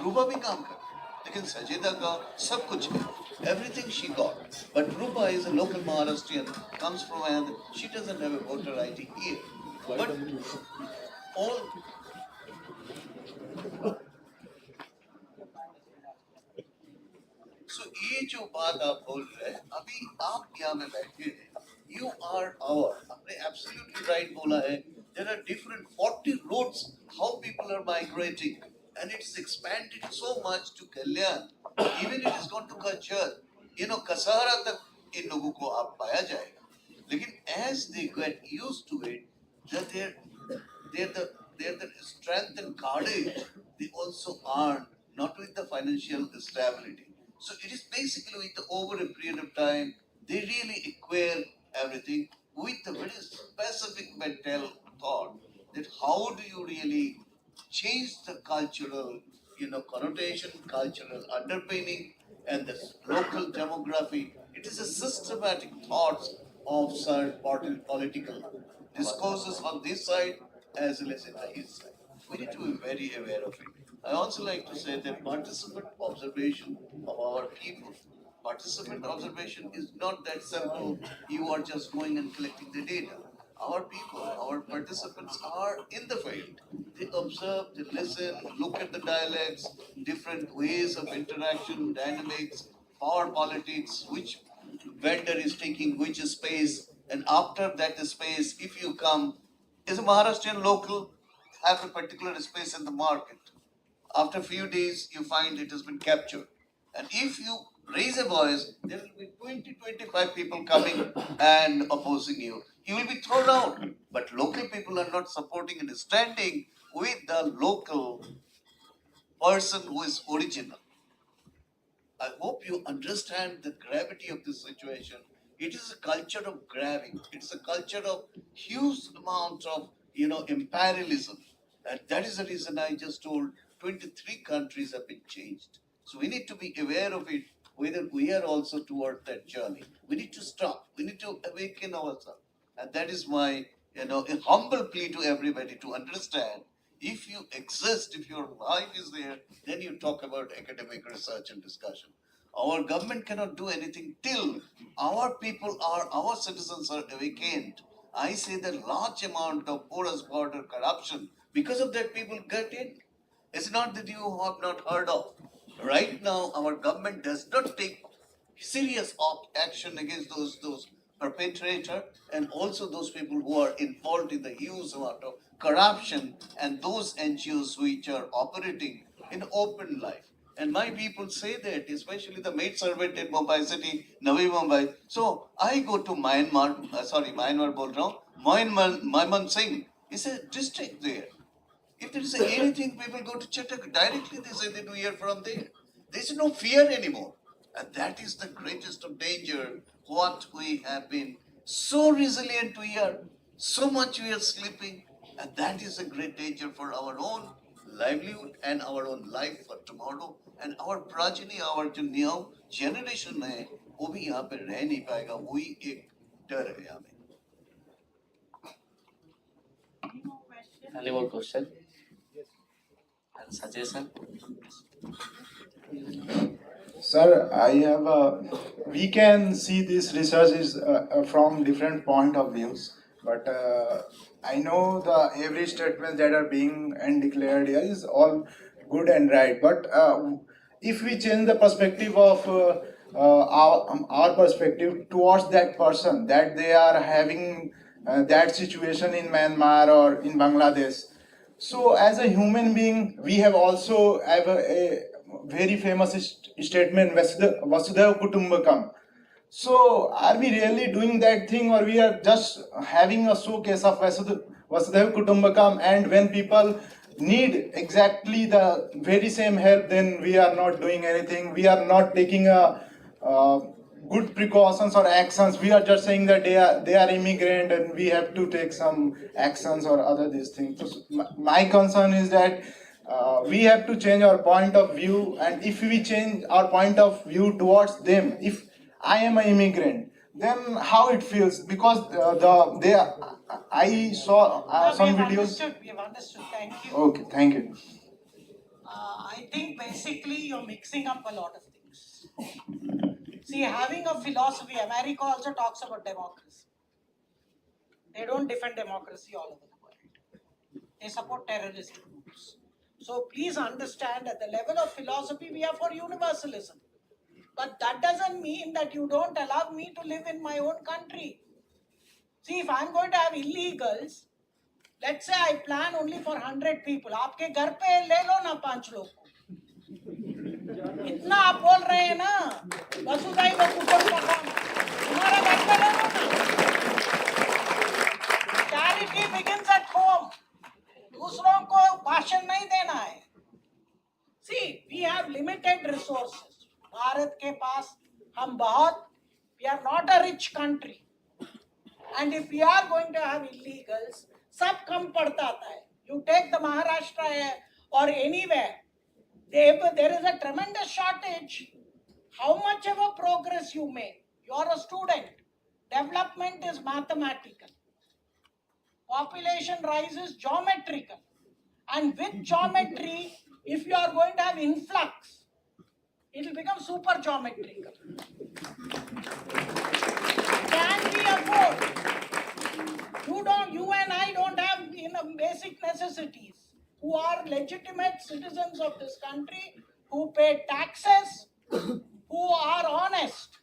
रूबा भी काम करता है, लेकिन सजेदा का सब कुछ है, everything she got. But Rupa is a local Maharashtrian, comes from another. She doesn't have a voter ID here. But all so ये जो बात आप बोल रहे हैं, अभी आप यहाँ में बैठे हैं, you are our, आपने absolutely right बोला है, there are different 40 roads how people are migrating, and it's expanded so much to Kalyan, even it has gone to Kachar, you know, Kasara तक इन लोगों को आप पाया जाएगा, लेकिन as they get used to it, that they're the strength and courage they also earn, not with the financial stability. So it is basically with the over a period of time, they really acquire everything with a very specific mental thought that how do you really change the cultural, connotation, cultural underpinning, and the local demography. It is a systematic thoughts of certain political discourses on this side as well as in the his side. We need to be very aware of it. I also like to say that participant observation of our people. Participant observation is not that simple. You are just going and collecting the data. Our people, our participants are in the field. They observe, they listen, look at the dialects, different ways of interaction, dynamics, power politics, which vendor is taking which space, and after that space, if you come, is a Maharashtrian local have a particular space in the market. After a few days, you find it has been captured. And if you raise a voice, there will be 20, 25 people coming and opposing you. You will be thrown out. But local people are not supporting and standing with the local person who is original. I hope you understand the gravity of this situation. It is a culture of grabbing. It's a culture of huge amount of imperialism, and that is the reason I just told 23 countries have been changed. So we need to be aware of it. Whether we are also toward that journey, we need to stop. We need to awaken ourselves, and that is my a humble plea to everybody to understand. If you exist, if your life is there, then you talk about academic research and discussion. Our government cannot do anything till our citizens are awakened. I say that large amount of porous border corruption, because of that people get in. It's not that you have not heard of. Right now, our government does not take serious action against those perpetrator and also those people who are involved in the huge amount of corruption and those NGOs which are operating in open life. And my people say that, especially the maid servant in Mumbai city, Navi Mumbai. So I go to Myanmar bol raha hu, Maiman Singh is a district there. If there is anything, people go to Chatak directly. They say they do hear from there. There is no fear anymore, and that is the greatest of danger. What we have been so resilient to hear, so much we are sleeping, and that is a great danger for our own livelihood and our own life for tomorrow. And our progeny, our जो new generation है, वो भी यहाँ पे रह नहीं पाएगा. वही एक डर है हमें. Any more question? And suggestion? Sir, we can see this research is from different point of views, but I know the every statement that are being and declared here is all good and right. But if we change the perspective of our perspective towards that person, that they are having that situation in Myanmar or in Bangladesh. So, as a human being, we have also have a very famous statement, Vasudhaiva Kutumbakam. So, are we really doing that thing, or we are just having a showcase of Vasudhaiva Kutumbakam, and when people need exactly the very same help, then we are not doing anything. We are not taking a good precautions or actions. We are just saying that they are immigrant and we have to take some actions or other these things. So my concern is that we have to change our point of view, and if we change our point of view towards them, if I am an immigrant, then how it feels, because I saw some videos. We have understood. Thank you. Okay, thank you. I think basically you're mixing up a lot of things. See, having a philosophy, America also talks about democracy. They don't defend democracy all over the world. They support terrorist groups. So please understand, at the level of philosophy, we are for universalism. But that doesn't mean that you don't allow me to live in my own country. See, if I'm going to have illegals, let's say I plan only for 100 people. आपके घर पे ले लो ना 5 लोग को. इतना आप बोल रहे हैं ना, वसुधैव कुटुंबकम, हमारा घर पे ले लो ना. Charity begins at home. दूसरों को भाषण नहीं देना है. See, we have limited resources. Bharat के पास हम बहुत, we are not a rich country. And if we are going to have illegals, सब कम पड़ता आता है. You take the Maharashtra or anywhere, there is a tremendous shortage. How much ever progress you make, you are a student. Development is mathematical. Population rise is geometrical. And with geometry, if you are going to have influx, it will become super geometrical. Can we afford? You and I don't have basic necessities. Who are legitimate citizens of this country, who pay taxes, who are honest.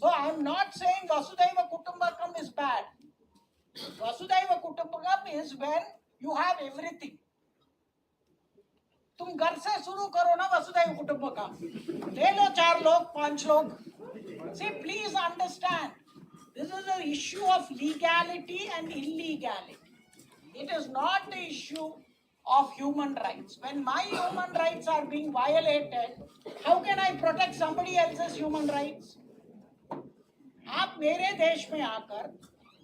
So I'm not saying Vasudhaiva Kutumbakam is bad. Vasudhaiva Kutumbakam is when you have everything. तुम घर से शुरू करो ना वसुधैव कुटुंबकम. ले लो 4 लोग 5 लोग. See, please understand, this is an issue of legality and illegality. It is not the issue of human rights. When my human rights are being violated, how can I protect somebody else's human rights? आप मेरे देश में आकर,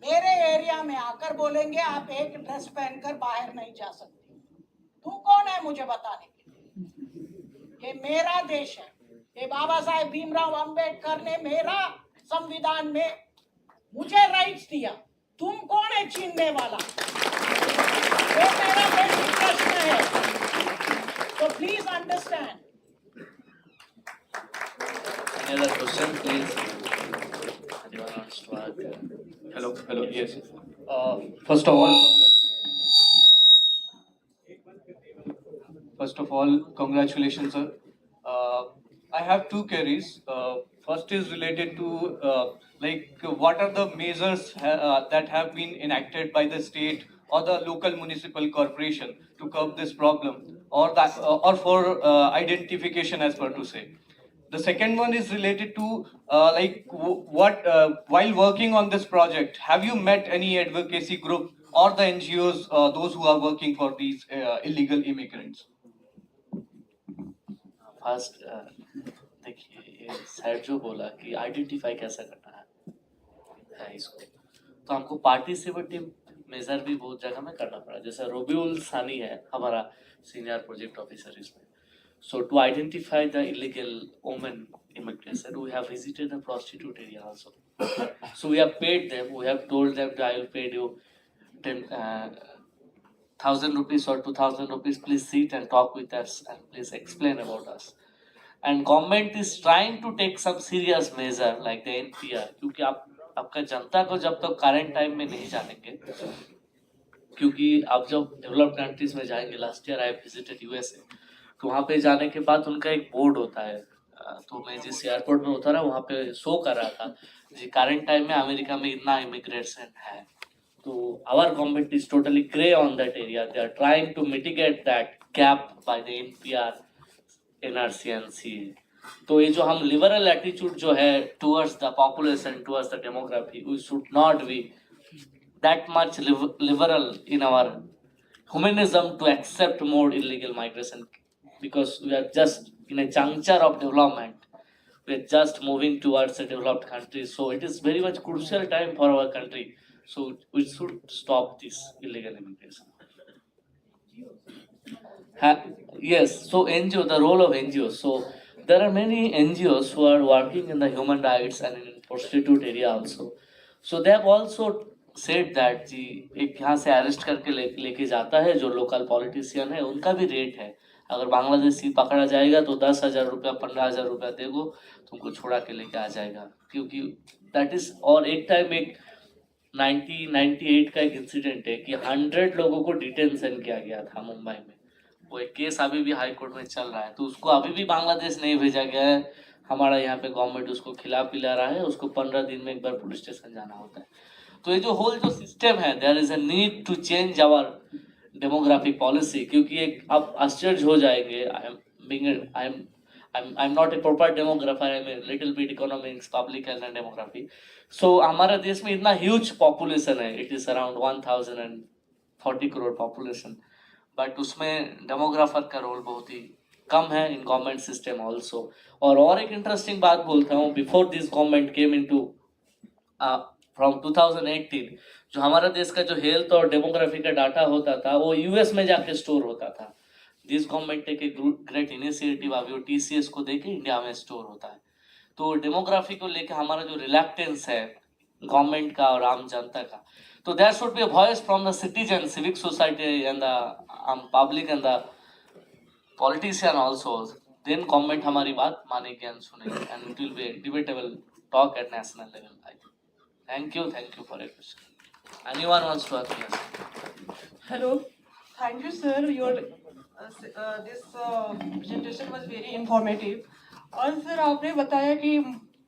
मेरे area में आकर बोलेंगे आप एक ड्रेस पहनकर बाहर नहीं जा सकते. तू कौन है मुझे बताने के लिए? ये मेरा देश है. ये बाबा साहेब भीमराव अंबेडकर ने मेरा संविधान में मुझे राइट्स दिया. तुम कौन है छीनने वाला? ये मेरा बेसिक प्रश्न है. So please understand. Any other question, please? Anyone wants to ask? Hello, yes. First of all, congratulations, sir. I have two queries. First is related to what are the measures that have been enacted by the state or the local municipal corporation to curb this problem, or for identification, as per to say. The second one is related to while working on this project, have you met any advocacy group or the NGOs, those who are working for these illegal immigrants? First देखिए, ये sir जो बोला कि identify कैसे करना है इसको, तो हमको पार्टिसिपेटिव मेजर भी बहुत जगह में करना पड़ा. जैसे रोबिउल सानी है हमारा सीनियर प्रोजेक्ट ऑफिसर इसमें. So to identify the illegal women immigration, we have visited the prostitute area also. So we have paid them. We have told them that I will pay you 10,000 rupees or 2,000 rupees. Please sit and talk with us and please explain about us. And government is trying to take some serious measure like the NPR, क्योंकि आपका जनता को जब तक current time में नहीं जानेंगे, क्योंकि आप जब डेवलप्ड कंट्रीज में जाएंगे, last year I visited USA, तो वहाँ पे जाने के बाद उनका एक बोर्ड होता है. तो मैं जिस एयरपोर्ट में उतरा वहाँ पे शो कर रहा था जी करंट टाइम में अमेरिका में इतना इमिग्रेशन है. तो our government is totally grey on that area. They are trying to mitigate that gap by the NPR, NRC and CA. तो ये जो हम लिबरल एटीट्यूड जो है towards the population, towards the demography, we should not be that much liberal in our humanism to accept more illegal migration, because we are just in a juncture of development. We are just moving towards a developed country, so it is very much crucial time for our country. So we should stop this illegal immigration. Yes, so NGO, the role of NGOs. So there are many NGOs who are working in the human rights and in prostitute area also. So they have also set that जी एक यहाँ से arrest करके लेके जाता है जो local politician है, उनका भी रेट है. अगर बांग्लादेशी पकड़ा जाएगा तो 10,000 रुपया 15,000 रुपया देगो, तुमको छोड़ा के लेके आ जाएगा, क्योंकि दैट इज. और एक टाइम एक 1998 का एक इंसिडेंट है कि 100 लोगों को डिटेंशन किया गया था मुंबई में. वो एक केस अभी भी हाई कोर्ट में चल रहा है, तो उसको अभी भी बांग्लादेश नहीं भेजा गया है. हमारा यहाँ पे गवर्नमेंट उसको खिला पिला रहा है, उसको 15 दिन में एक बार पुलिस स्टेशन जाना होता है. तो ये जो होल जो सिस्टम है, there is a need to change our demographic policy, क्योंकि एक आप आश्चर्य हो जाएंगे. I am not a proper demographer, I am a little bit economics, public health and demography. So हमारे देश में इतना ह्यूज पॉपुलेशन है, it is around 1040 crore population, but उसमें डेमोग्राफर का रोल बहुत ही कम है इन गवर्नमेंट सिस्टम ऑल्सो. और एक इंटरेस्टिंग बात बोलता हूँ, before this government came into from 2018 जो हमारा देश का जो हेल्थ और डेमोग्राफी का डाटा होता था वो यूएस में जाके स्टोर होता था. This government take a great initiative, अभी वो टीसीएस को देके इंडिया में स्टोर होता है. तो डेमोग्राफी को लेके हमारा जो रिलैक्टेंस है गवर्नमेंट का और आम जनता का, तो there should be a voice from the citizen, civic society and the public and the politician also. Then government हमारी बात मानेगी एंड सुनेगी and it will be debatable talk at national level. Thank you for your question. Anyone wants to ask me? Hello, thank you, sir. Your this presentation was very informative. और sir आपने बताया कि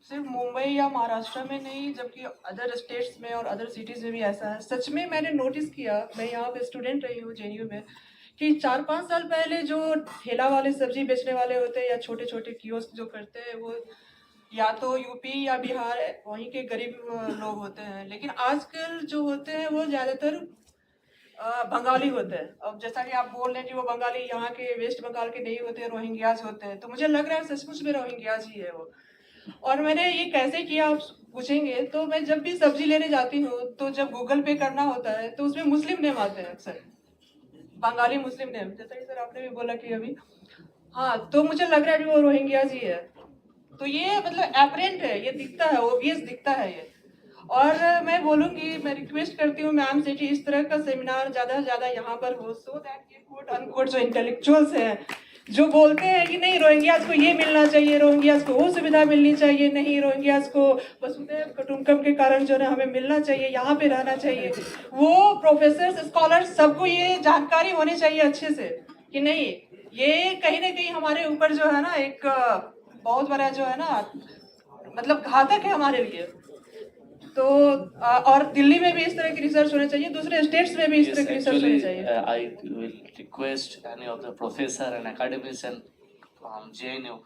सिर्फ मुंबई या महाराष्ट्र में नहीं जबकि अदर स्टेट्स में और अदर सिटीज़ में भी ऐसा है. सच में मैंने नोटिस किया, मैं यहाँ पे स्टूडेंट रही हूँ जेएनयू में, कि 4-5 साल पहले जो ठेला वाले सब्जी बेचने वाले होते हैं या छोटे छोटे कियोस्क जो करते हैं वो या तो यूपी या बिहार वहीं के गरीब लोग होते हैं, लेकिन आजकल जो होते हैं वो ज़्यादातर बंगाली होते हैं. अब जैसा कि आप बोल रहे हैं कि वो बंगाली यहाँ के वेस्ट बंगाल के नहीं होते, रोहिंग्याज होते हैं, तो मुझे लग रहा है सचमुच में रोहिंग्याज ही है वो. और मैंने ये कैसे किया आप पूछेंगे तो मैं जब भी सब्जी लेने जाती हूँ तो जब गूगल पे करना होता है तो उसमें मुस्लिम नेम आते हैं अक्सर, बंगाली मुस्लिम नेम, जैसा कि सर आपने भी बोला कि अभी. हाँ, तो मुझे लग रहा है कि वो रोहिंग्याज ही है. तो ये मतलब एपरेंट है, ये दिखता है, ओबियस दिखता है ये. और मैं बोलूँगी, मैं रिक्वेस्ट करती हूँ मैम से कि इस तरह का सेमिनार ज़्यादा से ज़्यादा यहाँ पर हो, सो दैट ये कोट अनकोट जो इंटेलेक्चुअल्स हैं जो बोलते हैं कि नहीं रोहिंग्याज को ये मिलना चाहिए, रोहिंग्याज को वो सुविधा मिलनी चाहिए, नहीं रोहिंग्याज को वसुधैव कुटुंबकम के कारण जो है हमें मिलना चाहिए, यहाँ पे रहना चाहिए, वो प्रोफेसर स्कॉलर्स सबको ये जानकारी होनी चाहिए अच्छे से कि नहीं ये कहीं ना कहीं हमारे ऊपर जो है ना एक बहुत बड़ा जो है ना मतलब घातक है हमारे लिए. तो और दिल्ली में भी इस तरह की रिसर्च होनी चाहिए, दूसरे स्टेट्स में भी इस तरह की रिसर्च होनी चाहिए. I will request any of the professor and academician from JNU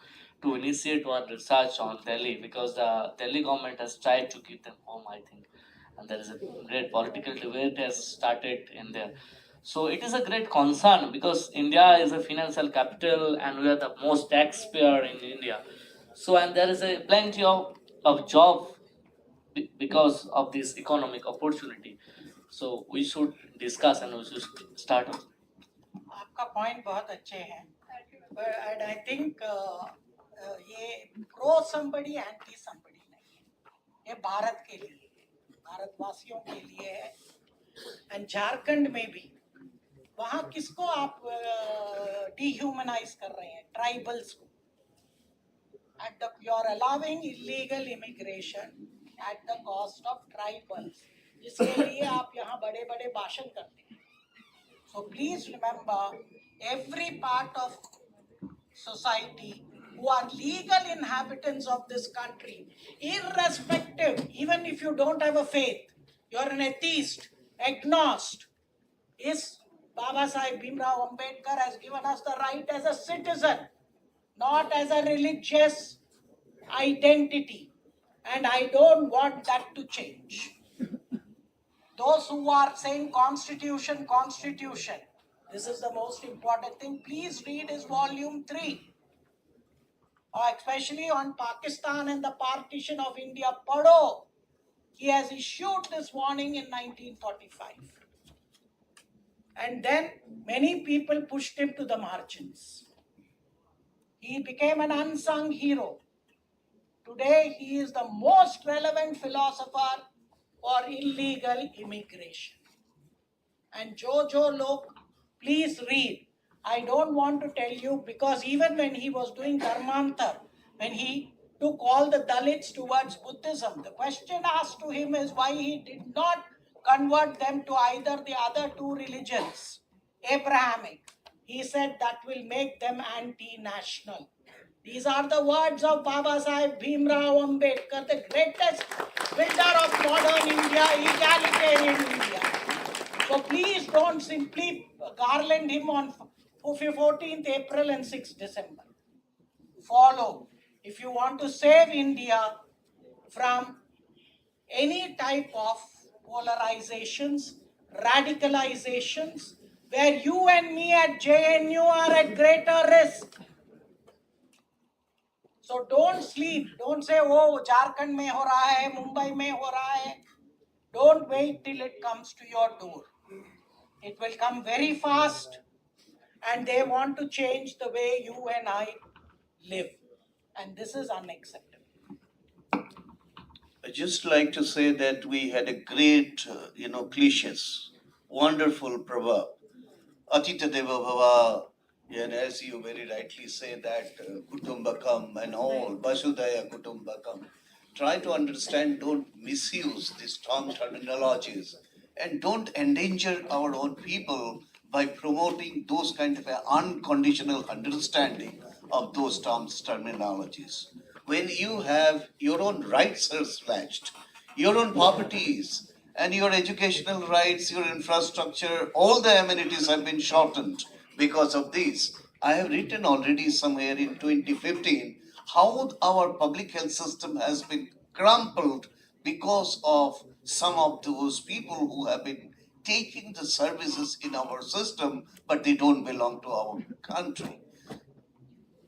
to initiate one research on Delhi because the Delhi government has tried to keep them home, I think, and there is a great political debate has started in there. So it is a great concern because India is a financial capital and we are the most taxpayer in India. So and there is a plenty of job because of this economic opportunity. So we should discuss and we should start. आपका point बहुत अच्छे हैं, and I think ये pro somebody anti somebody नहीं है, ये भारत के लिए, भारतवासियों के लिए है. एंड झारखंड में भी वहाँ किसको आप डिह्यूमनाइज कर रहे हैं? ट्राइबल्स को. At the you are allowing illegal immigration at the cost of tribals, जिसके लिए आप यहाँ बड़े बड़े भाषण करते हैं. So please remember, every part of society who are legal inhabitants of this country, irrespective, even if you don't have a faith, you're an atheist, agnostic, is Baba Sahib Bhimrao Ambedkar has given us the right as a citizen, not as a religious identity, and I don't want that to change. Those who are saying constitution, this is the most important thing. Please read his volume 3, or especially on Pakistan and the partition of India. Padho. He has issued this warning in 1945. And then many people pushed him to the margins. He became an unsung hero. Today he is the most relevant philosopher for illegal immigration. And jo log, please read. I don't want to tell you because even when he was doing Dharmantar, when he took all the Dalits towards Buddhism, the question asked to him is why he did not convert them to either the other two religions, Abrahamic. He said that will make them anti-national. These are the words of Baba Sahib Bhimrao Ambedkar, the greatest builder of modern India, egalitarian India. So please don't simply garland him on 14th April and 6th December. Follow. If you want to save India from any type of polarizations, radicalizations, where you and me at JNU are at greater risk. So don't sleep. Don't say, oh, Jharkhand mein ho raha hai, Mumbai mein ho raha hai. Don't wait till it comes to your door. It will come very fast, and they want to change the way you and I live. And this is unacceptable. I just like to say that we had a great, cliches, wonderful proverb. Atita Deva Bhava, and as you very rightly say that Kutumbakam and all, Vasudhaya Kutumbakam. Try to understand, don't misuse these strong terminologies and don't endanger our own people by promoting those kind of unconditional understanding of those terms, terminologies. When you have your own rights are slashed, your own properties, and your educational rights, your infrastructure, all the amenities have been shortened because of this. I have written already somewhere in 2015 how our public health system has been crumpled because of some of those people who have been taking the services in our system, but they don't belong to our country.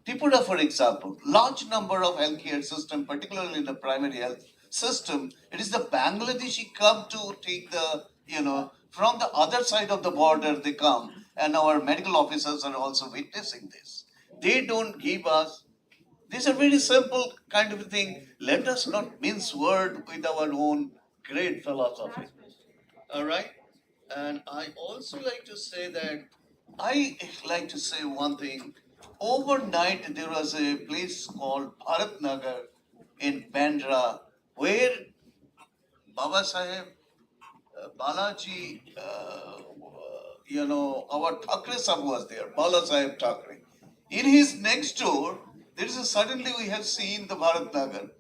Tripura, for example, large number of healthcare system, particularly in the primary health system, it is the Bangladeshi come to take the, from the other side of the border they come, and our medical officers are also witnessing this. They don't give us, these are very simple kind of thing. Let us not mince word with our own great philosophy. All right? And I also like to say that I like to say one thing. Overnight, there was a place called Bharat Nagar in Bandra where Baba Saheb Balaji, our Thakre Sahib was there, Bala Saheb Thakre. In his next door, there is a, suddenly we have seen the Bharat Nagar.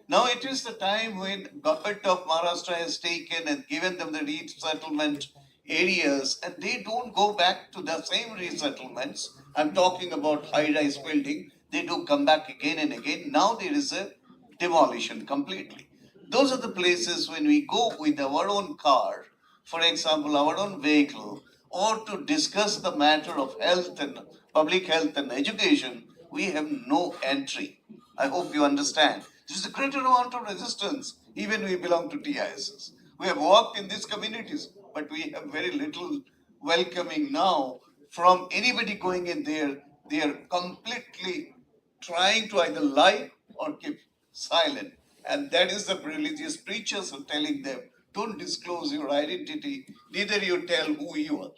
Now it is the time when government of Maharashtra has taken and given them the resettlement areas, and they don't go back to the same resettlements. I'm talking about high-rise building. They do come back again and again. Now there is a demolition completely. Those are the places when we go with our own car, for example, our own vehicle, or to discuss the matter of health and public health and education, we have no entry. I hope you understand. There is a greater amount of resistance, even we belong to TISs. We have worked in these communities, but we have very little welcoming now from anybody going in there. They are completely trying to either lie or keep silent. And that is the religious preachers are telling them, don't disclose your identity, neither you tell who you are.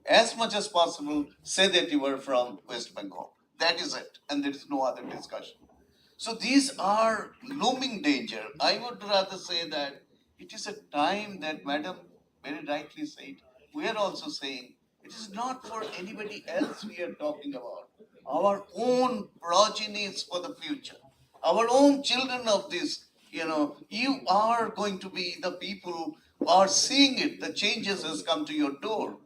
As much as possible, say that you are from West Bengal. That is it, and there is no other discussion. So these are looming danger. I would rather say that it is a time that Madam very rightly said. We are also saying it is not for anybody else we are talking about. Our own progenies for the future. Our own children of this, you are going to be the people who are seeing it. The changes has come to your door.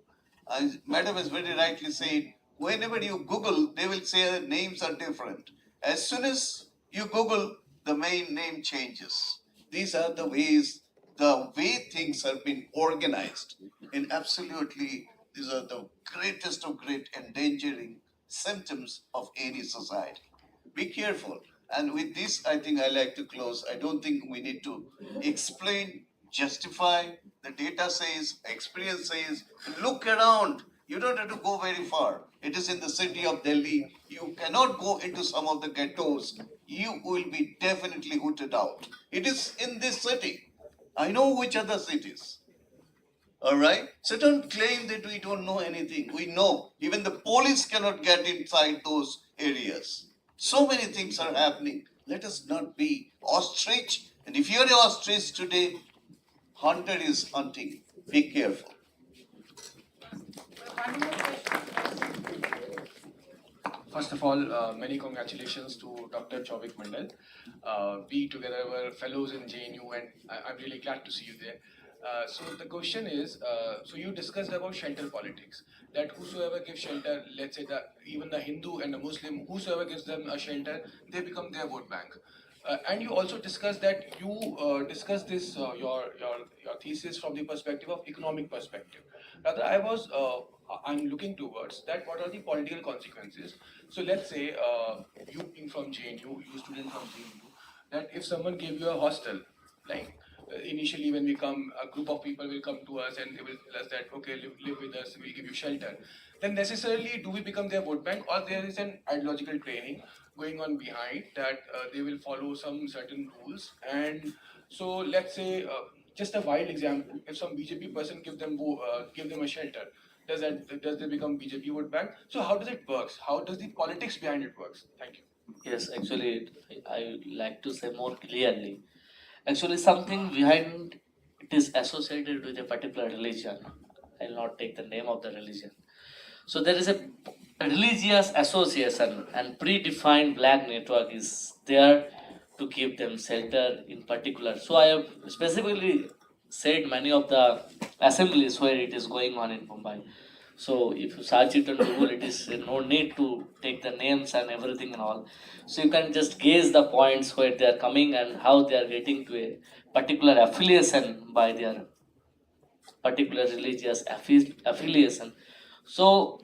As Madam has very rightly said, whenever you Google, they will say names are different. As soon as you Google, the main name changes. These are the way things have been organized. And absolutely, these are the greatest of great endangering symptoms of any society. Be careful. And with this, I think I like to close. I don't think we need to explain, justify. The data says, experience says, look around. You don't have to go very far. It is in the city of Delhi. You cannot go into some of the ghettos. You will be definitely hooted out. It is in this city. I know which other cities. All right. So don't claim that we don't know anything. We know. Even the police cannot get inside those areas. So many things are happening. Let us not be ostrich. And if you're an ostrich today, hunter is hunting. Be careful. First of all, many congratulations to Dr. Chauvik Mandal. We together were fellows in JNU, and I'm really glad to see you there. So the question is, so you discussed about shelter politics, that whosoever gives shelter, let's say that even the Hindu and the Muslim, whosoever gives them a shelter, they become their vote bank. And you also discussed that you discussed this your thesis from the perspective of economic perspective. Rather, I'm looking towards that. What are the political consequences? So let's say you being from JNU, you student from JNU, that if someone gave you a hostel, like initially when we come, a group of people will come to us and they will tell us that, okay, live with us, we'll give you shelter. Then necessarily do we become their vote bank, or there is an ideological training going on behind that they will follow some certain rules. And so let's say, just a wild example, if some BJP person give them a shelter, does they become BJP vote bank? So how does it works? How does the politics behind it works? Thank you. Yes, actually, I would like to say more clearly. Actually, something behind it is associated with a particular religion. I'll not take the name of the religion. So there is a religious association, and predefined black network is there to give them shelter in particular. So I have specifically said many of the assemblies where it is going on in Mumbai. So if you search it on Google, it is no need to take the names and everything and all. So you can just gauge the points where they are coming and how they are getting to a particular affiliation by their particular religious affiliation. So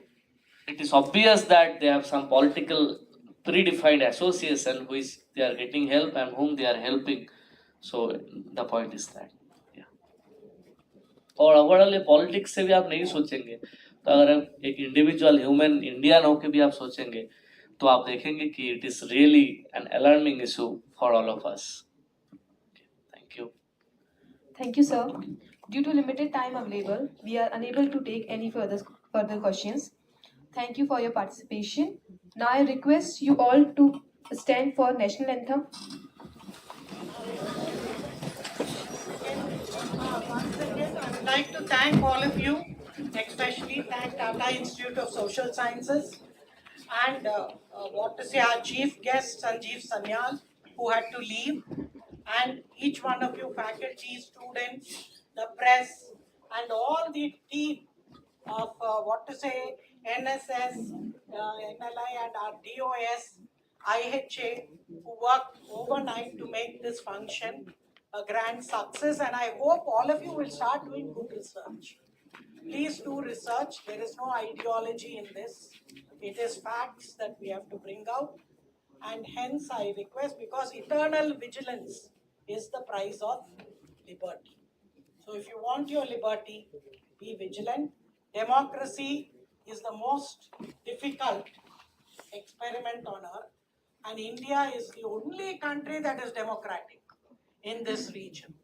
it is obvious that they have some political predefined association which they are getting help and whom they are helping. So the point is that, yeah. और overall politics से भी आप नहीं सोचेंगे, तो अगर आप एक इंडिविजुअल ह्यूमन इंडियन होके भी आप सोचेंगे तो आप देखेंगे कि it is really an alarming issue for all of us. Thank you. Thank you, sir. Due to limited time available, we are unable to take any further questions. Thank you for your participation. Now I request you all to stand for national anthem. Once again, I would like to thank all of you, especially thank Tata Institute of Social Sciences and our chief guest Sanjeev Sanyal, who had to leave, and each one of you faculty, students, the press, and all the team of NSS, NLI, and our DOS, IHA, who worked overnight to make this function a grand success, and I hope all of you will start doing good research. Please do research. There is no ideology in this. It is facts that we have to bring out, and hence I request, because eternal vigilance is the price of liberty. So if you want your liberty, be vigilant. Democracy is the most difficult experiment on earth, and India is the only country that is democratic in this region.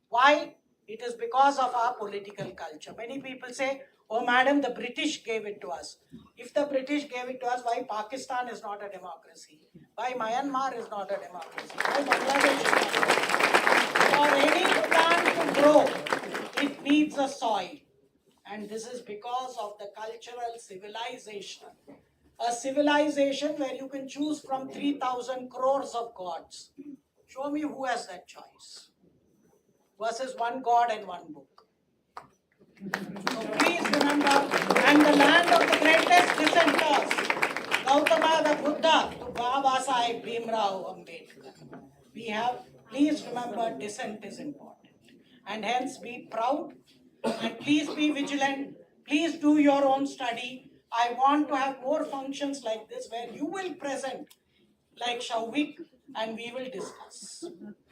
Why? It is because of our political culture. Many people say, oh madam, the British gave it to us. If the British gave it to us, why Pakistan is not a democracy? Why Myanmar is not a democracy? Why Bangladesh is not a democracy? For any plant to grow, it needs a soil. And this is because of the cultural civilization. A civilization where you can choose from 3,000 crores of gods. Show me who has that choice. Versus one God and one book. So please remember, and the land of the greatest dissenters, Gautama the Buddha to Baba Sahib Bhimrao Ambedkar. Please remember, dissent is important. And hence be proud, and please be vigilant. Please do your own study. I want to have more functions like this where you will present like Shauvik and we will discuss.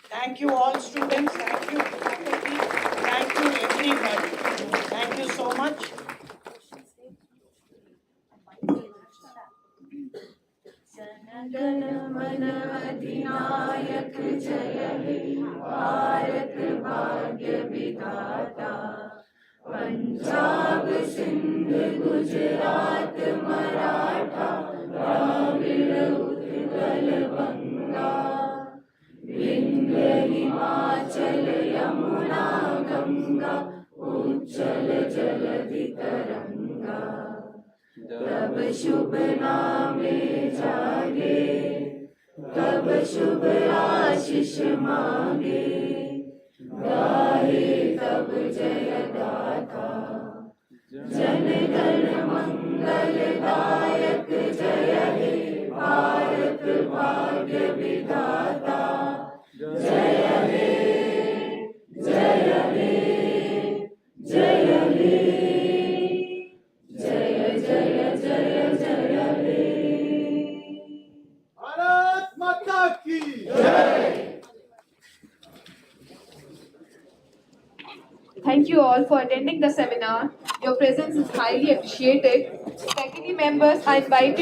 Thank you all students, thank you faculty, thank you everybody. Thank you so much. जनगण मन अधिनायक जय हे भारत भाग्य विधाता पंजाब सिंध गुजरात मराठा द्राविड़ उत्कल बंगा विंध्य हिमाचल यमुना गंगा उज्जल जलधि तरंगा तब शुभ नामे जागे तब शुभ आशीष मांगे गाहे तब जय गाथा जन गण मंगल दायक जय हे भारत भाग्य विधाता जय हे जय हे जय हे जय जय जय जय हे भारत माता की जय. Thank you all for attending the seminar. Your presence is highly appreciated. Faculty members are invited